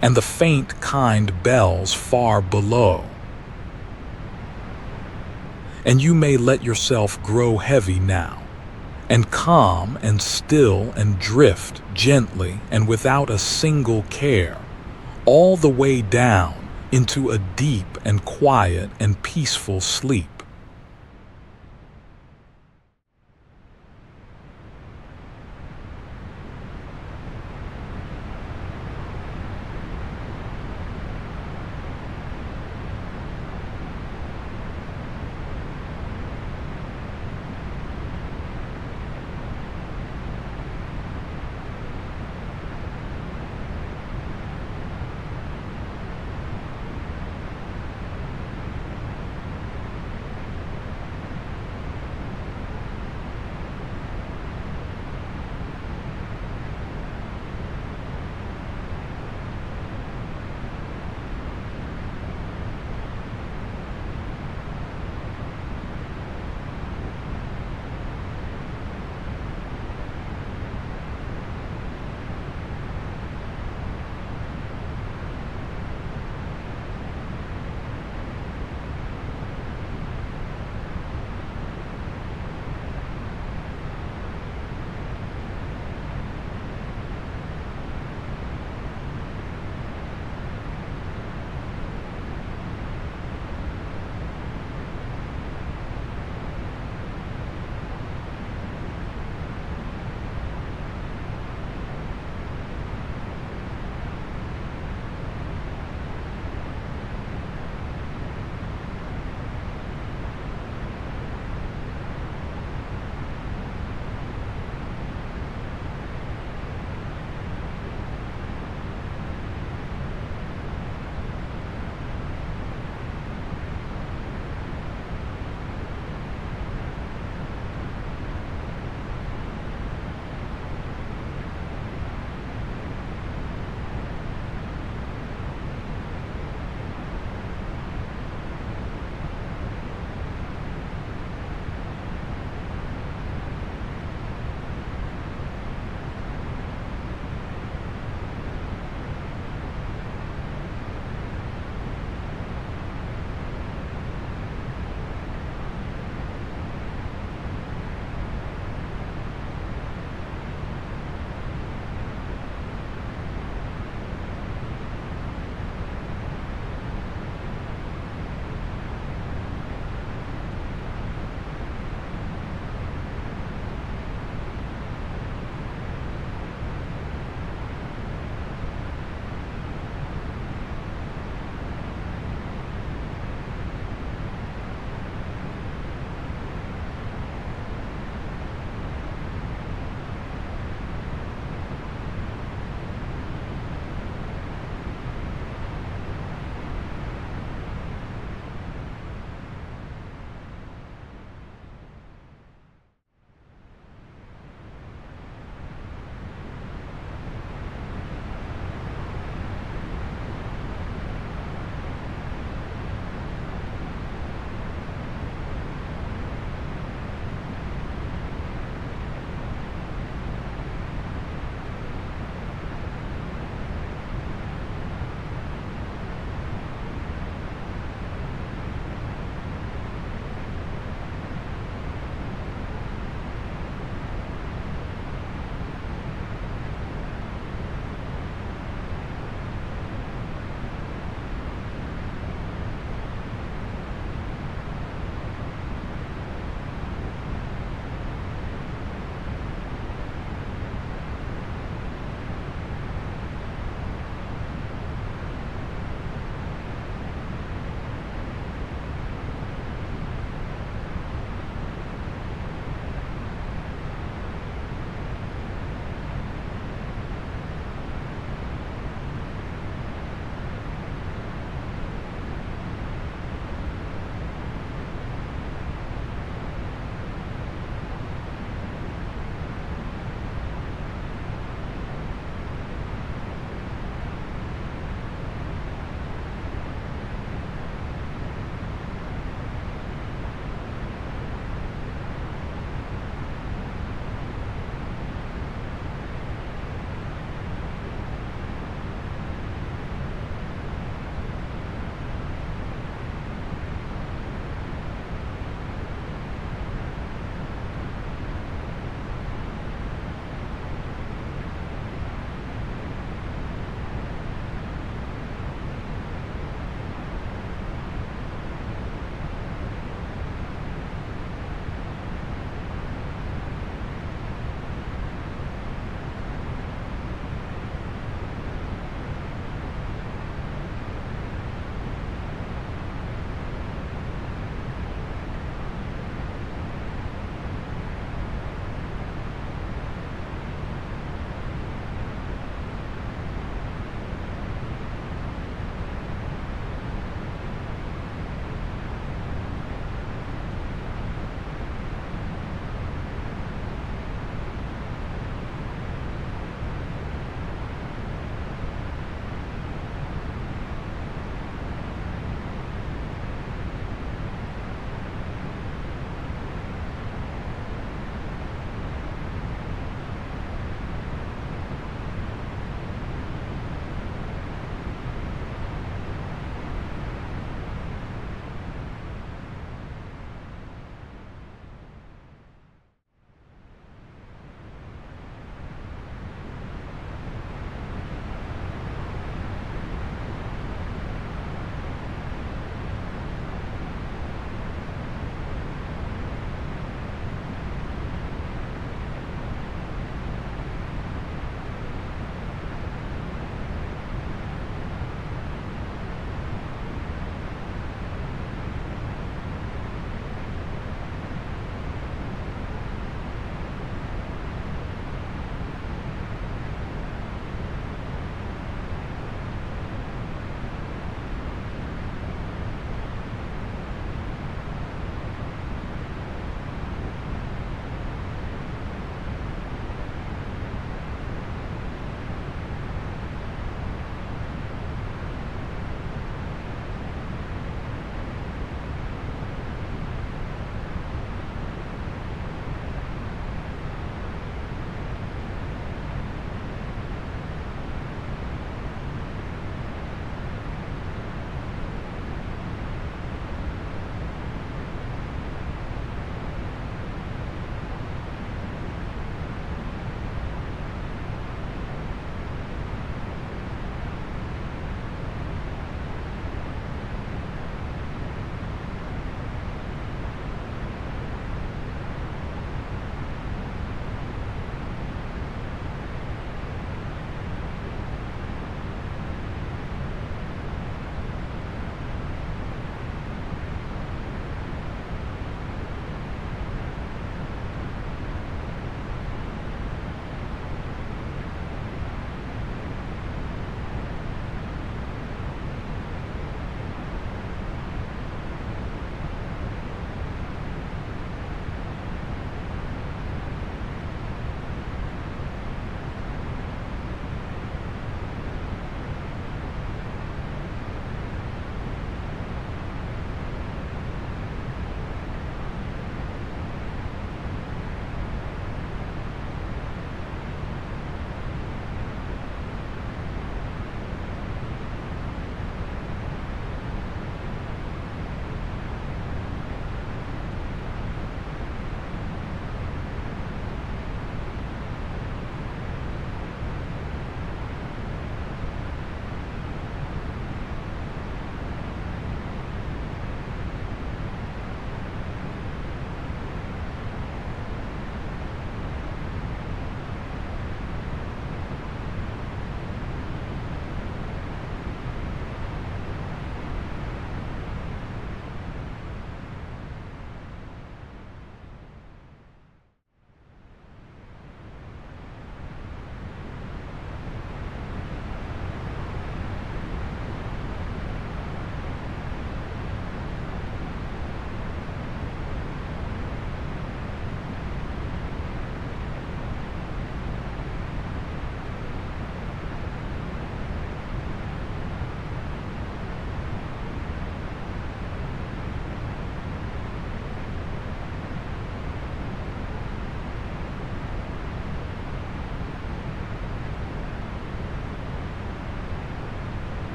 and the faint kind bells far below. And you may let yourself grow heavy now, and calm and still and drift gently and without a single care, all the way down into a deep and quiet and peaceful sleep.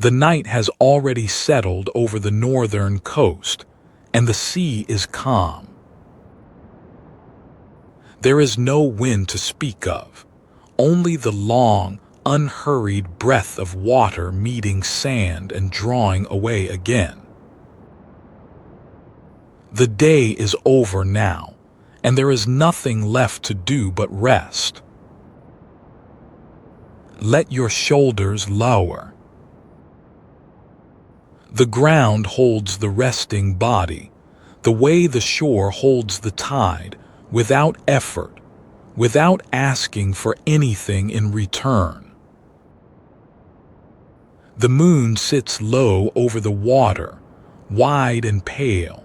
The night has already settled over the northern coast, and the sea is calm. There is no wind to speak of, only the long, unhurried breath of water meeting sand and drawing away again. The day is over now, and there is nothing left to do but rest. Let your shoulders lower. The ground holds the resting body, the way the shore holds the tide, without effort, without asking for anything in return. The moon sits low over the water, wide and pale,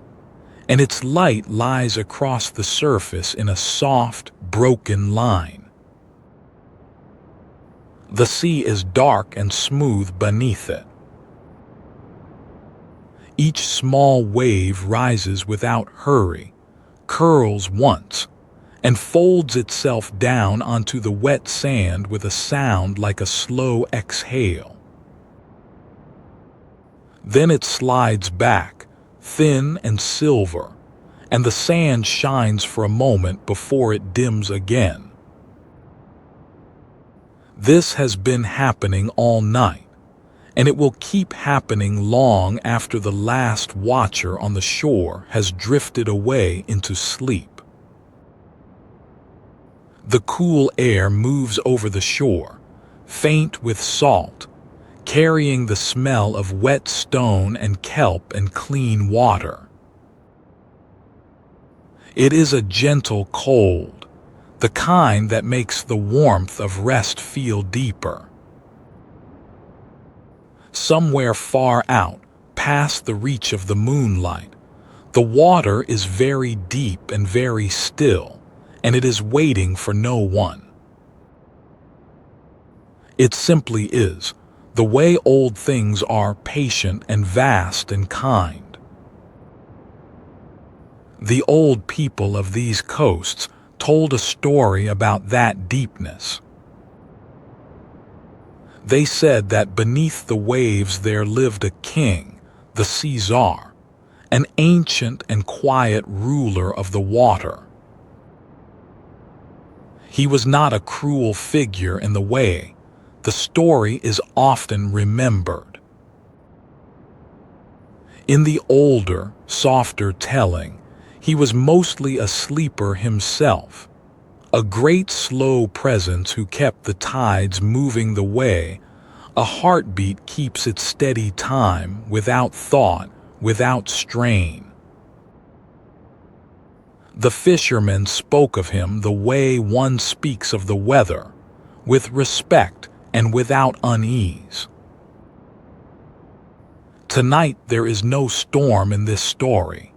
and its light lies across the surface in a soft, broken line. The sea is dark and smooth beneath it. Each small wave rises without hurry, curls once, and folds itself down onto the wet sand with a sound like a slow exhale. Then it slides back, thin and silver, and the sand shines for a moment before it dims again. This has been happening all night, and it will keep happening long after the last watcher on the shore has drifted away into sleep. The cool air moves over the shore, faint with salt, carrying the smell of wet stone and kelp and clean water. It is a gentle cold, the kind that makes the warmth of rest feel deeper. Somewhere far out, past the reach of the moonlight, the water is very deep and very still, and it is waiting for no one. It simply is, the way old things are, patient and vast and kind. The old people of these coasts told a story about that deepness. They said that beneath the waves there lived a king, the Sea-Tsar, an ancient and quiet ruler of the water. He was not a cruel figure in the way the story is often remembered. In the older, softer telling, he was mostly a sleeper himself, a great slow presence who kept the tides moving the way a heartbeat keeps its steady time, without thought, without strain. The fishermen spoke of him the way one speaks of the weather, with respect and without unease. Tonight there is no storm in this story.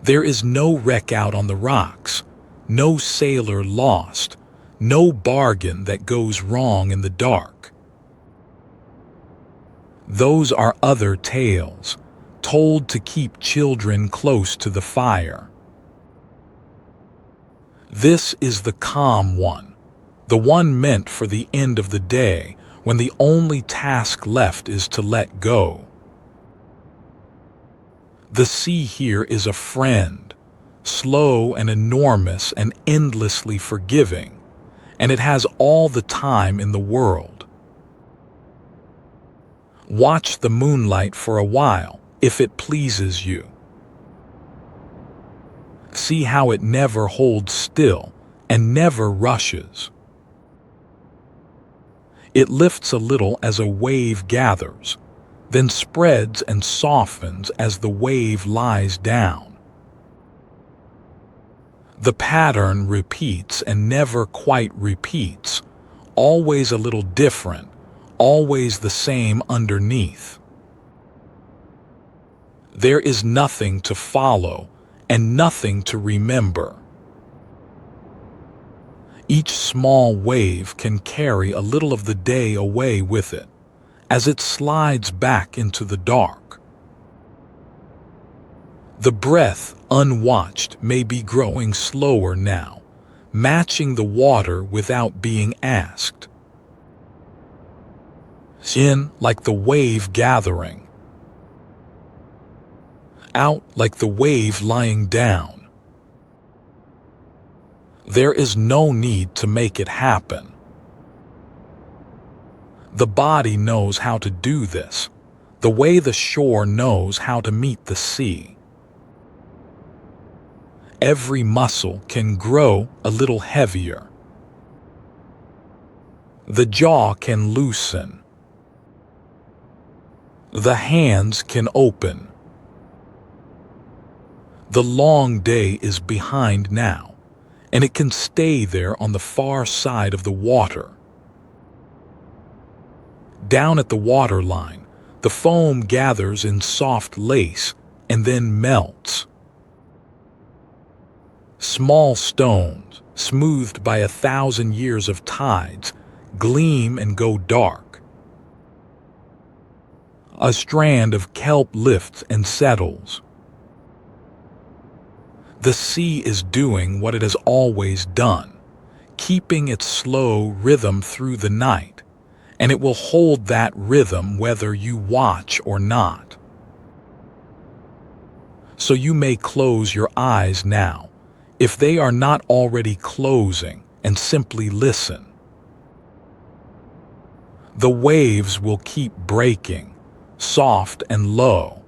There is no wreck out on the rocks, no sailor lost, no bargain that goes wrong in the dark. Those are other tales, told to keep children close to the fire. This is the calm one, the one meant for the end of the day, when the only task left is to let go. The sea here is a friend, slow and enormous and endlessly forgiving, and it has all the time in the world. Watch the moonlight for a while, if it pleases you. See how it never holds still and never rushes. It lifts a little as a wave gathers, then spreads and softens as the wave lies down. The pattern repeats and never quite repeats, always a little different, always the same underneath. There is nothing to follow and nothing to remember. Each small wave can carry a little of the day away with it, as it slides back into the dark. The breath, unwatched, may be growing slower now, matching the water without being asked. In like the wave gathering, out like the wave lying down. There is no need to make it happen. The body knows how to do this, the way the shore knows how to meet the sea. Every muscle can grow a little heavier. The jaw can loosen. The hands can open. The long day is behind now, and it can stay there on the far side of the water. Down at the waterline, the foam gathers in soft lace and then melts. Small stones, smoothed by 1,000 years of tides, gleam and go dark. A strand of kelp lifts and settles. The sea is doing what it has always done, keeping its slow rhythm through the night, and it will hold that rhythm whether you watch or not. So you may close your eyes now, if they are not already closing, and simply listen. The waves will keep breaking, soft and low,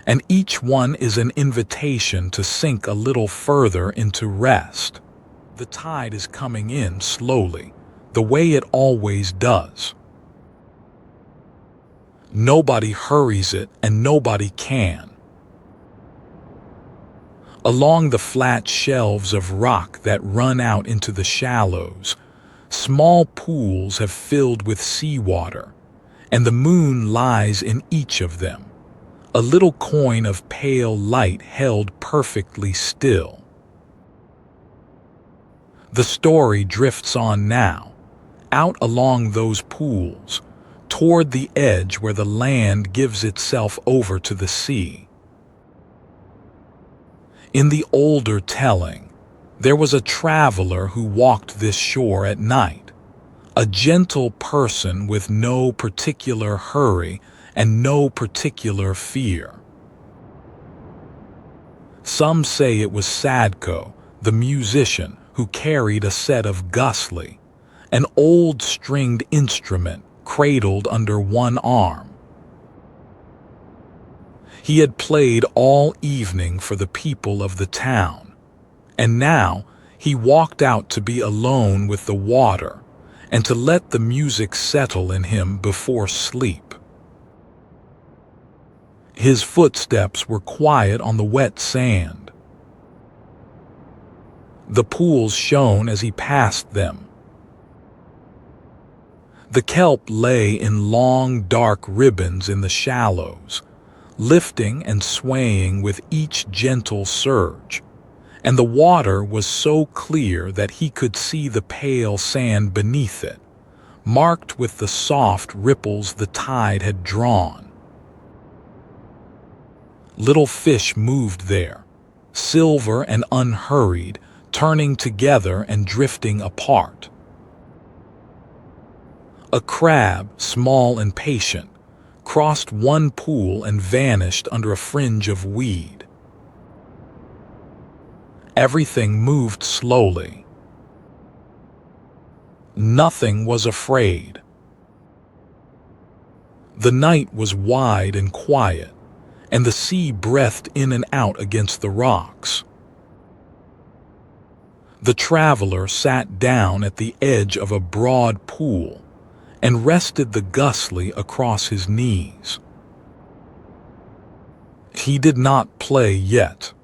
and each one is an invitation to sink a little further into rest. The tide is coming in slowly, the way it always does. Nobody hurries it, and nobody can. Along the flat shelves of rock that run out into the shallows, small pools have filled with seawater, and the moon lies in each of them, a little coin of pale light held perfectly still. The story drifts on now, out along those pools, toward the edge where the land gives itself over to the sea. In the older telling, there was a traveler who walked this shore at night, a gentle person with no particular hurry and no particular fear. Some say it was Sadko, the musician, who carried a set of gusli, an old stringed instrument cradled under one arm. He had played all evening for the people of the town, and now he walked out to be alone with the water and to let the music settle in him before sleep. His footsteps were quiet on the wet sand. The pools shone as he passed them. The kelp lay in long, dark ribbons in the shallows, lifting and swaying with each gentle surge, and the water was so clear that he could see the pale sand beneath it, marked with the soft ripples the tide had drawn. Little fish moved there, silver and unhurried, turning together and drifting apart. A crab, small and patient, crossed one pool and vanished under a fringe of weed. Everything moved slowly. Nothing was afraid. The night was wide and quiet, and the sea breathed in and out against the rocks. The traveler sat down at the edge of a broad pool and rested the gusli across his knees. He did not play yet.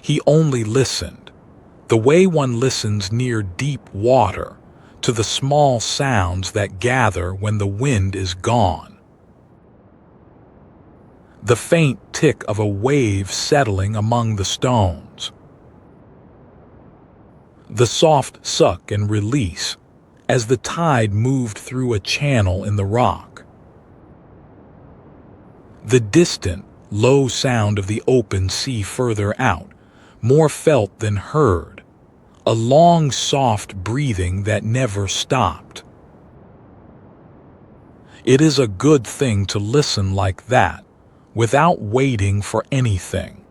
He only listened, the way one listens near deep water, to the small sounds that gather when the wind is gone. The faint tick of a wave settling among the stones. The soft suck and release as the tide moved through a channel in the rock. The distant, low sound of the open sea further out, more felt than heard, a long, soft breathing that never stopped. It is a good thing to listen like that, without waiting for anything.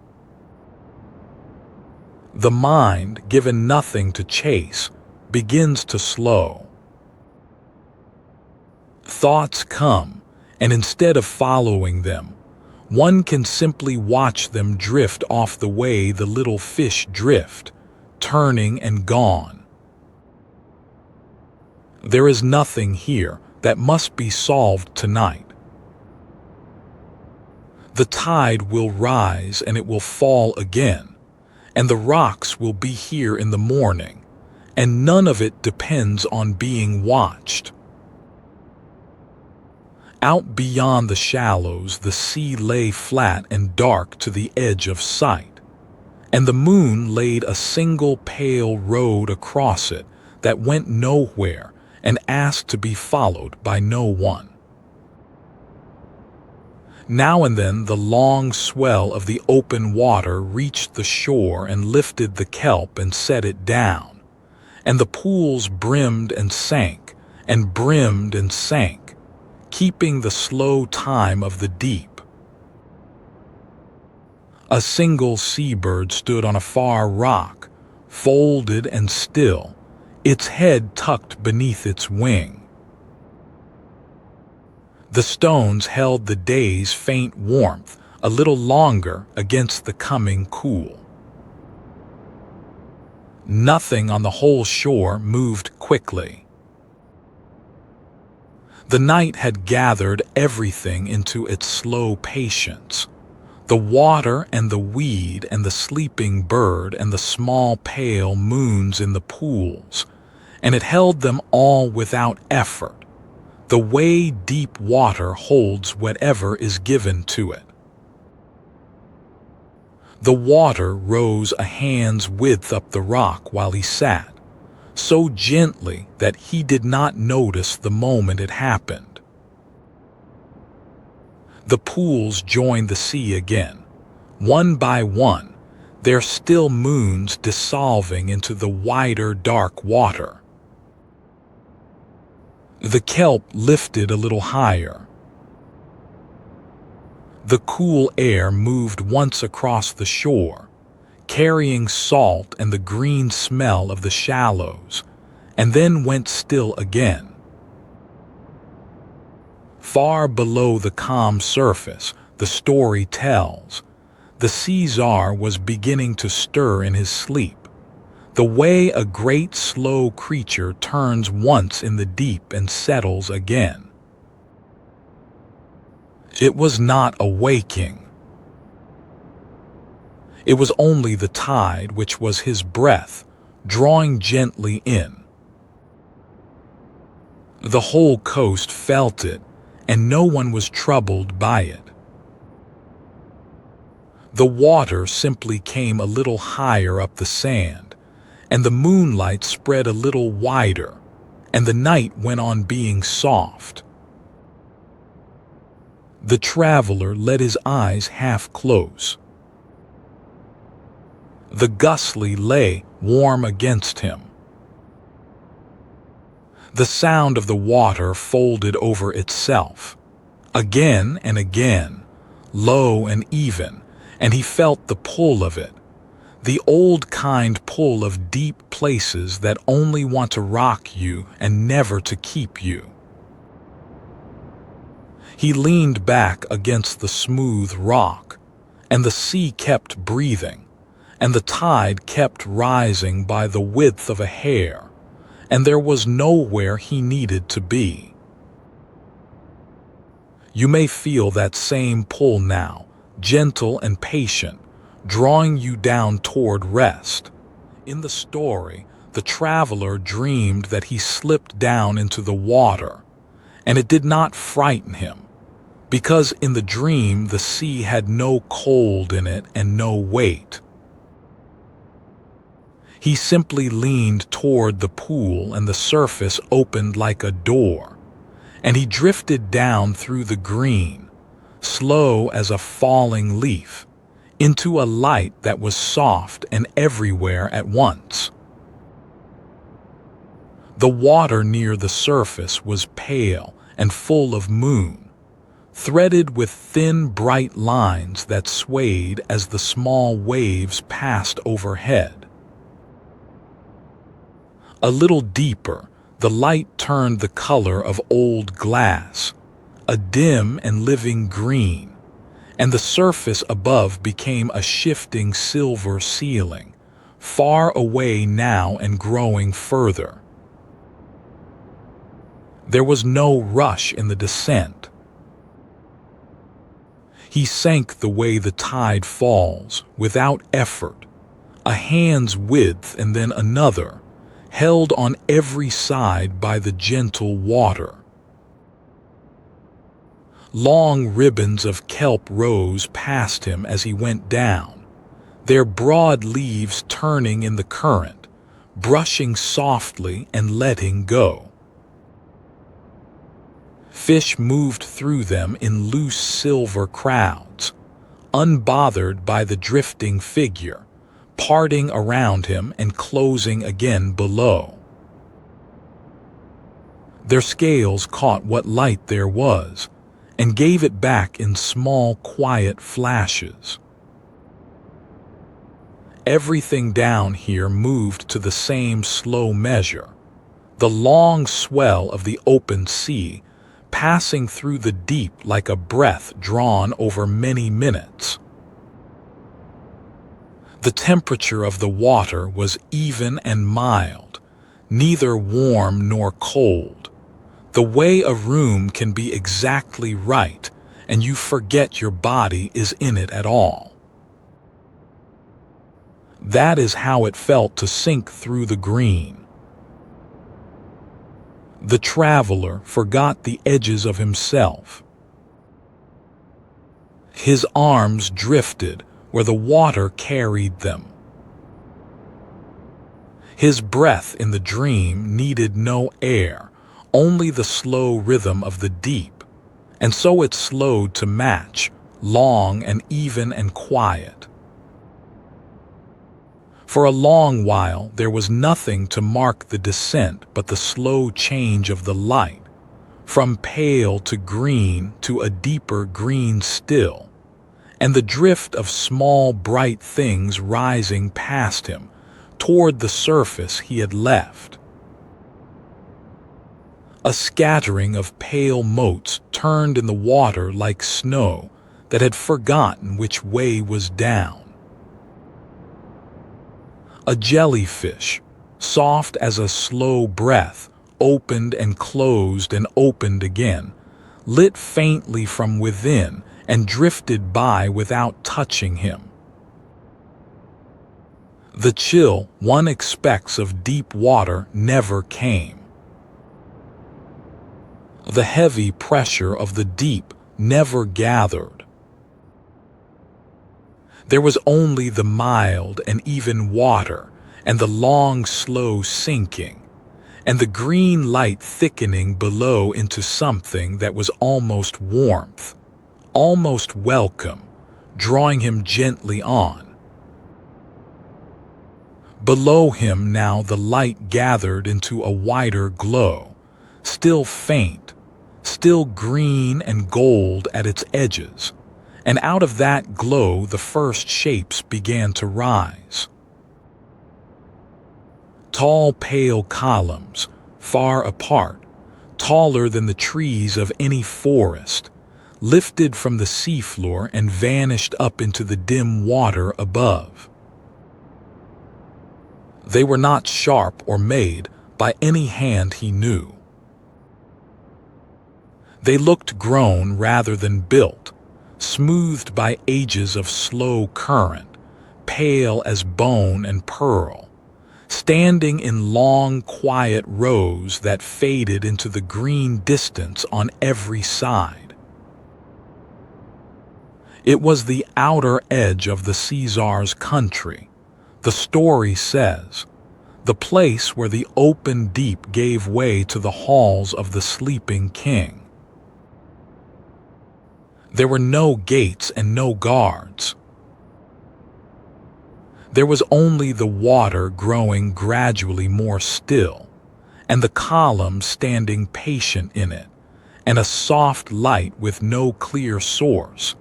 The mind, given nothing to chase, begins to slow. Thoughts come, and instead of following them, one can simply watch them drift off the way the little fish drift, turning and gone. There is nothing here that must be solved tonight. The tide will rise and it will fall again, and the rocks will be here in the morning, and none of it depends on being watched. Out beyond the shallows, the sea lay flat and dark to the edge of sight, and the moon laid a single pale road across it that went nowhere and asked to be followed by no one. Now and then the long swell of the open water reached the shore and lifted the kelp and set it down, and the pools brimmed and sank, and brimmed and sank, keeping the slow time of the deep. A single seabird stood on a far rock, folded and still, its head tucked beneath its wing. The stones held the day's faint warmth a little longer against the coming cool. Nothing on the whole shore moved quickly. The night had gathered everything into its slow patience. The water and the weed and the sleeping bird and the small pale moons in the pools, and it held them all without effort, the way deep water holds whatever is given to it. The water rose a hand's width up the rock while he sat, so gently that he did not notice the moment it happened. The pools joined the sea again, one by one, their still moons dissolving into the wider dark water. The kelp lifted a little higher. The cool air moved once across the shore, carrying salt and the green smell of the shallows, and then went still again. Far below the calm surface, the story tells, the Sea-Tsar was beginning to stir in his sleep, the way a great slow creature turns once in the deep and settles again. It was not a waking. It was only the tide, which was his breath, drawing gently in. The whole coast felt it, and no one was troubled by it. The water simply came a little higher up the sand, and the moonlight spread a little wider, and the night went on being soft. The traveler let his eyes half close. The gusli lay warm against him. The sound of the water folded over itself, again and again, low and even, and he felt the pull of it, the old kind pull of deep places that only want to rock you and never to keep you. He leaned back against the smooth rock, and the sea kept breathing, and the tide kept rising by the width of a hair, and there was nowhere he needed to be. You may feel that same pull now, gentle and patient, drawing you down toward rest. In the story, the traveler dreamed that he slipped down into the water, and it did not frighten him, because in the dream the sea had no cold in it and no weight. He simply leaned toward the pool, and the surface opened like a door, and he drifted down through the green, slow as a falling leaf, into a light that was soft and everywhere at once. The water near the surface was pale and full of moon, threaded with thin, bright lines that swayed as the small waves passed overhead. A little deeper, the light turned the color of old glass, a dim and living green, and the surface above became a shifting silver ceiling, far away now and growing further. There was no rush in the descent. He sank the way the tide falls, without effort, a hand's width and then another, held on every side by the gentle water. Long ribbons of kelp rose past him as he went down, their broad leaves turning in the current, brushing softly and letting go. Fish moved through them in loose silver crowds, unbothered by the drifting figure, parting around him and closing again below. Their scales caught what light there was, and gave it back in small, quiet flashes. Everything down here moved to the same slow measure, the long swell of the open sea passing through the deep like a breath drawn over many minutes. The temperature of the water was even and mild, neither warm nor cold, the way a room can be exactly right and you forget your body is in it at all. That is how it felt to sink through the green. The traveler forgot the edges of himself. His arms drifted where the water carried them. His breath in the dream needed no air, only the slow rhythm of the deep, and so it slowed to match, long and even and quiet. For a long while there was nothing to mark the descent but the slow change of the light, from pale to green to a deeper green still, and the drift of small bright things rising past him toward the surface he had left. A scattering of pale motes turned in the water like snow that had forgotten which way was down. A jellyfish, soft as a slow breath, opened and closed and opened again, lit faintly from within and drifted by without touching him. The chill one expects of deep water never came. The heavy pressure of the deep never gathered. There was only the mild and even water, and the long, slow sinking, and the green light thickening below into something that was almost warmth, almost welcome, drawing him gently on. Below him now the light gathered into a wider glow, still faint, still green and gold at its edges, and out of that glow the first shapes began to rise. Tall, pale columns, far apart, taller than the trees of any forest, lifted from the seafloor and vanished up into the dim water above. They were not sharp or made by any hand he knew. They looked grown rather than built, smoothed by ages of slow current, pale as bone and pearl, standing in long, quiet rows that faded into the green distance on every side. It was the outer edge of the Sea-Tsar's country, the story says, the place where the open deep gave way to the halls of the sleeping king. There were no gates and no guards. There was only the water growing gradually more still, and the columns standing patient in it, and a soft light with no clear source.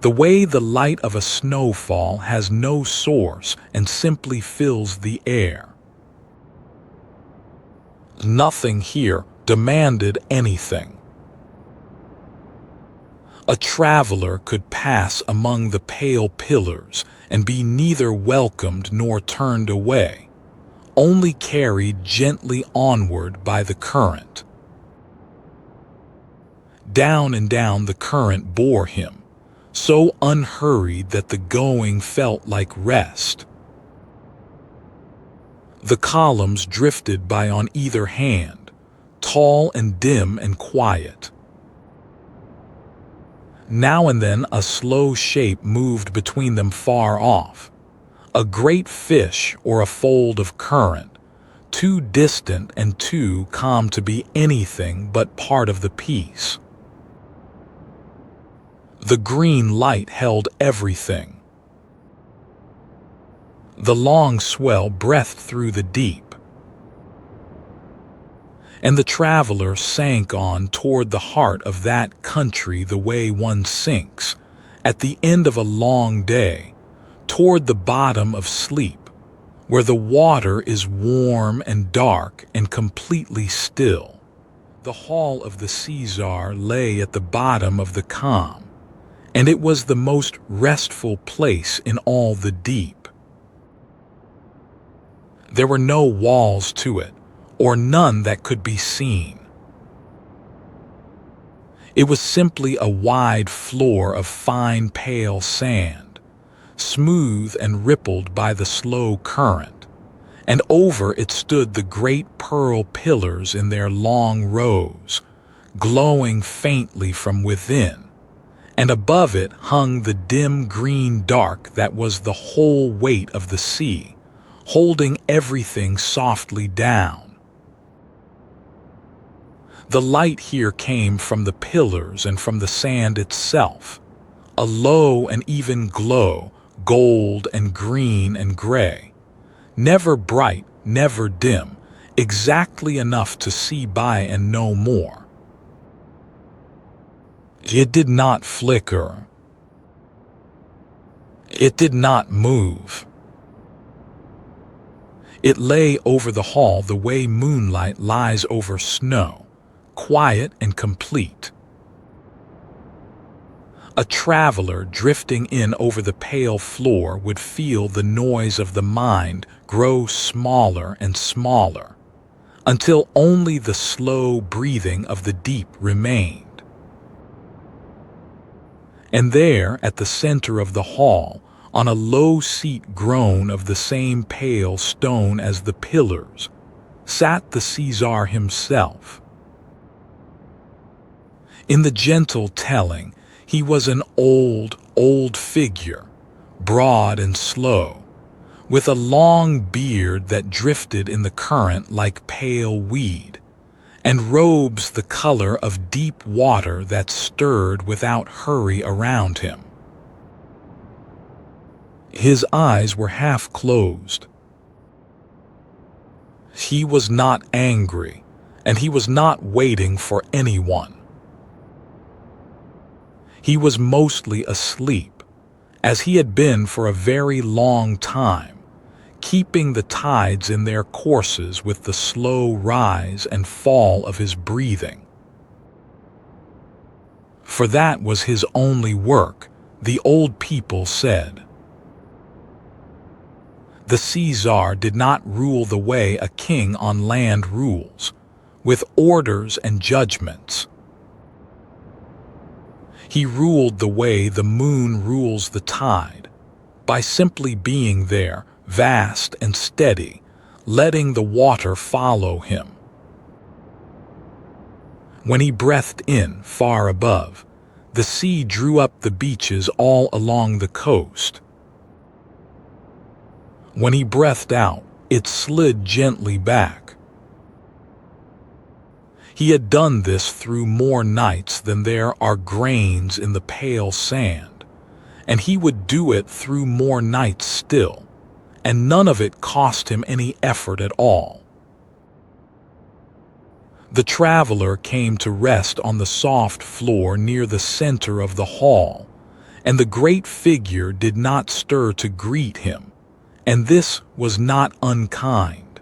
The way the light of a snowfall has no source and simply fills the air. Nothing here demanded anything. A traveler could pass among the pale pillars and be neither welcomed nor turned away, only carried gently onward by the current. Down and down the current bore him, so unhurried that the going felt like rest. The columns drifted by on either hand, tall and dim and quiet. Now and then a slow shape moved between them far off, a great fish or a fold of current, too distant and too calm to be anything but part of the piece. The green light held everything. The long swell breathed through the deep, and the traveler sank on toward the heart of that country the way one sinks, at the end of a long day, toward the bottom of sleep, where the water is warm and dark and completely still. The hall of the Sea-Tsar lay at the bottom of the calm, and it was the most restful place in all the deep. There were no walls to it, or none that could be seen. It was simply a wide floor of fine pale sand, smooth and rippled by the slow current, and over it stood the great pearl pillars in their long rows, glowing faintly from within, and above it hung the dim green dark that was the whole weight of the sea, holding everything softly down. The light here came from the pillars and from the sand itself, a low and even glow, gold and green and gray, never bright, never dim, exactly enough to see by and no more. It did not flicker. It did not move. It lay over the hall the way moonlight lies over snow, quiet and complete. A traveler drifting in over the pale floor would feel the noise of the mind grow smaller and smaller, until only the slow breathing of the deep remained. And there, at the center of the hall, on a low seat grown of the same pale stone as the pillars, sat the Sea-Tsar himself. In the gentle telling, he was an old, old figure, broad and slow, with a long beard that drifted in the current like pale weed, and robes the color of deep water that stirred without hurry around him. His eyes were half closed. He was not angry, and he was not waiting for anyone. He was mostly asleep, as he had been for a very long time, keeping the tides in their courses with the slow rise and fall of his breathing. For that was his only work, the old people said. The Sea-Tsar did not rule the way a king on land rules, with orders and judgments. He ruled the way the moon rules the tide, by simply being there, vast and steady, letting the water follow him. When he breathed in, far above, the sea drew up the beaches all along the coast. When he breathed out, it slid gently back. He had done this through more nights than there are grains in the pale sand, and he would do it through more nights still, and none of it cost him any effort at all. The traveler came to rest on the soft floor near the center of the hall, and the great figure did not stir to greet him, and this was not unkind.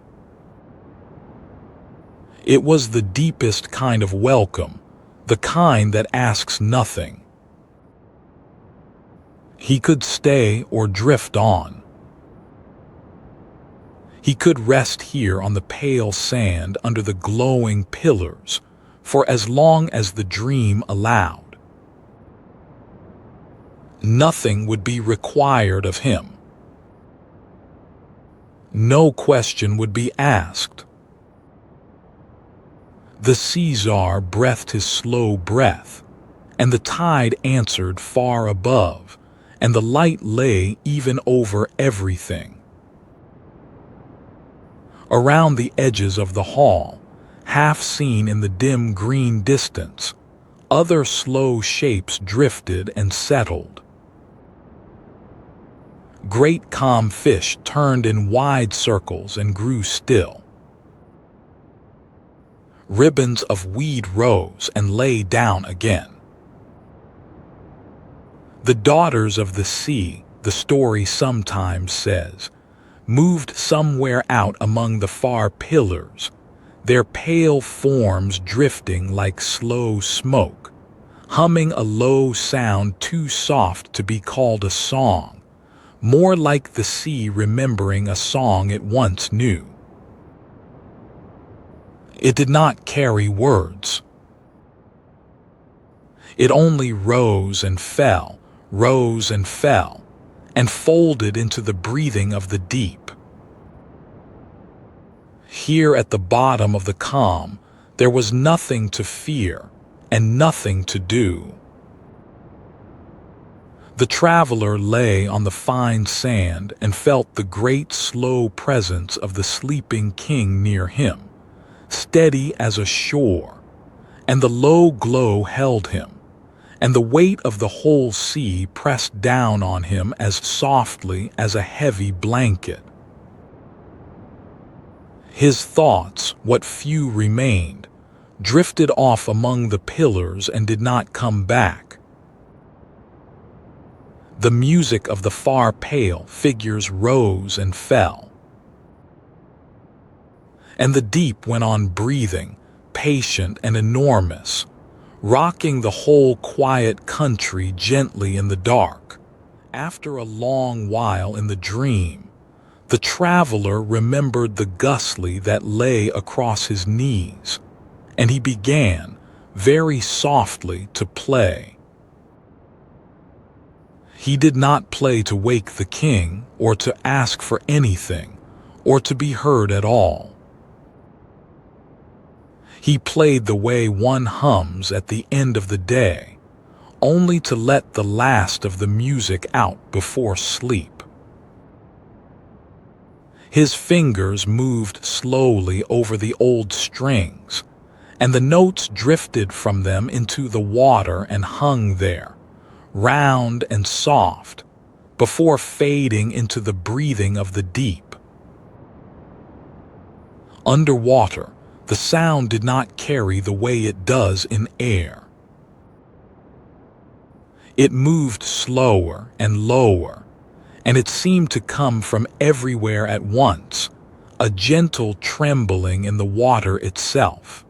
It was the deepest kind of welcome, the kind that asks nothing. He could stay or drift on. He could rest here on the pale sand under the glowing pillars for as long as the dream allowed. Nothing would be required of him. No question would be asked. The Sea-Tsar breathed his slow breath, and the tide answered far above, and the light lay even over everything. Around the edges of the hall, half seen in the dim green distance, other slow shapes drifted and settled. Great calm fish turned in wide circles and grew still. Ribbons of weed rose and lay down again. The daughters of the sea, the story sometimes says, moved somewhere out among the far pillars, their pale forms drifting like slow smoke, humming a low sound too soft to be called a song, more like the sea remembering a song it once knew. It did not carry words. It only rose and fell, and folded into the breathing of the deep. Here at the bottom of the calm, there was nothing to fear and nothing to do. The traveler lay on the fine sand and felt the great slow presence of the sleeping king near him, steady as a shore, and the low glow held him, and the weight of the whole sea pressed down on him as softly as a heavy blanket. His thoughts, what few remained, drifted off among the pillars and did not come back. The music of the far pale figures rose and fell. And the deep went on breathing, patient and enormous, rocking the whole quiet country gently in the dark. After a long while in the dream, the traveler remembered the gusli that lay across his knees, and he began, very softly, to play. He did not play to wake the king, or to ask for anything, or to be heard at all. He played the way one hums at the end of the day, only to let the last of the music out before sleep. His fingers moved slowly over the old strings, and the notes drifted from them into the water and hung there, round and soft, before fading into the breathing of the deep. Underwater, the sound did not carry the way it does in air. It moved slower and lower, and it seemed to come from everywhere at once, a gentle trembling in the water itself.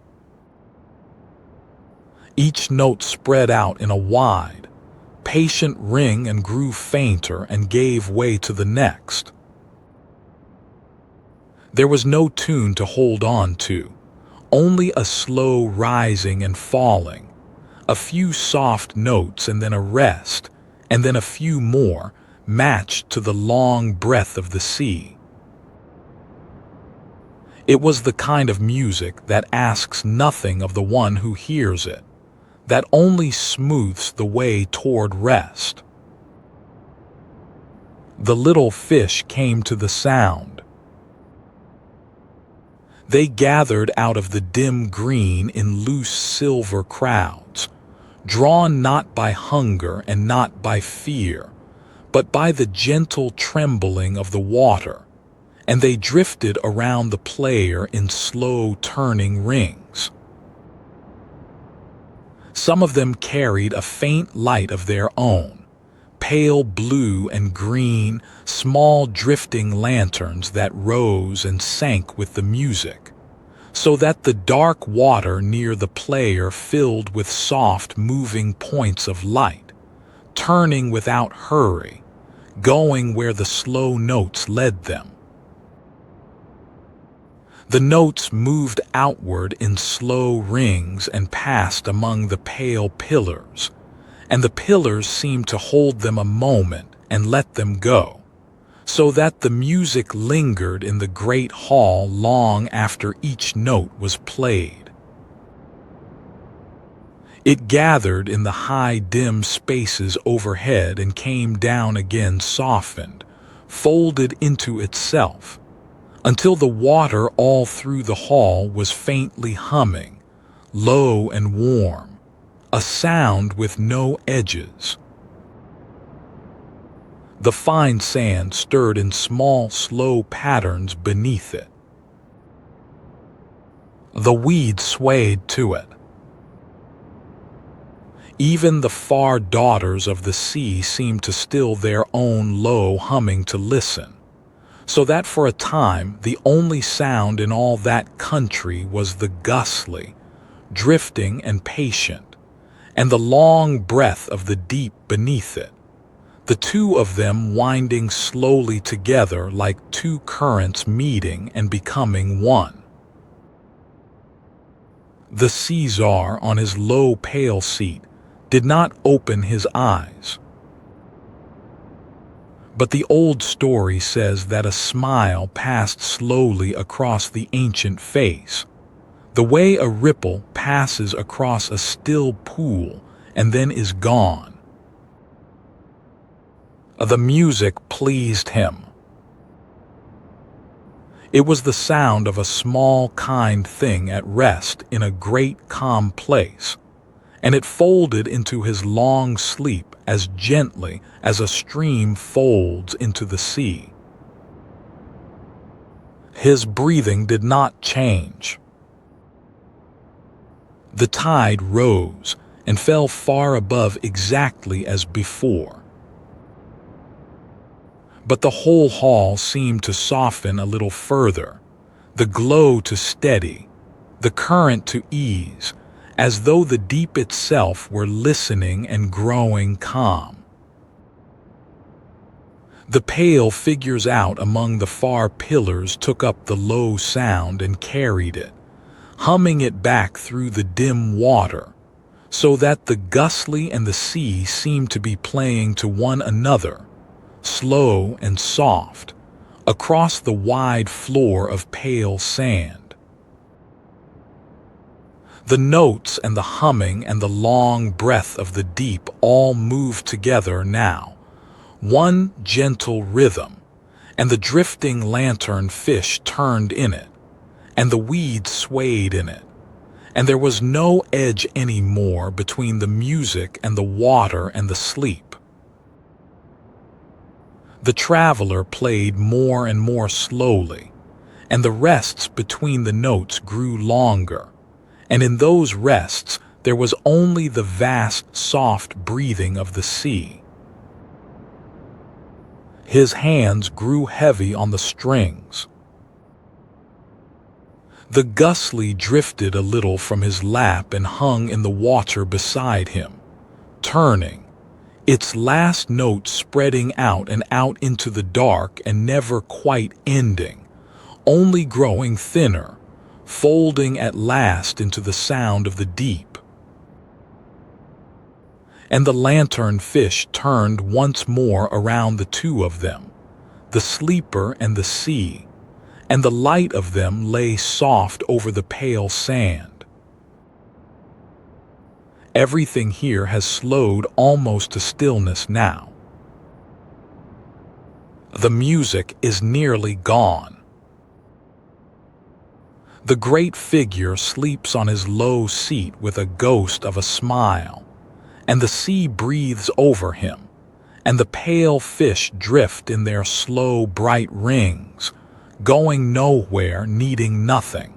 Each note spread out in a wide, patient ring and grew fainter and gave way to the next. There was no tune to hold on to, only a slow rising and falling, a few soft notes and then a rest, and then a few more, matched to the long breath of the sea. It was the kind of music that asks nothing of the one who hears it, that only smooths the way toward rest. The little fish came to the sound. They gathered out of the dim green in loose silver crowds, drawn not by hunger and not by fear, but by the gentle trembling of the water, and they drifted around the player in slow turning rings. Some of them carried a faint light of their own, pale blue and green, small drifting lanterns that rose and sank with the music, so that the dark water near the player filled with soft moving points of light, turning without hurry, going where the slow notes led them. The notes moved outward in slow rings and passed among the pale pillars, and the pillars seemed to hold them a moment and let them go, so that the music lingered in the great hall long after each note was played. It gathered in the high, dim spaces overhead and came down again softened, folded into itself, until the water all through the hall was faintly humming, low and warm, a sound with no edges. The fine sand stirred in small, slow patterns beneath it. The weeds swayed to it. Even the far daughters of the sea seemed to still their own low humming to listen, so that for a time the only sound in all that country was the gusly, drifting and patient, and the long breath of the deep beneath it, the two of them winding slowly together like two currents meeting and becoming one. The Sea-Tsar on his low pale seat did not open his eyes. But the old story says that a smile passed slowly across the ancient face, the way a ripple passes across a still pool and then is gone. The music pleased him. It was the sound of a small, kind thing at rest in a great, calm place, and it folded into his long sleep as gently as a stream folds into the sea. His breathing did not change. The tide rose and fell far above exactly as before. But the whole hall seemed to soften a little further, the glow to steady, the current to ease, as though the deep itself were listening and growing calm. The pale figures out among the far pillars took up the low sound and carried it, humming it back through the dim water, so that the gusly and the sea seemed to be playing to one another, slow and soft, across the wide floor of pale sand. The notes and the humming and the long breath of the deep all moved together now, one gentle rhythm, and the drifting lantern fish turned in it, and the weeds swayed in it, and there was no edge any more between the music and the water and the sleep. The traveler played more and more slowly, and the rests between the notes grew longer, and in those rests there was only the vast, soft breathing of the sea. His hands grew heavy on the strings. The gusly drifted a little from his lap and hung in the water beside him, turning, its last note spreading out and out into the dark and never quite ending, only growing thinner, folding at last into the sound of the deep. And the lantern fish turned once more around the two of them, the sleeper and the sea, and the light of them lay soft over the pale sand. Everything here has slowed almost to stillness now. The music is nearly gone. The great figure sleeps on his low seat with a ghost of a smile, and the sea breathes over him, and the pale fish drift in their slow, bright rings, going nowhere, needing nothing.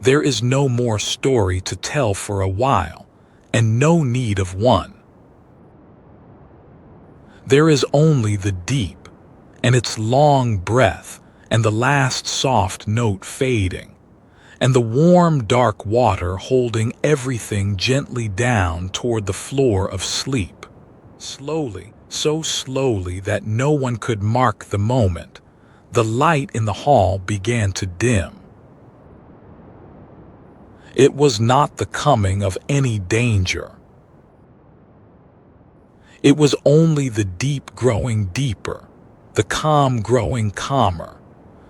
There is no more story to tell for a while, and no need of one. There is only the deep, and its long breath, and the last soft note fading, and the warm dark water holding everything gently down toward the floor of sleep. Slowly, so slowly that no one could mark the moment, the light in the hall began to dim. It was not the coming of any danger. It was only the deep growing deeper, the calm growing calmer,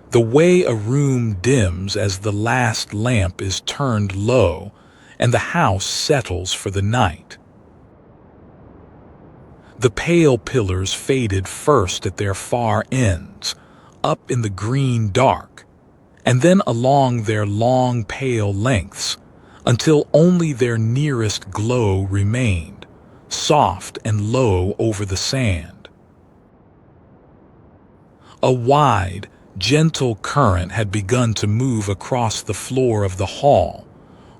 the way a room dims as the last lamp is turned low and the house settles for the night. The pale pillars faded first at their far ends, up in the green dark, and then along their long pale lengths, until only their nearest glow remained, soft and low over the sand. A wide, gentle current had begun to move across the floor of the hall,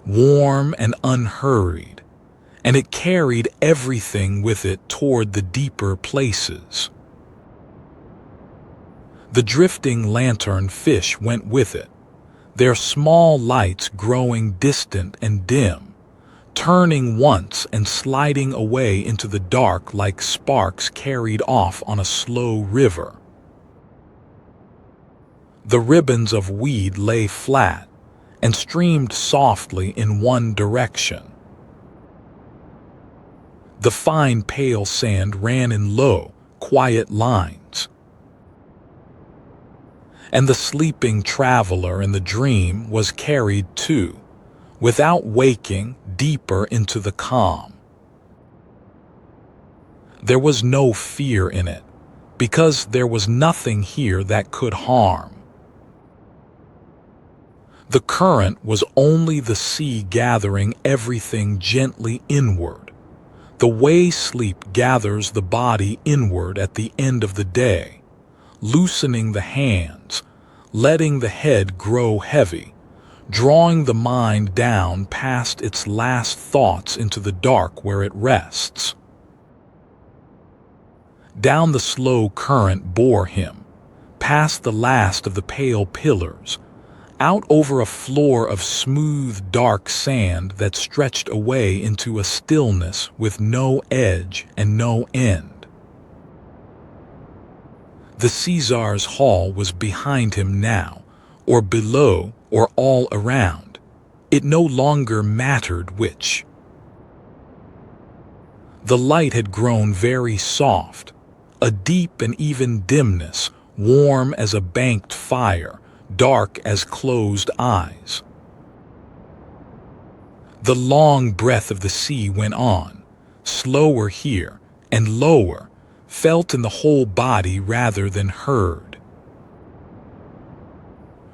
warm and unhurried, and it carried everything with it toward the deeper places. The drifting lantern fish went with it, their small lights growing distant and dim, turning once and sliding away into the dark like sparks carried off on a slow river. The ribbons of weed lay flat and streamed softly in one direction. The fine pale sand ran in low, quiet lines. And the sleeping traveler in the dream was carried too, without waking, deeper into the calm. There was no fear in it, because there was nothing here that could harm. The current was only the sea gathering everything gently inward, the way sleep gathers the body inward at the end of the day, loosening the hands, letting the head grow heavy, drawing the mind down past its last thoughts into the dark where it rests. Down the slow current bore him, past the last of the pale pillars, out over a floor of smooth, dark sand that stretched away into a stillness with no edge and no end. The Sea-Tsar's hall was behind him now, or below, or all around. It no longer mattered which. The light had grown very soft, a deep and even dimness, warm as a banked fire, dark as closed eyes. The long breath of the sea went on, slower here and lower, felt in the whole body rather than heard.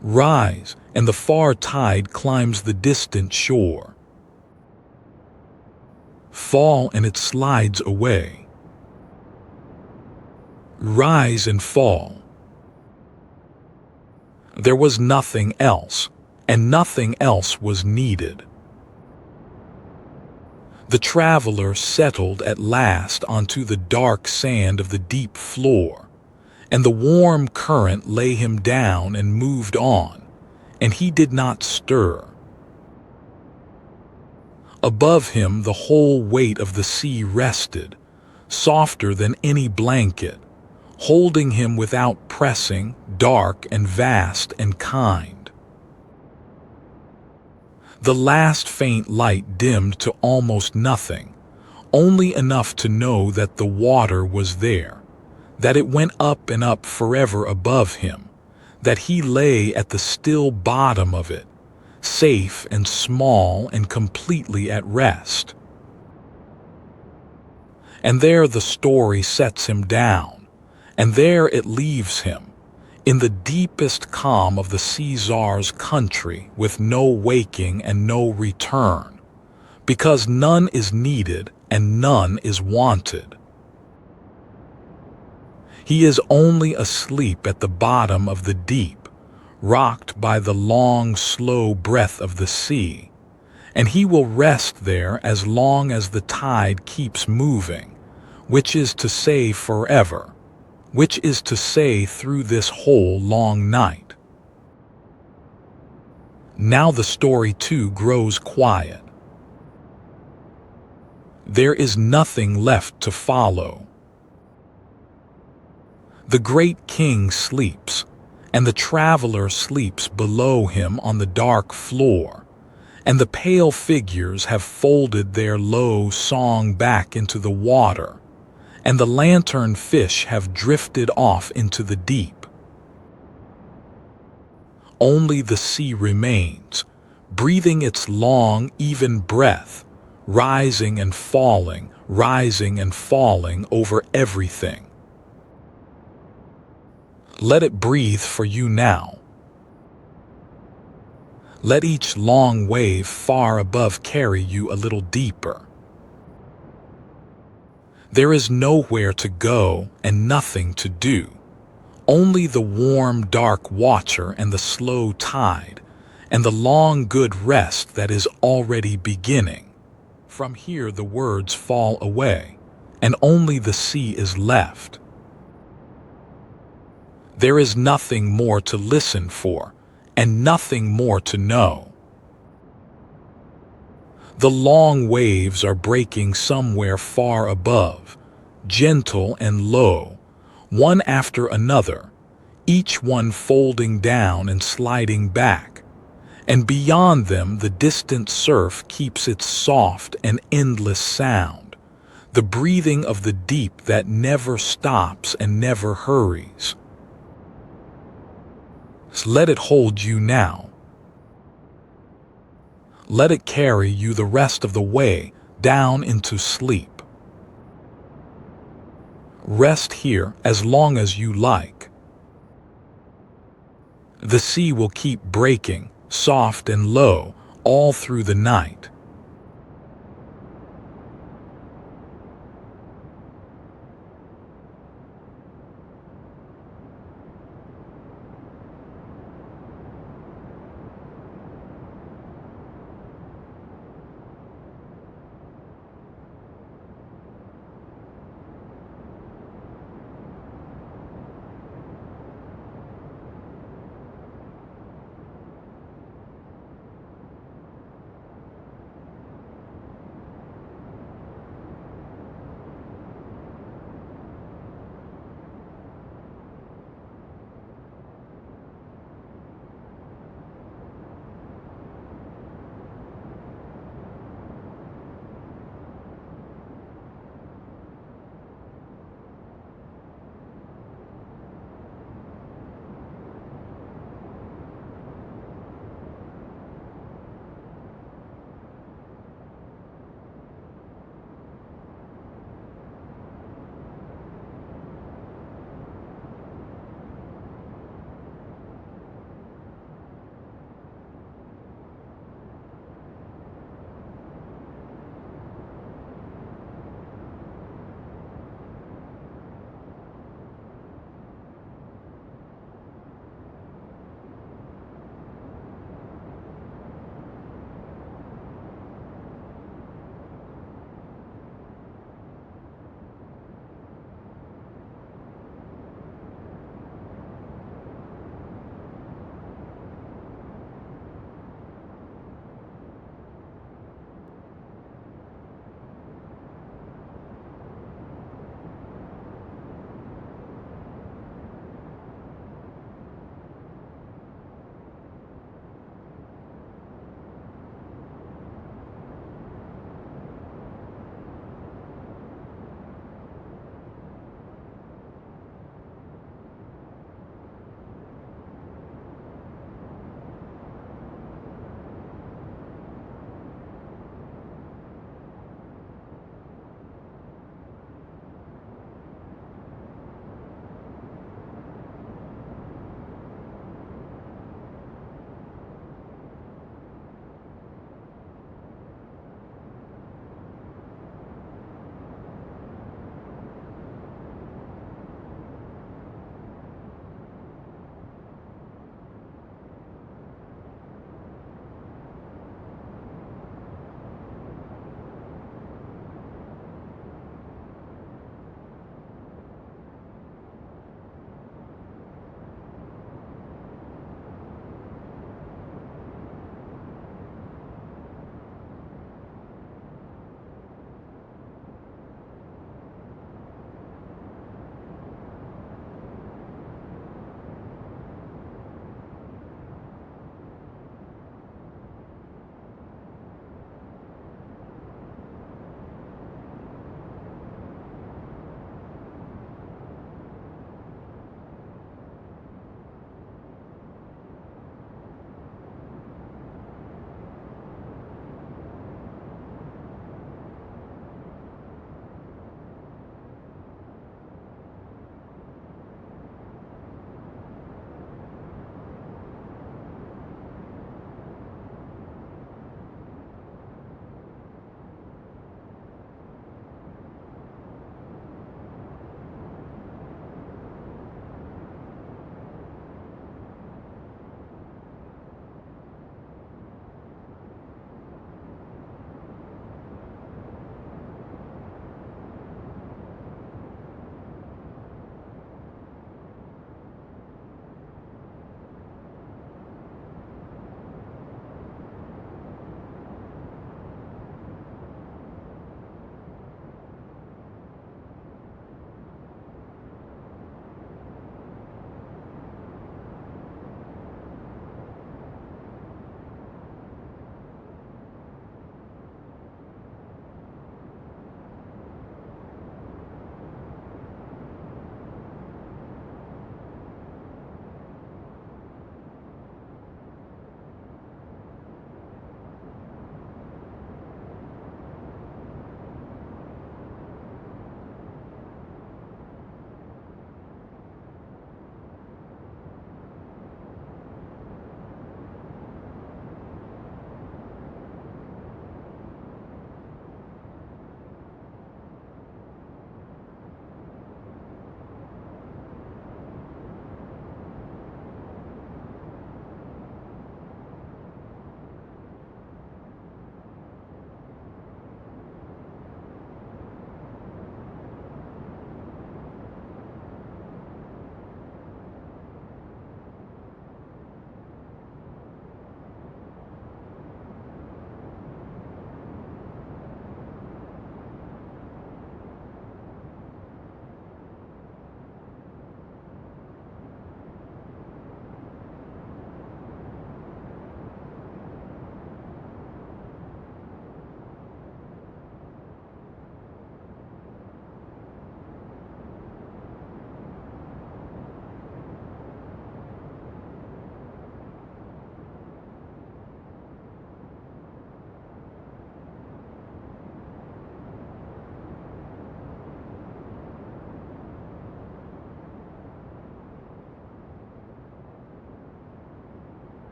Rise, and the far tide climbs the distant shore. Fall, and it slides away. Rise and fall. There was nothing else, and nothing else was needed. The traveler settled at last onto the dark sand of the deep floor, and the warm current lay him down and moved on, and he did not stir. Above him the whole weight of the sea rested, softer than any blanket, holding him without pressing, dark and vast and kind. The last faint light dimmed to almost nothing, only enough to know that the water was there, that it went up and up forever above him, that he lay at the still bottom of it, safe and small and completely at rest. And there the story sets him down, and there it leaves him, in the deepest calm of the Sea-Tsar's country, with no waking and no return, because none is needed and none is wanted. He is only asleep at the bottom of the deep, rocked by the long, slow breath of the sea, and he will rest there as long as the tide keeps moving, which is to say forever, which is to say through this whole long night. Now the story too grows quiet. There is nothing left to follow. The great king sleeps, and the traveler sleeps below him on the dark floor, and the pale figures have folded their low song back into the water, and the lantern fish have drifted off into the deep. Only the sea remains, breathing its long, even breath, rising and falling over everything. Let it breathe for you now. Let each long wave far above carry you a little deeper. There is nowhere to go and nothing to do. Only the warm, dark watcher and the slow tide, and the long, good rest that is already beginning. From here the words fall away, and only the sea is left. There is nothing more to listen for, and nothing more to know. The long waves are breaking somewhere far above, gentle and low, one after another, each one folding down and sliding back, and beyond them the distant surf keeps its soft and endless sound, the breathing of the deep that never stops and never hurries. Let it hold you now. Let it carry you the rest of the way down into sleep. Rest here as long as you like. The sea will keep breaking, soft and low, all through the night.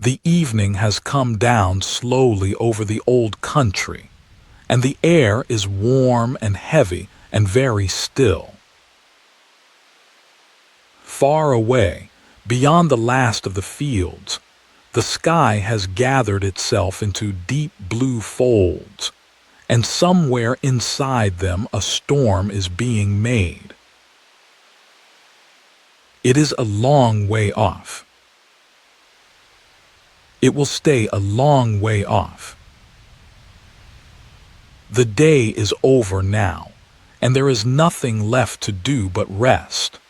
The evening has come down slowly over the old country, and the air is warm and heavy and very still. Far away, beyond the last of the fields, the sky has gathered itself into deep blue folds, and somewhere inside them a storm is being made. It is a long way off. It will stay a long way off. The day is over now, and there is nothing left to do but rest.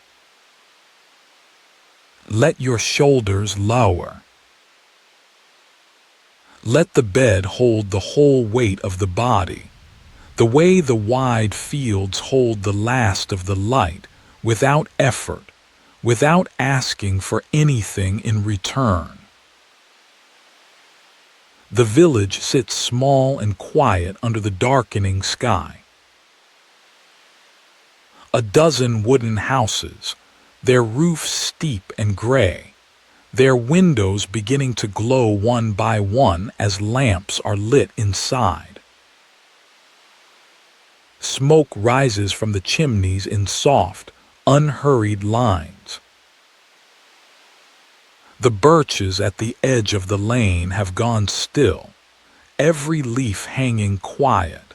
Let your shoulders lower. Let the bed hold the whole weight of the body, the way the wide fields hold the last of the light, without effort, without asking for anything in return. The village sits small and quiet under the darkening sky. A dozen wooden houses, their roofs steep and gray, their windows beginning to glow one by one as lamps are lit inside. Smoke rises from the chimneys in soft, unhurried lines. The birches at the edge of the lane have gone still, every leaf hanging quiet,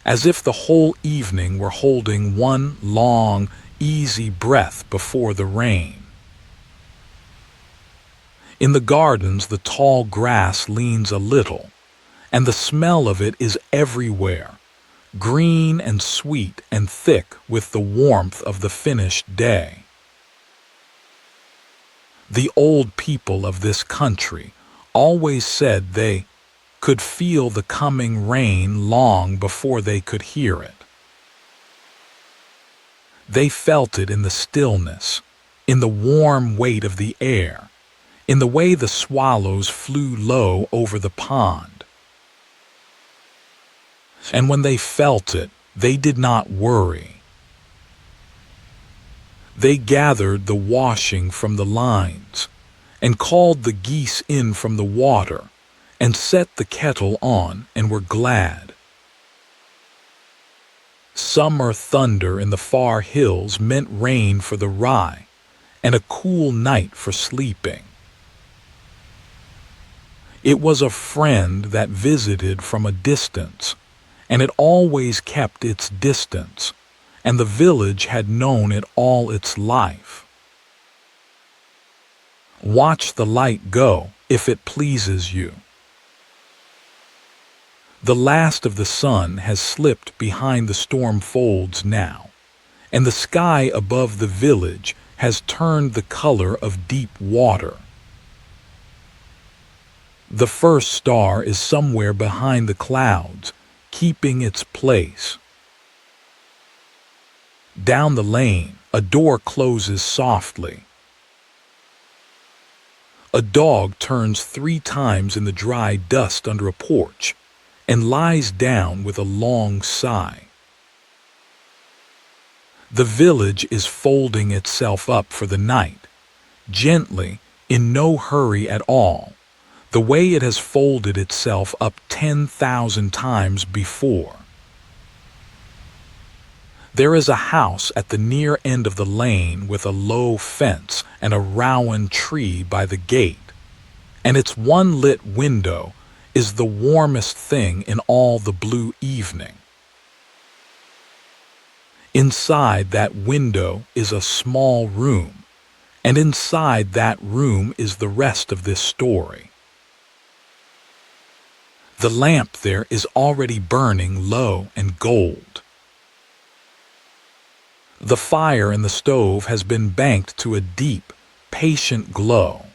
as if the whole evening were holding one long, easy breath before the rain. In the gardens, the tall grass leans a little, and the smell of it is everywhere, green and sweet and thick with the warmth of the finished day. The old people of this country always said they could feel the coming rain long before they could hear it. They felt it in the stillness, in the warm weight of the air, in the way the swallows flew low over the pond. And when they felt it, they did not worry. They gathered the washing from the lines, and called the geese in from the water, and set the kettle on, and were glad. Summer thunder in the far hills meant rain for the rye, and a cool night for sleeping. It was a friend that visited from a distance, and it always kept its distance, and the village had known it all its life. Watch the light go, if it pleases you. The last of the sun has slipped behind the storm folds now, and the sky above the village has turned the color of deep water. The first star is somewhere behind the clouds, keeping its place. Down the lane, a door closes softly. A dog turns 3 times in the dry dust under a porch and lies down with a long sigh. The village is folding itself up for the night, gently, in no hurry at all, the way it has folded itself up 10,000 times before. There is a house at the near end of the lane with a low fence and a rowan tree by the gate, and its one lit window is the warmest thing in all the blue evening. Inside that window is a small room, and inside that room is the rest of this story. The lamp there is already burning low and gold. The fire in the stove has been banked to a deep, patient glow.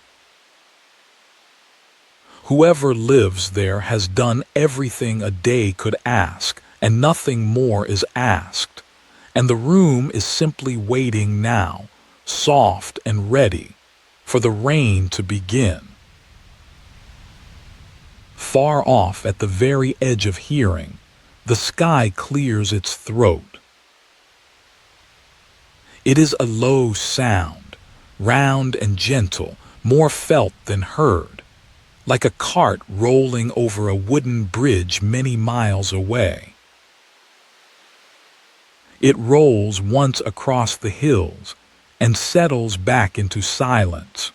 Whoever lives there has done everything a day could ask, and nothing more is asked, and the room is simply waiting now, soft and ready, for the rain to begin. Far off at the very edge of hearing, the sky clears its throat. It is a low sound, round and gentle, more felt than heard, like a cart rolling over a wooden bridge many miles away. It rolls once across the hills and settles back into silence.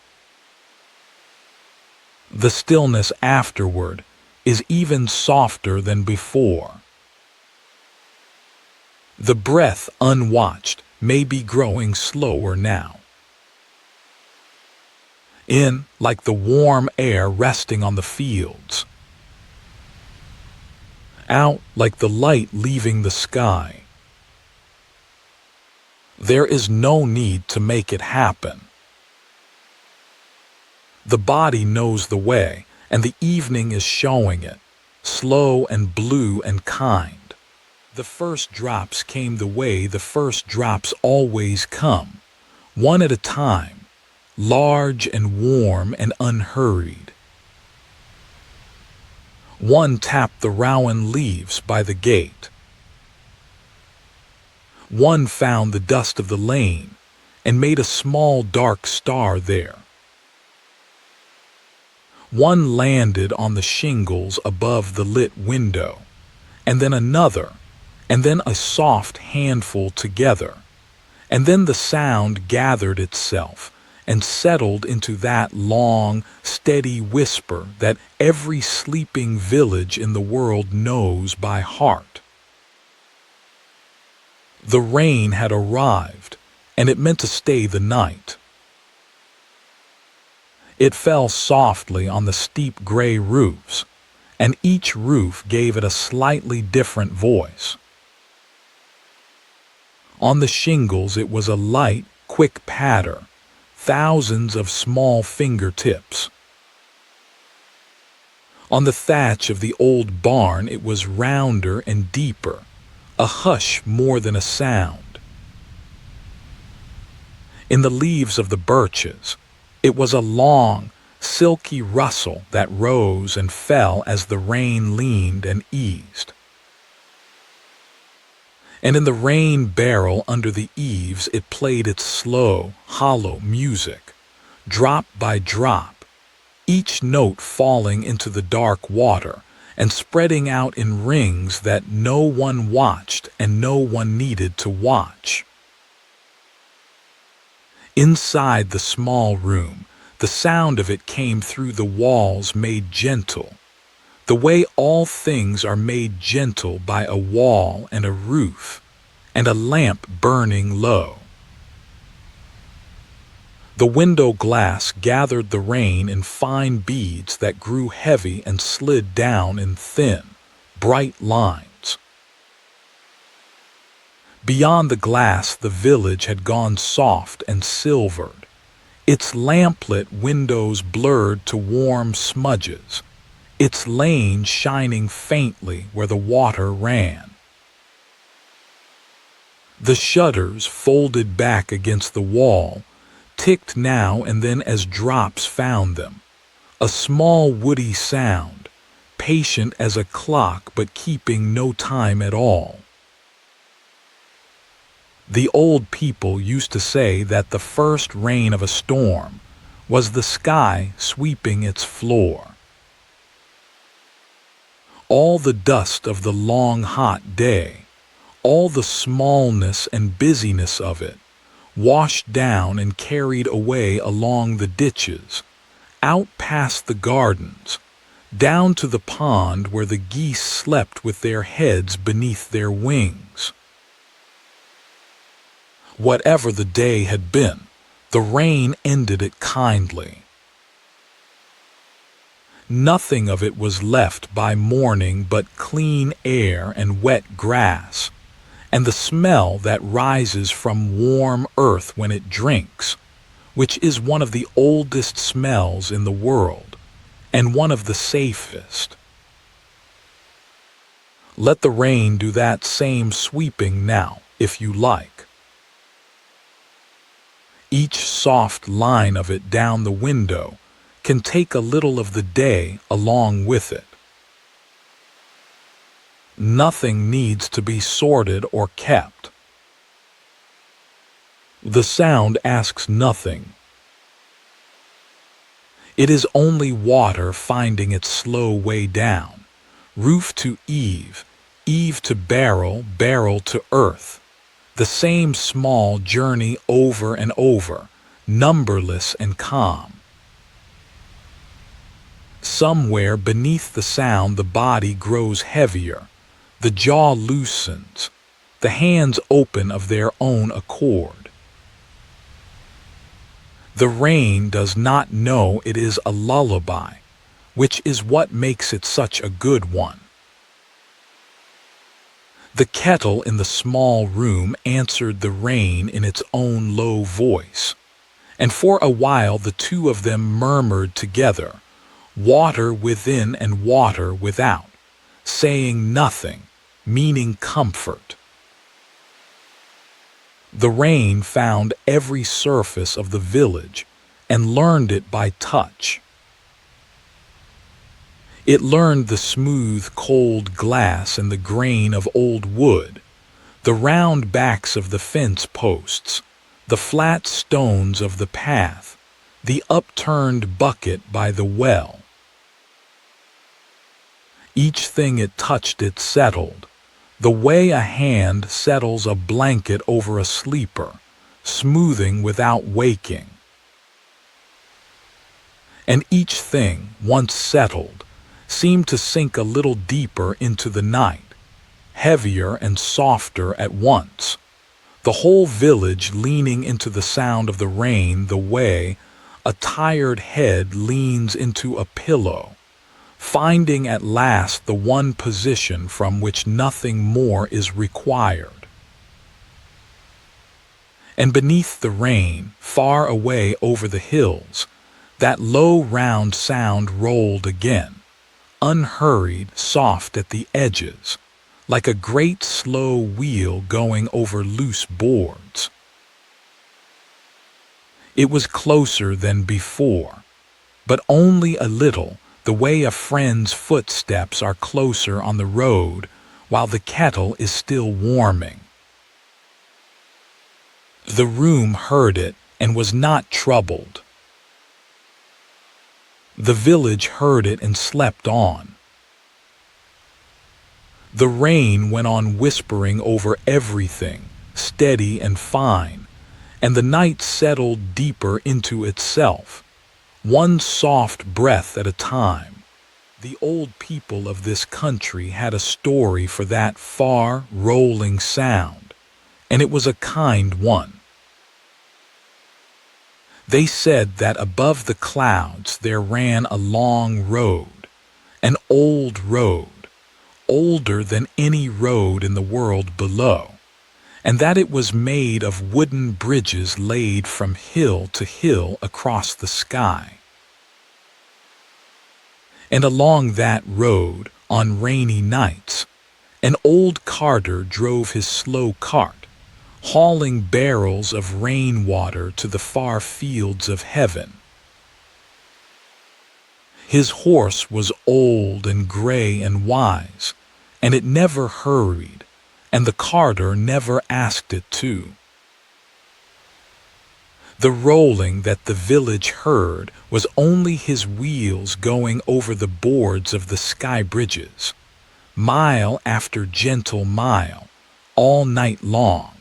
The stillness afterward is even softer than before. The breath unwatched may be growing slower now. In, like the warm air resting on the fields. Out, like the light leaving the sky. There is no need to make it happen. The body knows the way, and the evening is showing it, slow and blue and kind. The first drops came the way the first drops always come, one at a time, large and warm and unhurried. One tapped the rowan leaves by the gate. One found the dust of the lane and made a small dark star there. One landed on the shingles above the lit window, and then another, and then a soft handful together, and then the sound gathered itself and settled into that long, steady whisper that every sleeping village in the world knows by heart. The rain had arrived, and it meant to stay the night. It fell softly on the steep gray roofs, and each roof gave it a slightly different voice. On the shingles it was a light, quick patter, thousands of small fingertips. On the thatch of the old barn it was rounder and deeper, a hush more than a sound. In the leaves of the birches, it was a long, silky rustle that rose and fell as the rain leaned and eased. And in the rain barrel under the eaves it played its slow, hollow music, drop by drop, each note falling into the dark water and spreading out in rings that no one watched and no one needed to watch. Inside the small room, the sound of it came through the walls made gentle, the way all things are made gentle by a wall and a roof, and a lamp burning low. The window glass gathered the rain in fine beads that grew heavy and slid down in thin, bright lines. Beyond the glass the village had gone soft and silvered, its lamplit windows blurred to warm smudges, its lanes shining faintly where the water ran. The shutters, folded back against the wall, ticked now and then as drops found them, a small woody sound, patient as a clock but keeping no time at all. The old people used to say that the first rain of a storm was the sky sweeping its floor. All the dust of the long hot day, all the smallness and busyness of it, washed down and carried away along the ditches, out past the gardens, down to the pond where the geese slept with their heads beneath their wings. Whatever the day had been, the rain ended it kindly. Nothing of it was left by morning but clean air and wet grass, and the smell that rises from warm earth when it drinks, which is one of the oldest smells in the world, and one of the safest. Let the rain do that same sweeping now, if you like. Each soft line of it down the window can take a little of the day along with it. Nothing needs to be sorted or kept. The sound asks nothing. It is only water finding its slow way down, roof to eave, eave to barrel, barrel to earth. The same small journey over and over, numberless and calm. Somewhere beneath the sound the body grows heavier, the jaw loosens, the hands open of their own accord. The rain does not know it is a lullaby, which is what makes it such a good one. The kettle in the small room answered the rain in its own low voice, and for a while the two of them murmured together, water within and water without, saying nothing, meaning comfort. The rain found every surface of the village and learned it by touch. It learned the smooth, cold glass and the grain of old wood, the round backs of the fence posts, the flat stones of the path, the upturned bucket by the well. Each thing it touched it settled, the way a hand settles a blanket over a sleeper, smoothing without waking. And each thing, once settled, seemed to sink a little deeper into the night, heavier and softer at once, the whole village leaning into the sound of the rain the way a tired head leans into a pillow, finding at last the one position from which nothing more is required. And beneath the rain, far away over the hills, that low round sound rolled again, unhurried, soft at the edges, like a great slow wheel going over loose boards. It was closer than before, but only a little, the way a friend's footsteps are closer on the road while the kettle is still warming. The room heard it and was not troubled. The village heard it and slept on. The rain went on whispering over everything, steady and fine, and the night settled deeper into itself, one soft breath at a time. The old people of this country had a story for that far, rolling sound, and it was a kind one. They said that above the clouds there ran a long road, an old road, older than any road in the world below, and that it was made of wooden bridges laid from hill to hill across the sky. And along that road, on rainy nights, an old carter drove his slow cart, hauling barrels of rainwater to the far fields of heaven. His horse was old and gray and wise, and it never hurried, and the carter never asked it to. The rolling that the village heard was only his wheels going over the boards of the sky bridges, mile after gentle mile, all night long.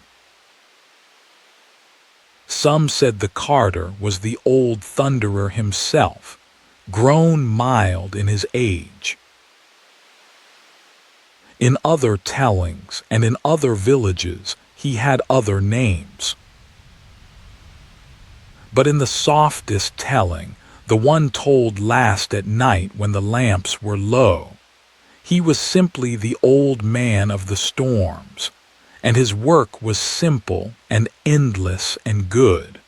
Some said the carter was the old thunderer himself, grown mild in his age. In other tellings and in other villages he had other names. But in the softest telling, the one told last at night when the lamps were low, he was simply the old man of the storms, and his work was simple and endless and good.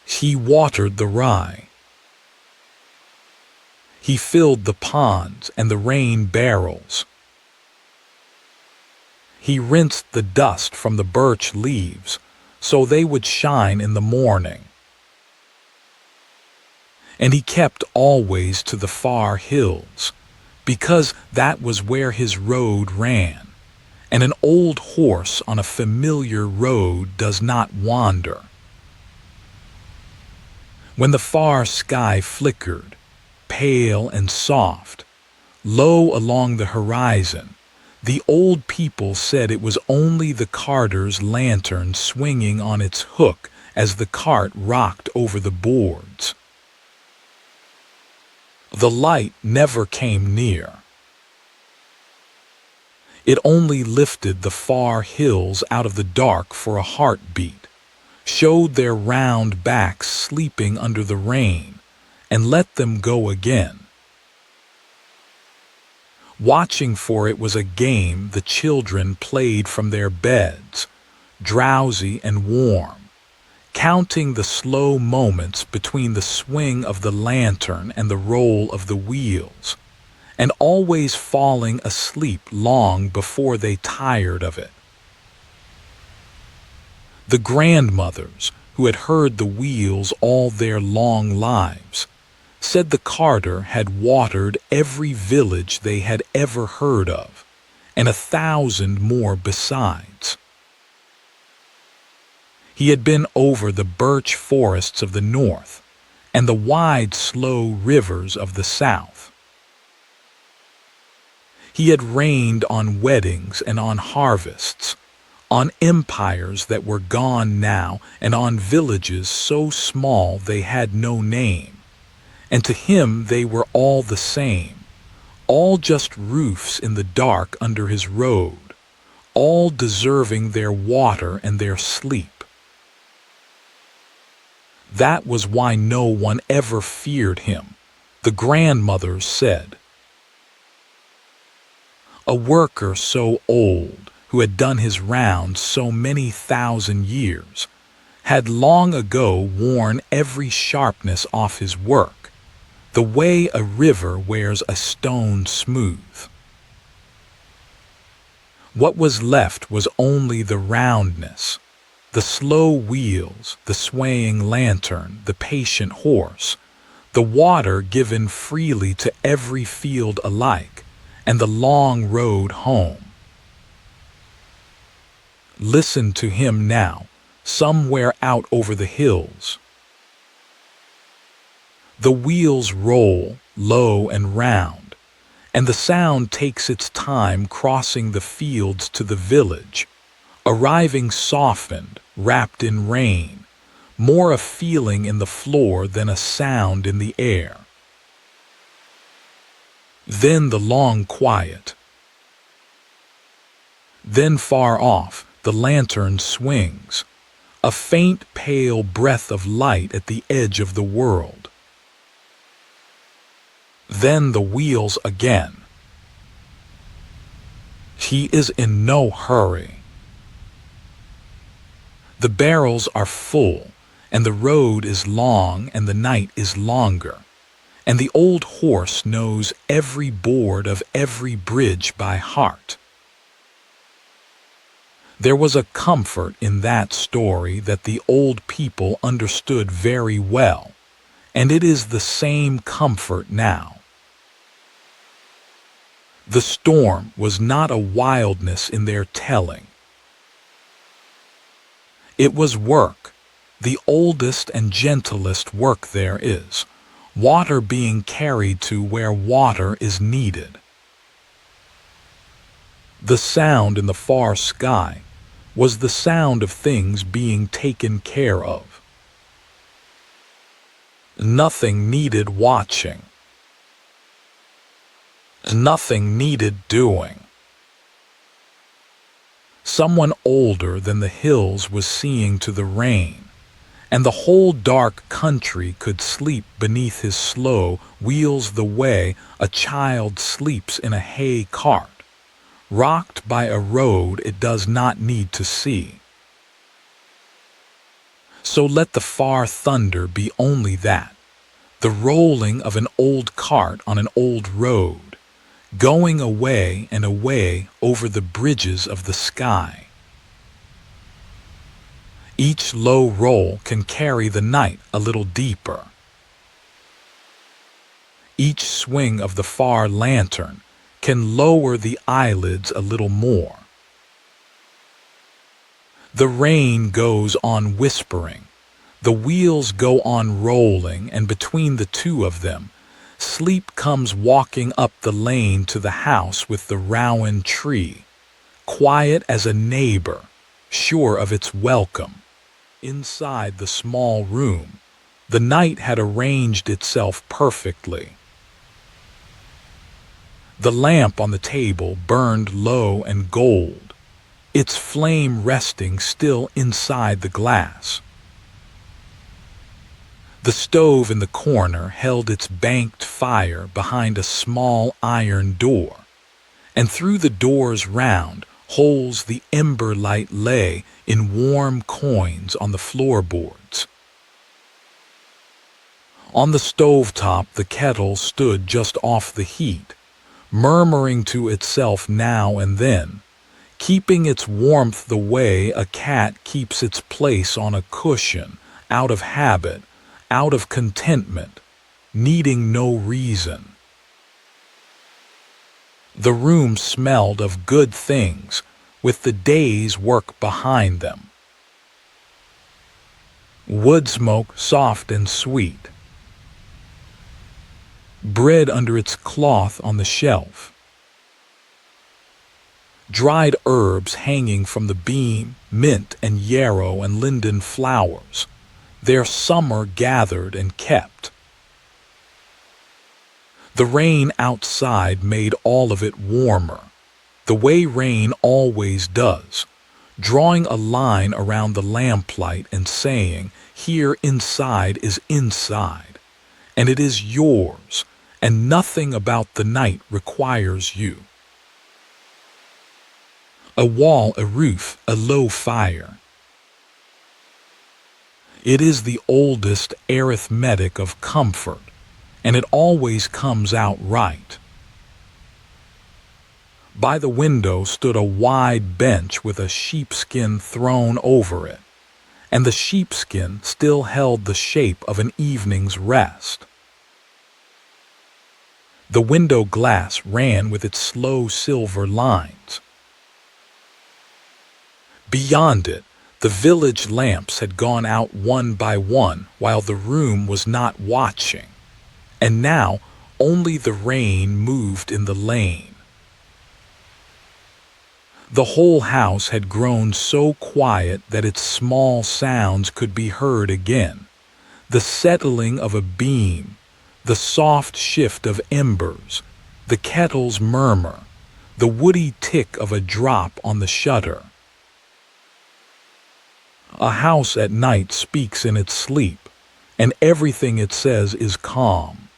He watered the rye. He filled the ponds and the rain barrels. He rinsed the dust from the birch leaves so they would shine in the morning. And he kept always to the far hills, because that was where his road ran, and an old horse on a familiar road does not wander. When the far sky flickered, pale and soft, low along the horizon, the old people said it was only the carter's lantern swinging on its hook as the cart rocked over the boards. The light never came near. It only lifted the far hills out of the dark for a heartbeat, showed their round backs sleeping under the rain, and let them go again. Watching for it was a game the children played from their beds, drowsy and warm, counting the slow moments between the swing of the lantern and the roll of the wheels, and always falling asleep long before they tired of it. The grandmothers, who had heard the wheels all their long lives, said the carter had watered every village they had ever heard of, and 1,000 more besides. He had been over the birch forests of the north and the wide, slow rivers of the south. He had reigned on weddings and on harvests, on empires that were gone now, and on villages so small they had no name. And to him they were all the same, all just roofs in the dark under his road, all deserving their water and their sleep. That was why no one ever feared him, the grandmothers said. A worker so old, who had done his rounds so many thousand years, had long ago worn every sharpness off his work, the way a river wears a stone smooth. What was left was only the roundness, the slow wheels, the swaying lantern, the patient horse, the water given freely to every field alike, and the long road home. Listen to him now, somewhere out over the hills. The wheels roll, low and round, and the sound takes its time crossing the fields to the village, arriving softened, wrapped in rain, more a feeling in the floor than a sound in the air. Then the long quiet. Then far off, the lantern swings, a faint pale breath of light at the edge of the world. Then the wheels again. He is in no hurry. The barrels are full, and the road is long and the night is longer, and the old horse knows every board of every bridge by heart. There was a comfort in that story that the old people understood very well, and it is the same comfort now. The storm was not a wildness in their telling. It was work, the oldest and gentlest work there is, water being carried to where water is needed. The sound in the far sky was the sound of things being taken care of. Nothing needed watching. Nothing needed doing. Someone older than the hills was seeing to the rain, and the whole dark country could sleep beneath his slow wheels the way a child sleeps in a hay cart, rocked by a road it does not need to see. So let the far thunder be only that, the rolling of an old cart on an old road, going away and away over the bridges of the sky. Each low roll can carry the night a little deeper. Each swing of the far lantern can lower the eyelids a little more. The rain goes on whispering, The wheels go on rolling, and between the two of them, Sleep comes walking up the lane to the house with the rowan tree, quiet as a neighbor, sure of its welcome. Inside the small room, the night had arranged itself perfectly. The lamp on the table burned low and gold, its flame resting still inside the glass. The stove in the corner held its banked fire behind a small iron door, and through the door's round holes the ember light lay in warm coins on the floorboards. On the stovetop the kettle stood just off the heat, murmuring to itself now and then, keeping its warmth the way a cat keeps its place on a cushion, out of habit, out of contentment, needing no reason. The room smelled of good things, with the day's work behind them. Wood smoke soft and sweet. Bread under its cloth on the shelf. Dried herbs hanging from the beam, mint and yarrow and linden flowers, their summer gathered and kept. The rain outside made all of it warmer, the way rain always does, drawing a line around the lamplight and saying, "Here inside is inside, and it is yours, and nothing about the night requires you." A wall, a roof, a low fire. It is the oldest arithmetic of comfort, and it always comes out right. By the window stood a wide bench with a sheepskin thrown over it, and the sheepskin still held the shape of an evening's rest. The window glass ran with its slow silver lines. Beyond it, the village lamps had gone out one by one while the room was not watching, and now only the rain moved in the lane. The whole house had grown so quiet that its small sounds could be heard again, the settling of a beam, the soft shift of embers, the kettle's murmur, the woody tick of a drop on the shutter. A house at night speaks in its sleep, and everything it says is calm.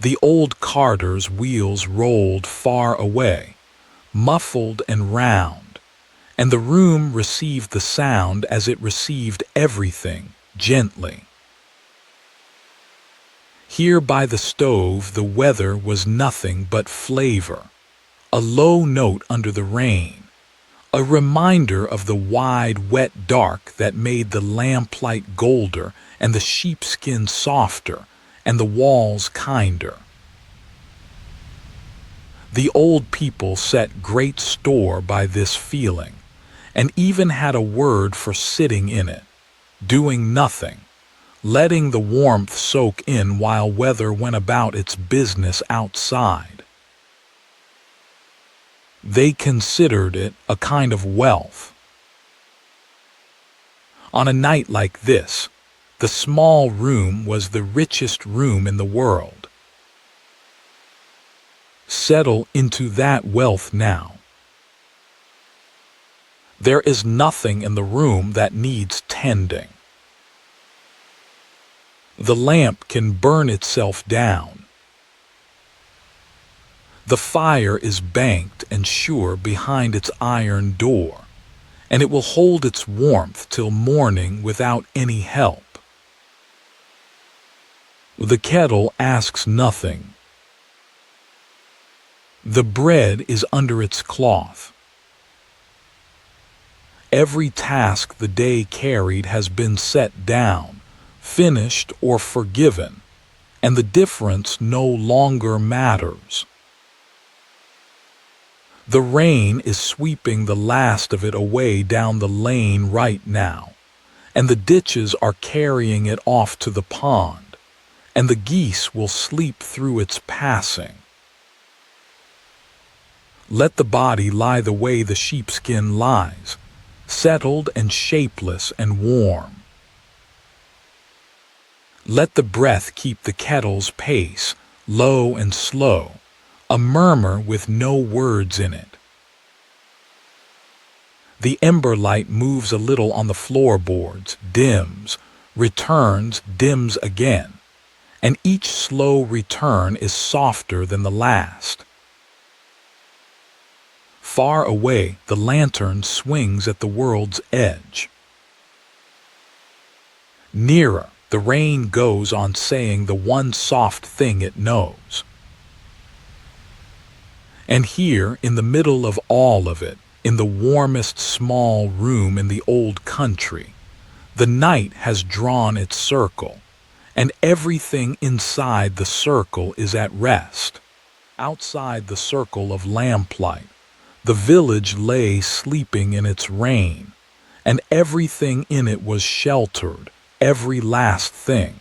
The old carter's wheels rolled far away, muffled and round, and the room received the sound as it received everything, gently. Here by the stove the weather was nothing but flavor, a low note under the rain, a reminder of the wide, wet dark that made the lamplight golder and the sheepskin softer and the walls kinder. The old people set great store by this feeling, and even had a word for sitting in it, doing nothing, letting the warmth soak in while weather went about its business outside. They considered it a kind of wealth. On a night like this, the small room was the richest room in the world. Settle into that wealth now. There is nothing in the room that needs tending. The lamp can burn itself down. The fire is banked and sure behind its iron door, and it will hold its warmth till morning without any help. The kettle asks nothing. The bread is under its cloth. Every task the day carried has been set down, finished or forgiven, and the difference no longer matters. The rain is sweeping the last of it away down the lane right now, and the ditches are carrying it off to the pond, and the geese will sleep through its passing. Let the body lie the way the sheepskin lies, settled and shapeless and warm. Let the breath keep the kettle's pace, low and slow, a murmur with no words in it. The ember light moves a little on the floorboards, dims, returns, dims again, and each slow return is softer than the last. Far away, the lantern swings at the world's edge. Nearer, the rain goes on saying the one soft thing it knows. And here, in the middle of all of it, in the warmest small room in the old country, the night has drawn its circle, and everything inside the circle is at rest. Outside the circle of lamplight, the village lay sleeping in its rain, and everything in it was sheltered, every last thing.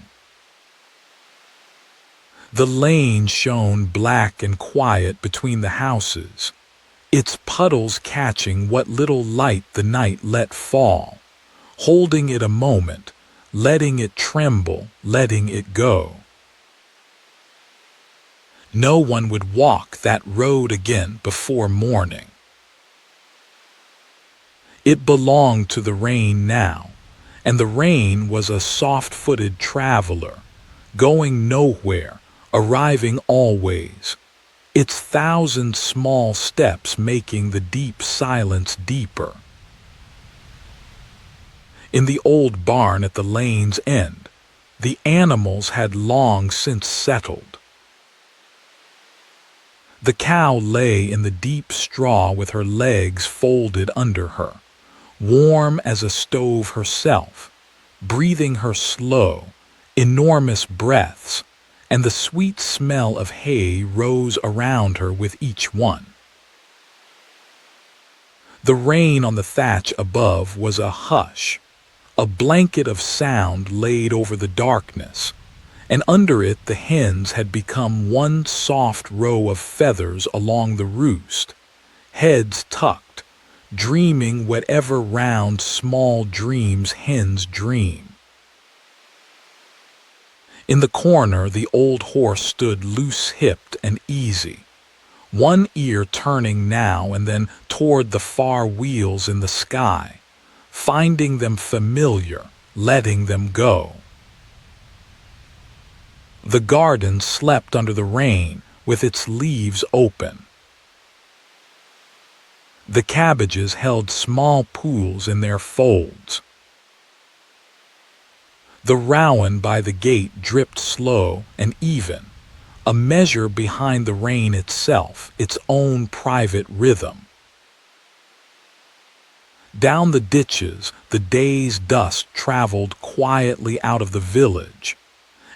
The lane shone black and quiet between the houses, its puddles catching what little light the night let fall, holding it a moment, letting it tremble, letting it go. No one would walk that road again before morning. It belonged to the rain now, and the rain was a soft-footed traveler, going nowhere, arriving always, its thousand small steps making the deep silence deeper. In the old barn at the lane's end, the animals had long since settled. The cow lay in the deep straw with her legs folded under her, warm as a stove herself, breathing her slow, enormous breaths, and the sweet smell of hay rose around her with each one. The rain on the thatch above was a hush, a blanket of sound laid over the darkness, and under it the hens had become one soft row of feathers along the roost, heads tucked, dreaming whatever round small dreams hens dream. In the corner the old horse stood loose-hipped and easy, one ear turning now and then toward the far wheels in the sky, finding them familiar, letting them go. The garden slept under the rain with its leaves open. The cabbages held small pools in their folds. The rowan by the gate dripped slow and even, a measure behind the rain itself, its own private rhythm. Down the ditches, the day's dust traveled quietly out of the village,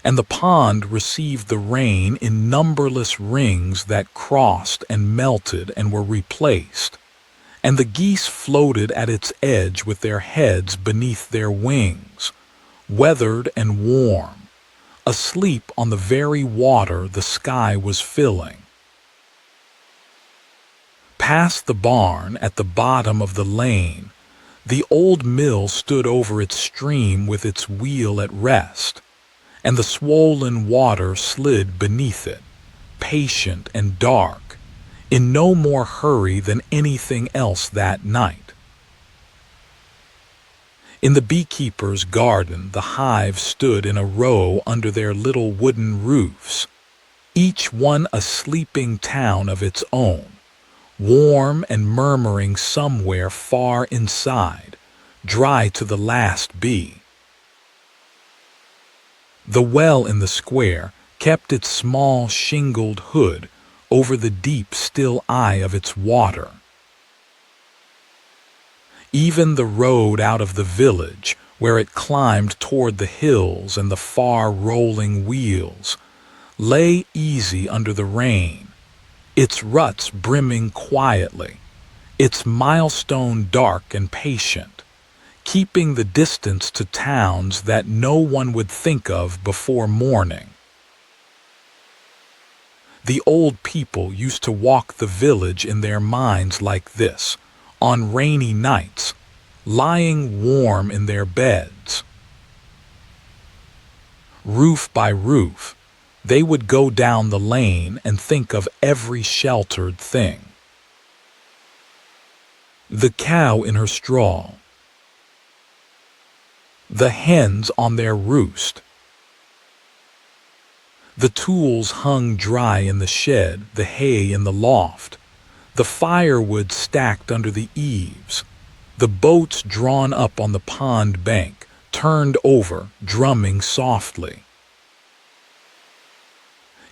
and the pond received the rain in numberless rings that crossed and melted and were replaced, and the geese floated at its edge with their heads beneath their wings, weathered and warm, asleep on the very water the sky was filling. Past the barn, at the bottom of the lane, the old mill stood over its stream with its wheel at rest, and the swollen water slid beneath it, patient and dark, in no more hurry than anything else that night. In the beekeeper's garden, the hives stood in a row under their little wooden roofs, each one a sleeping town of its own, warm and murmuring somewhere far inside, dry to the last bee. The well in the square kept its small shingled hood over the deep still eye of its water. Even the road out of the village, where it climbed toward the hills and the far rolling wheels, lay easy under the rain, its ruts brimming quietly, its milestone dark and patient, keeping the distance to towns that no one would think of before morning. The old people used to walk the village in their minds like this, on rainy nights, lying warm in their beds. Roof by roof, they would go down the lane and think of every sheltered thing. The cow in her straw, the hens on their roost, the tools hung dry in the shed, the hay in the loft, the firewood stacked under the eaves, the boats drawn up on the pond bank, turned over, drumming softly.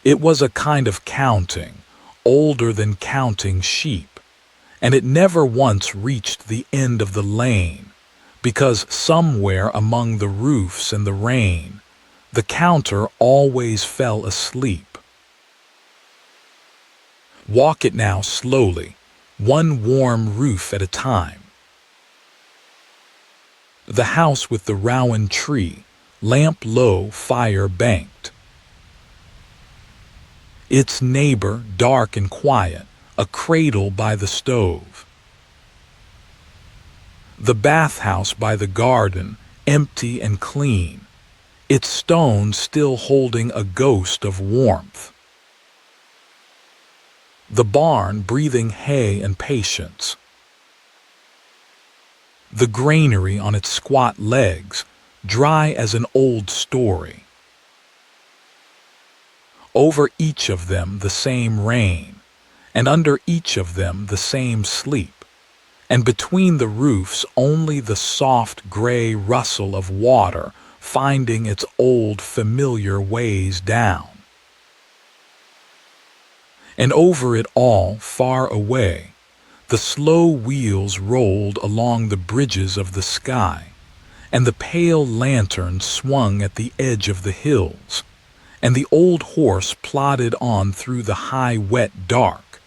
It was a kind of counting, older than counting sheep, and it never once reached the end of the lane, because somewhere among the roofs and the rain, the counter always fell asleep. Walk it now slowly, one warm roof at a time. The house with the rowan tree, lamp low, fire banked. Its neighbor, dark and quiet, a cradle by the stove. The bathhouse by the garden, empty and clean, its stones still holding a ghost of warmth. The barn breathing hay and patience. The granary on its squat legs, dry as an old story. Over each of them the same rain, and under each of them the same sleep, and between the roofs only the soft gray rustle of water finding its old familiar ways down. And over it all, far away, the slow wheels rolled along the bridges of the sky, and the pale lantern swung at the edge of the hills, and the old horse plodded on through the high wet dark,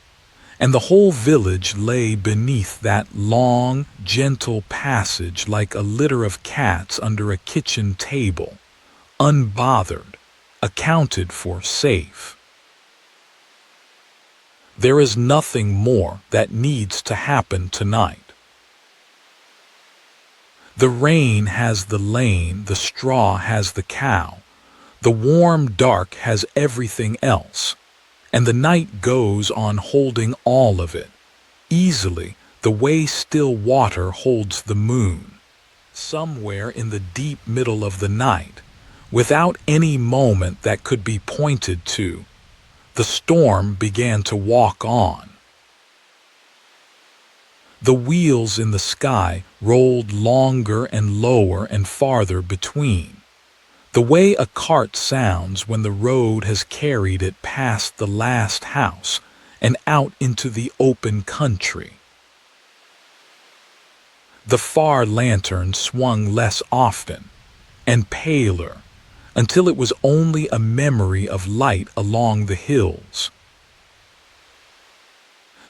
and the whole village lay beneath that long, gentle passage like a litter of cats under a kitchen table, unbothered, accounted for, safe. There is nothing more that needs to happen tonight. The rain has the lane, the straw has the cow, the warm dark has everything else, and the night goes on holding all of it, easily, the way still water holds the moon. Somewhere in the deep middle of the night, without any moment that could be pointed to, the storm began to walk on. The wheels in the sky rolled longer and lower and farther between, the way a cart sounds when the road has carried it past the last house and out into the open country. The far lantern swung less often and paler, until it was only a memory of light along the hills.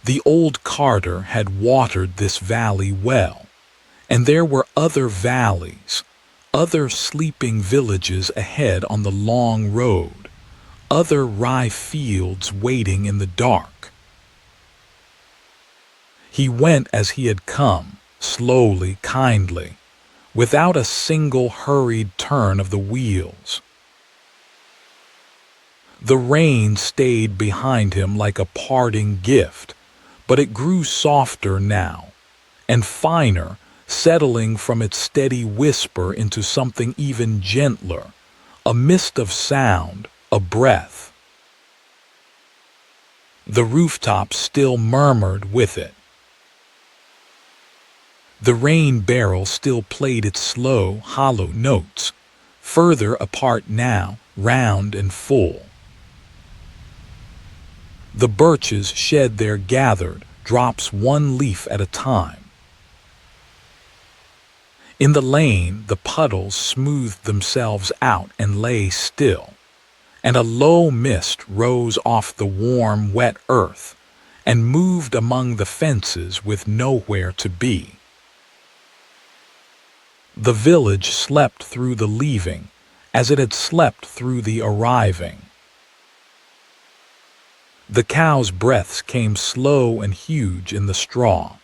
The old carter had watered this valley well, and there were other valleys, other sleeping villages ahead on the long road, other rye fields waiting in the dark. He went as he had come, slowly, kindly, without a single hurried turn of the wheels. The rain stayed behind him like a parting gift, but it grew softer now, and finer, settling from its steady whisper into something even gentler, a mist of sound, a breath. The rooftops still murmured with it. The rain barrel still played its slow, hollow notes, further apart now, round and full. The birches shed their gathered drops one leaf at a time. In the lane, the puddles smoothed themselves out and lay still, and a low mist rose off the warm, wet earth and moved among the fences with nowhere to be. The village slept through the leaving, as it had slept through the arriving. The cows' breaths came slow and huge in the straw.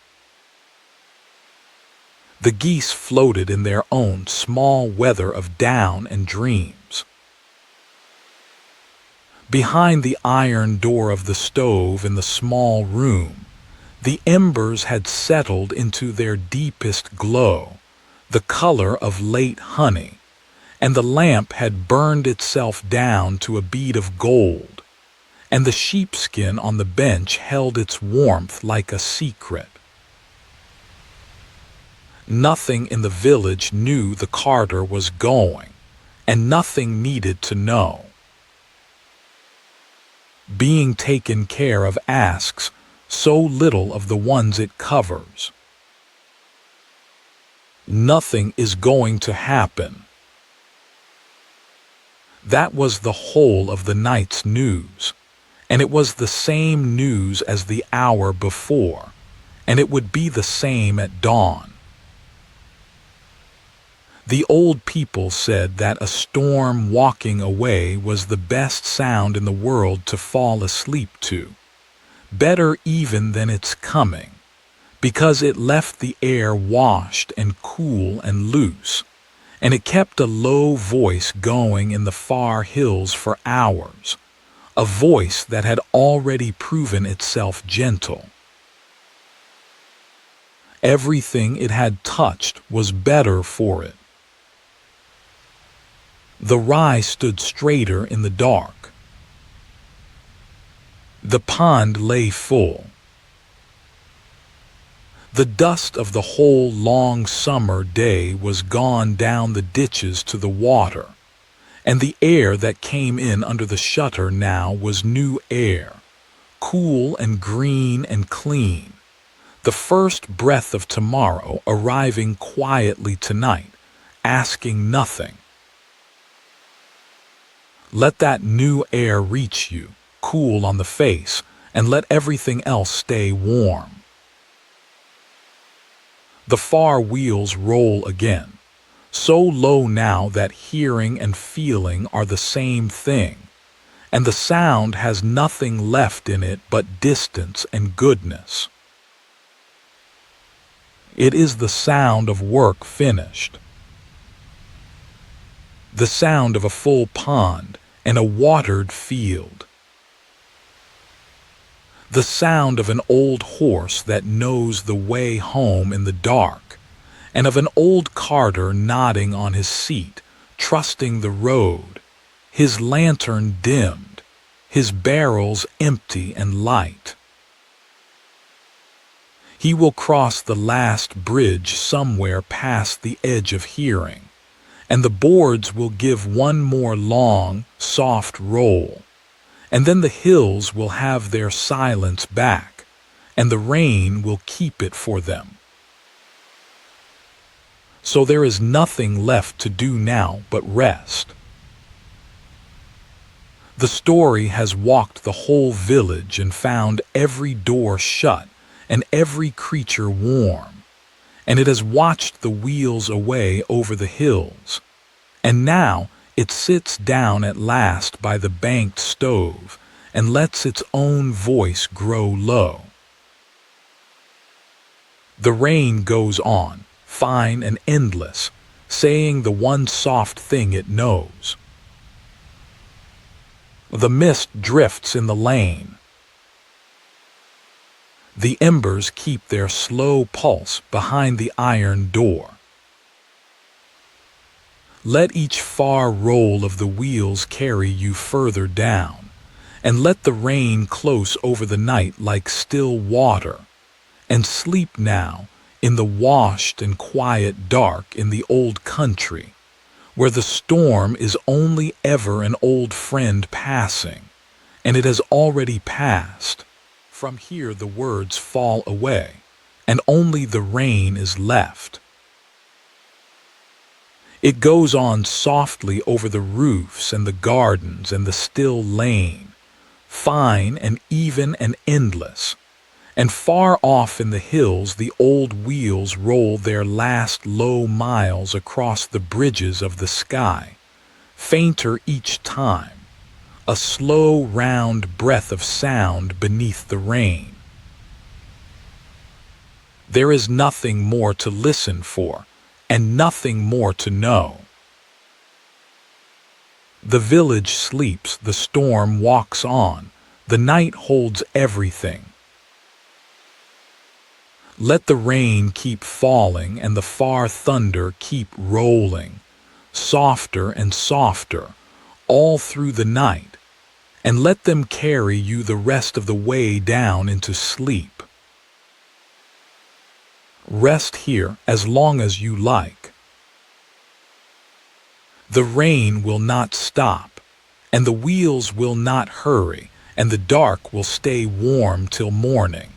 The geese floated in their own small weather of down and dreams. Behind the iron door of the stove in the small room, the embers had settled into their deepest glow, the color of late honey, and the lamp had burned itself down to a bead of gold, and the sheepskin on the bench held its warmth like a secret. Nothing in the village knew the carter was going, and nothing needed to know. Being taken care of asks so little of the ones it covers. Nothing is going to happen. That was the whole of the night's news, and it was the same news as the hour before, and it would be the same at dawn. The old people said that a storm walking away was the best sound in the world to fall asleep to, better even than its coming, because it left the air washed and cool and loose, and it kept a low voice going in the far hills for hours, a voice that had already proven itself gentle. Everything it had touched was better for it. The rye stood straighter in the dark. The pond lay full. The dust of the whole long summer day was gone down the ditches to the water, and the air that came in under the shutter now was new air, cool and green and clean, the first breath of tomorrow arriving quietly tonight, asking nothing. Let that new air reach you, cool on the face, and let everything else stay warm. The far wheels roll again, so low now that hearing and feeling are the same thing, and the sound has nothing left in it but distance and goodness. It is the sound of work finished. The sound of a full pond and a watered field. The sound of an old horse that knows the way home in the dark, and of an old carter nodding on his seat, trusting the road, his lantern dimmed, his barrels empty and light. He will cross the last bridge somewhere past the edge of hearing, and the boards will give one more long, soft roll, and then the hills will have their silence back, and the rain will keep it for them. So there is nothing left to do now but rest. The story has walked the whole village and found every door shut and every creature warm, and it has watched the wheels away over the hills, and now it sits down at last by the banked stove and lets its own voice grow low. The rain goes on, fine and endless, saying the one soft thing it knows. The mist drifts in the lane. The embers keep their slow pulse behind the iron door. Let each far roll of the wheels carry you further down, and let the rain close over the night like still water, and sleep now in the washed and quiet dark in the old country, where the storm is only ever an old friend passing, and it has already passed. From here the words fall away, and only the rain is left. It goes on softly over the roofs and the gardens and the still lane, fine and even and endless, and far off in the hills the old wheels roll their last low miles across the bridges of the sky, fainter each time, a slow round breath of sound beneath the rain. There is nothing more to listen for, and nothing more to know. The village sleeps, the storm walks on, the night holds everything. Let the rain keep falling and the far thunder keep rolling, softer and softer, all through the night, and let them carry you the rest of the way down into sleep. Rest here as long as you like. The rain will not stop, and the wheels will not hurry, and the dark will stay warm till morning.